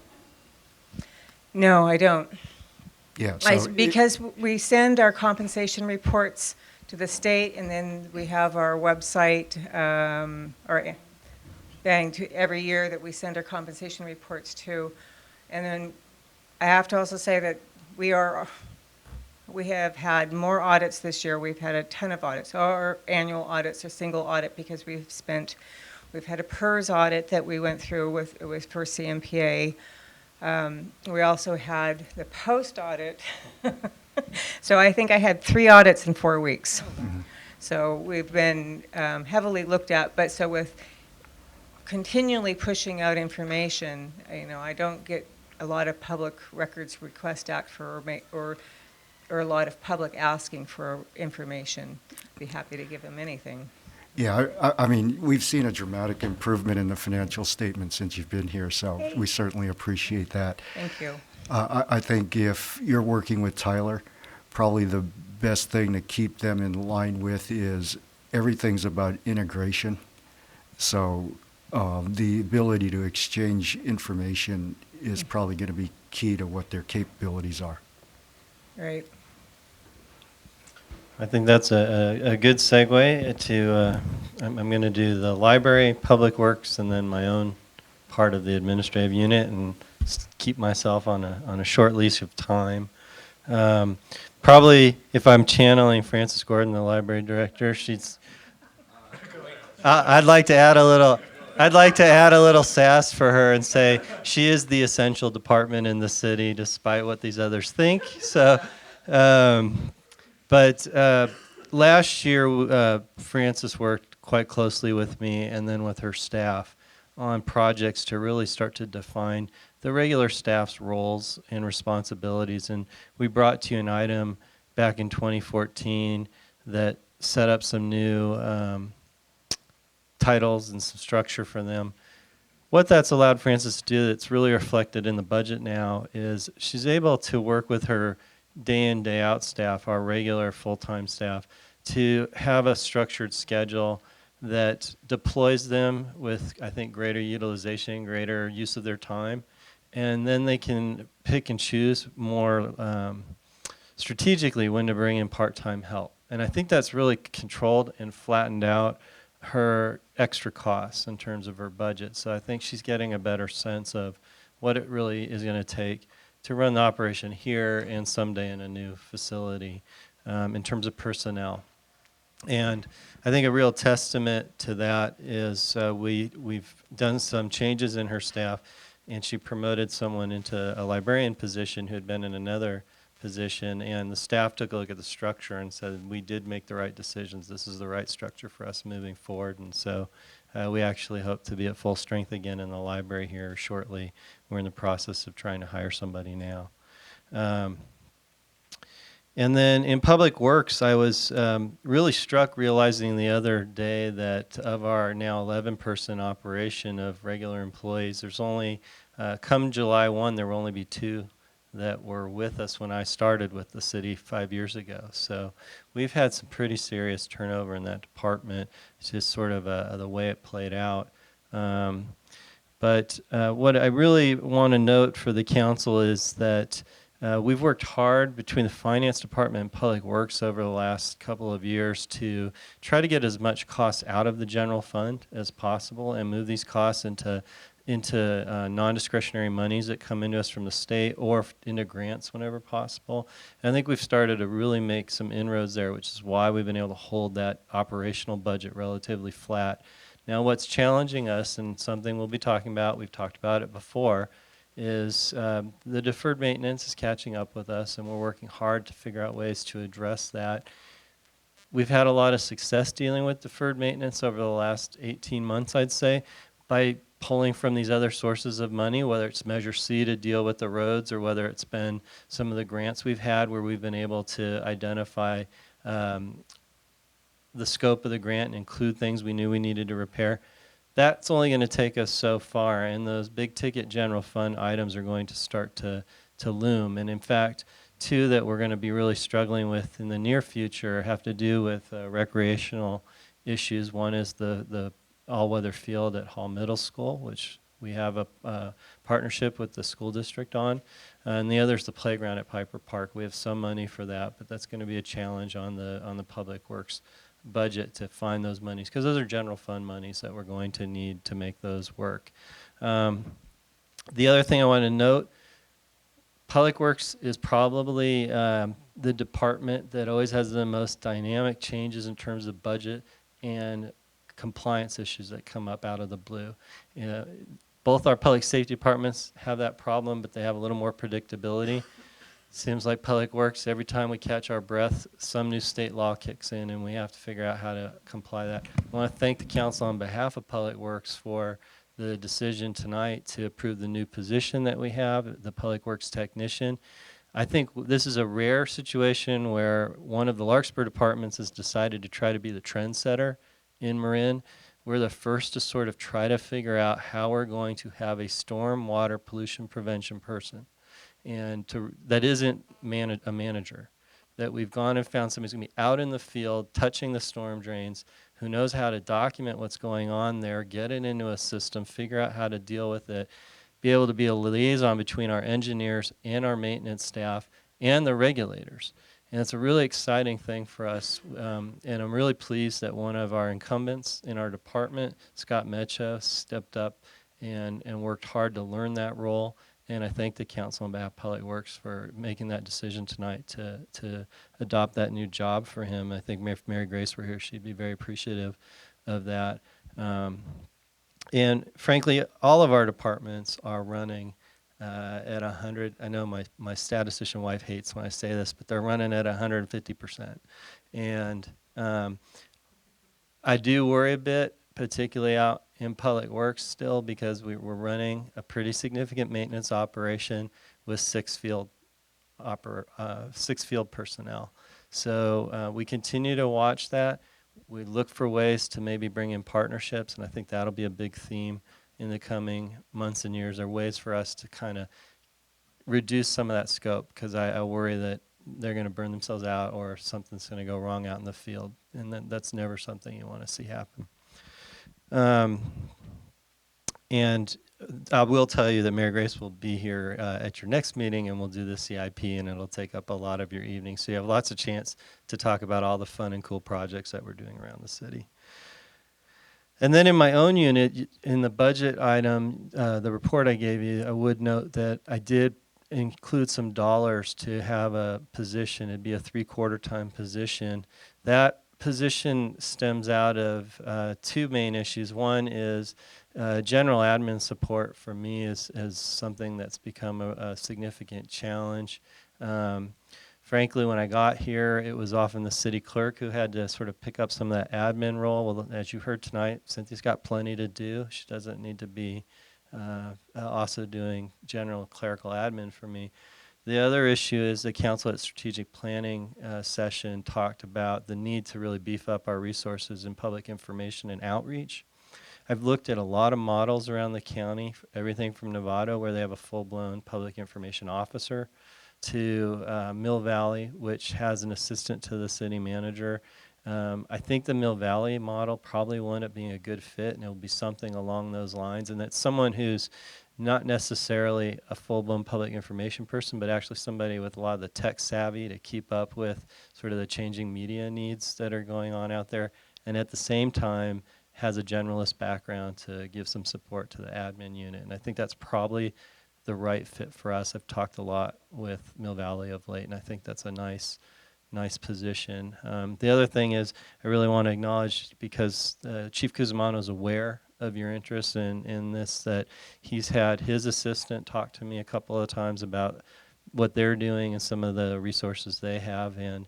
Speaker 9: No, I don't.
Speaker 1: Yeah, so
Speaker 9: Because we send our compensation reports to the state, and then we have our website, or every year that we send our compensation reports to. And then I have to also say that we have had more audits this year. We've had a ton of audits. Our annual audits are single audit because we've had a PERS audit that we went through it was for CMPA. We also had the post audit. So I think I had 3 audits in 4 weeks. So we've been heavily looked at, but so with continually pushing out information, I don't get a lot of Public Records Request Act or a lot of public asking for information. Be happy to give them anything.
Speaker 1: Yeah, I mean, we've seen a dramatic improvement in the financial statement since you've been here, so we certainly appreciate that.
Speaker 9: Thank you.
Speaker 1: I think if you're working with Tyler, probably the best thing to keep them in line with is everything's about integration. So the ability to exchange information is probably going to be key to what their capabilities are.
Speaker 9: Right.
Speaker 2: I think that's a good segue to, I'm going to do the library, public works, and then my own part of the administrative unit, and keep myself on a short leash of time. Probably, if I'm channeling Frances Gordon, the library director, I'd like to add a little sass for her and say she is the essential department in the city, despite what these others think. So. But last year, Frances worked quite closely with me and then with her staff on projects to really start to define the regular staff's roles and responsibilities. And we brought to you an item back in 2014 that set up some new titles and some structure for them. What that's allowed Frances to do that's really reflected in the budget now is she's able to work with her day in, day out staff, our regular full-time staff, to have a structured schedule that deploys them with, I think, greater utilization, greater use of their time. And then they can pick and choose more strategically when to bring in part-time help. And I think that's really controlled and flattened out her extra costs in terms of her budget. So I think she's getting a better sense of what it really is going to take to run the operation here and someday in a new facility in terms of personnel. And I think a real testament to that is we've done some changes in her staff, and she promoted someone into a librarian position who had been in another position, and the staff took a look at the structure and said, we did make the right decisions. This is the right structure for us moving forward. And so we actually hope to be at full strength again in the library here shortly. We're in the process of trying to hire somebody now. And then in Public Works, I was really struck realizing the other day that of our now 11-person operation of regular employees, there's only, come July 1, there will only be 2 that were with us when I started with the city 5 years ago. So we've had some pretty serious turnover in that department. It's just sort of the way it played out. But what I really want to note for the council is that we've worked hard between the finance department and public works over the last couple of years to try to get as much costs out of the general fund as possible and move these costs into non-discretionary monies that come into us from the state or into grants whenever possible. And I think we've started to really make some inroads there, which is why we've been able to hold that operational budget relatively flat. Now what's challenging us, and something we'll be talking about, we've talked about it before, is the deferred maintenance is catching up with us, and we're working hard to figure out ways to address that. We've had a lot of success dealing with deferred maintenance over the last 18 months, I'd say, by pulling from these other sources of money, whether it's Measure C to deal with the roads or whether it's been some of the grants we've had where we've been able to identify the scope of the grant and include things we knew we needed to repair. That's only going to take us so far, and those big ticket general fund items are going to start to loom. And in fact, 2 that we're going to be really struggling with in the near future have to do with recreational issues. One is the all-weather field at Hall Middle School, which we have a partnership with the school district on, and the other is the playground at Piper Park. We have some money for that, but that's going to be a challenge on the Public Works budget to find those monies, because those are general fund monies that we're going to need to make those work. The other thing I want to note, Public Works is probably the department that always has the most dynamic changes in terms of budget and compliance issues that come up out of the blue. Both our public safety departments have that problem, but they have a little more predictability. Seems like Public Works, every time we catch our breath, some new state law kicks in and we have to figure out how to comply that. I want to thank the council on behalf of Public Works for the decision tonight to approve the new position that we have, the Public Works technician. I think this is a rare situation where one of the Larkspur departments has decided to try to be the trendsetter in Marin. We're the first to sort of try to figure out how we're going to have a storm water pollution prevention person, and that isn't a manager. That we've gone and found somebody who's going to be out in the field touching the storm drains, who knows how to document what's going on there, get it into a system, figure out how to deal with it, be able to be a liaison between our engineers and our maintenance staff and the regulators. And it's a really exciting thing for us, and I'm really pleased that one of our incumbents in our department, Scott Mecho, stepped up and worked hard to learn that role. And I thank the council on behalf of Public Works for making that decision tonight to adopt that new job for him. I think if Mary Grace were here, she'd be very appreciative of that. And frankly, all of our departments are running at 100. I know my statistician wife hates when I say this, but they're running at 150%. And I do worry a bit, particularly out in Public Works still, because we're running a pretty significant maintenance operation with six field personnel. So we continue to watch that. We look for ways to maybe bring in partnerships, and I think that'll be a big theme in the coming months and years, are ways for us to kind of reduce some of that scope, because I worry that they're going to burn themselves out or something's going to go wrong out in the field, and that's never something you want to see happen. And I will tell you that Mary Grace will be here at your next meeting, and we'll do the CIP, and it'll take up a lot of your evening. So you have lots of chance to talk about all the fun and cool projects that we're doing around the city. And then in my own unit, in the budget item, the report I gave you, I would note that I did include some dollars to have a position. It'd be a 3/4 time position. That position stems out of two main issues. One is general admin support for me is something that's become a significant challenge. Frankly, when I got here, it was often the city clerk who had to sort of pick up some of that admin role. Well, as you heard tonight, Cynthia's got plenty to do. She doesn't need to be also doing general clerical admin for me. The other issue is the council at strategic planning session talked about the need to really beef up our resources in public information and outreach. I've looked at a lot of models around the county, everything from Nevada, where they have a full-blown public information officer, to Mill Valley, which has an assistant to the city manager. I think the Mill Valley model probably will end up being a good fit, and it will be something along those lines, and that's someone who's not necessarily a full-blown public information person, but actually somebody with a lot of the tech savvy to keep up with sort of the changing media needs that are going on out there, and at the same time has a generalist background to give some support to the admin unit. And I think that's probably the right fit for us. I've talked a lot with Mill Valley of late, and I think that's a nice position. The other thing is I really want to acknowledge, because Chief Cusimano is aware of your interest in this, that he's had his assistant talk to me a couple of times about what they're doing and some of the resources they have. And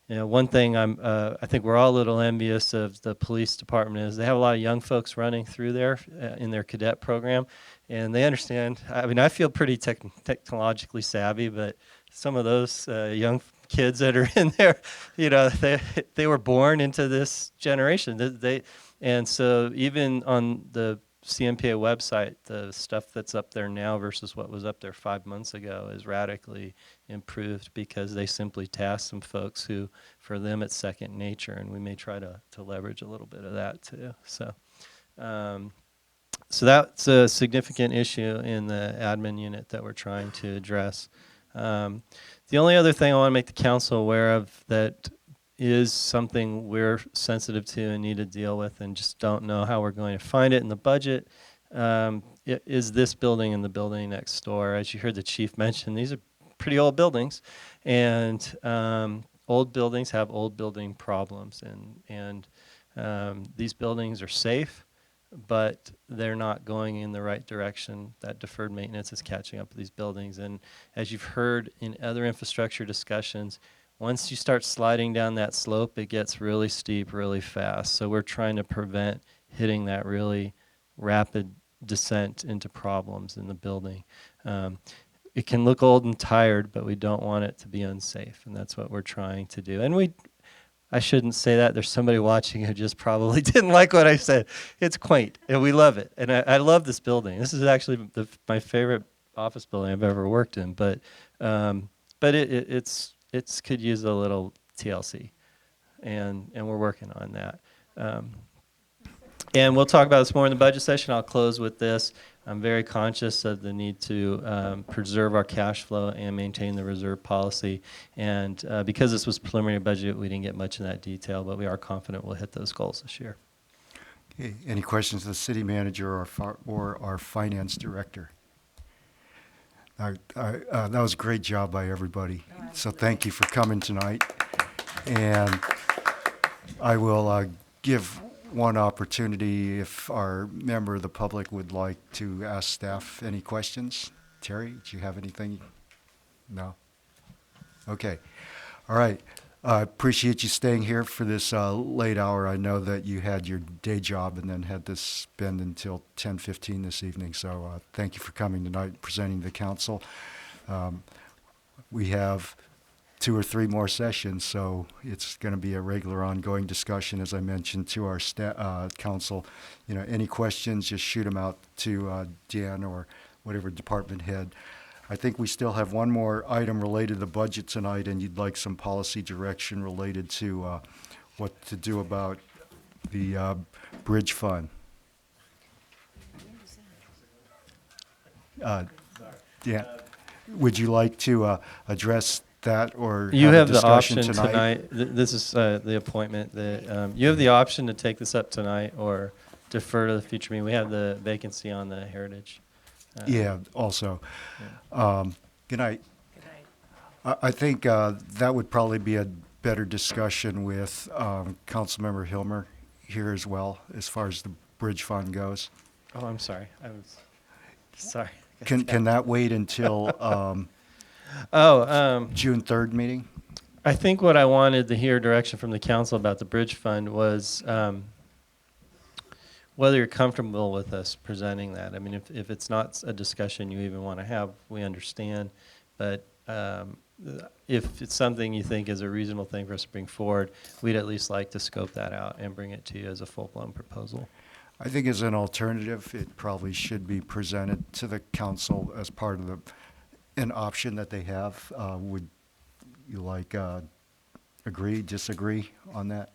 Speaker 2: you know, one thing I think we're all a little envious of the police department is they have a lot of young folks running through there in their cadet program, and they understand. I mean, I feel pretty technologically savvy, but some of those young kids that are in there, you know, they were born into this generation. And so even on the CMPA website, the stuff that's up there now versus what was up there 5 months ago is radically improved, because they simply task some folks who, for them, it's second nature, and we may try to leverage a little bit of that too. So So that's a significant issue in the admin unit that we're trying to address. The only other thing I want to make the council aware of that is something we're sensitive to and need to deal with and just don't know how we're going to find it in the budget is this building and the building next door. As you heard the chief mention, these are pretty old buildings, and old buildings have old building problems, and these buildings are safe, but they're not going in the right direction. That deferred maintenance is catching up with these buildings. And as you've heard in other infrastructure discussions, once you start sliding down that slope, it gets really steep really fast. So we're trying to prevent hitting that really rapid descent into problems in the building. It can look old and tired, but we don't want it to be unsafe, and that's what we're trying to do. And I shouldn't say that. There's somebody watching who just probably didn't like what I said. It's quaint, and we love it. And I love this building. This is actually my favorite office building I've ever worked in. But it's could use a little TLC, and we're working on that. And we'll talk about this more in the budget session. I'll close with this. I'm very conscious of the need to preserve our cash flow and maintain the reserve policy. And because this was preliminary budget, we didn't get much in that detail, but we are confident we'll hit those goals this year.
Speaker 1: Okay, any questions of the city manager or our finance director? That was a great job by everybody. So thank you for coming tonight. And I will give one opportunity if our member of the public would like to ask staff any questions. Terry, do you have anything? No? Okay. All right. I appreciate you staying here for this late hour. I know that you had your day job and then had to spend until 10:15 this evening. So thank you for coming tonight and presenting to the council. We have 2 or 3 more sessions, so it's going to be a regular ongoing discussion, as I mentioned to our council. You know, any questions, just shoot them out to Dan or whatever department head. I think we still have one more item related to the budget tonight, and you'd like some policy direction related to what to do about the bridge fund. Dan, would you like to address that or
Speaker 2: You have
Speaker 1: a
Speaker 2: the
Speaker 1: discussion
Speaker 2: option tonight. This is the appointment that you have the option to take this up tonight or defer to the future meeting. We have the vacancy on the Heritage.
Speaker 1: Yeah, also. Good night. I think that would probably be a better discussion with Councilmember Hilmer here as well, as far as the bridge fund goes.
Speaker 2: Oh, I'm sorry. I was sorry.
Speaker 1: Can that wait until June 3rd meeting?
Speaker 2: I think what I wanted to hear direction from the council about the bridge fund was whether you're comfortable with us presenting that. I mean, if it's not a discussion you even want to have, we understand. But if it's something you think is a reasonable thing for us to bring forward, we'd at least like to scope that out and bring it to you as a full-blown proposal.
Speaker 1: I think as an alternative, it probably should be presented to the council as part of an option that they have. Would you like agree, disagree on that?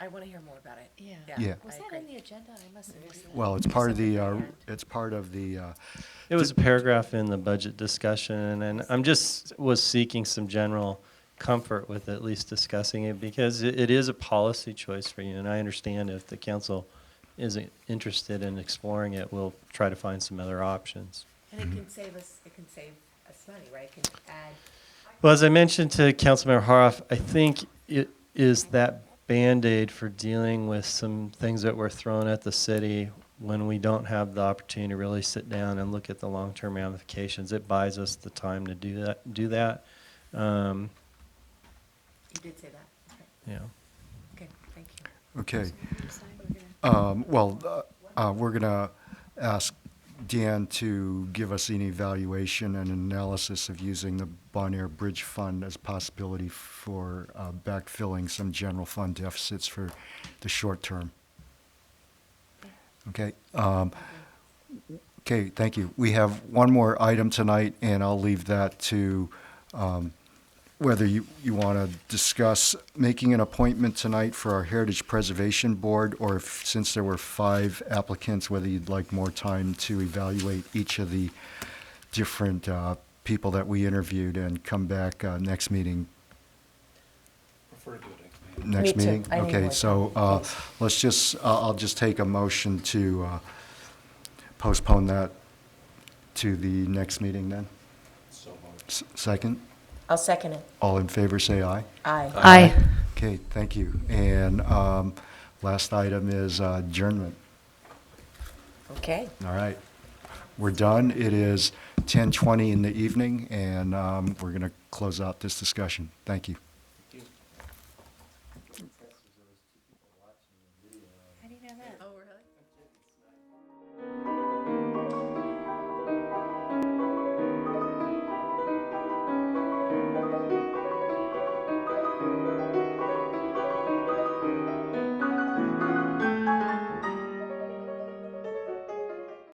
Speaker 5: I want to hear more about it.
Speaker 6: Yeah.
Speaker 1: Yeah.
Speaker 6: Was that in the agenda? I must have missed it.
Speaker 1: Well, it's part of the,
Speaker 2: It was a paragraph in the budget discussion, and I'm was seeking some general comfort with at least discussing it because it is a policy choice for you, and I understand if the council isn't interested in exploring it, we'll try to find some other options.
Speaker 5: And it can save us money, right? It can add.
Speaker 2: Well, as I mentioned to Councilmember Haroff, I think it is that Band-Aid for dealing with some things that were thrown at the city when we don't have the opportunity to really sit down and look at the long-term ramifications. It buys us the time to do that.
Speaker 5: You did say that. Okay.
Speaker 2: Yeah.
Speaker 5: Okay, thank you.
Speaker 1: Okay. We're going to ask Dan to give us an evaluation and analysis of using the Bon Air Bridge Fund as a possibility for backfilling some general fund deficits for the short term. Okay. Okay, thank you. We have one more item tonight, and I'll leave that to whether you want to discuss making an appointment tonight for our Heritage Preservation Board, or if, since there were 5 applicants, whether you'd like more time to evaluate each of the different people that we interviewed and come back next meeting.
Speaker 4: Prefer to do it next meeting.
Speaker 1: Next
Speaker 5: Me too.
Speaker 1: meeting?
Speaker 5: I need
Speaker 1: Okay,
Speaker 5: more
Speaker 1: so
Speaker 5: time, please.
Speaker 1: let's just, I'll just take a motion to postpone that to the next meeting then.
Speaker 4: So moved.
Speaker 1: Second?
Speaker 5: I'll second it.
Speaker 1: All in favor, say aye.
Speaker 5: Aye.
Speaker 6: Aye.
Speaker 1: Okay, thank you. And last item is adjournment.
Speaker 5: Okay.
Speaker 1: All right. We're done. It is 10:20 in the evening, and we're going to close out this discussion. Thank you.
Speaker 5: How do you know that? Oh, really?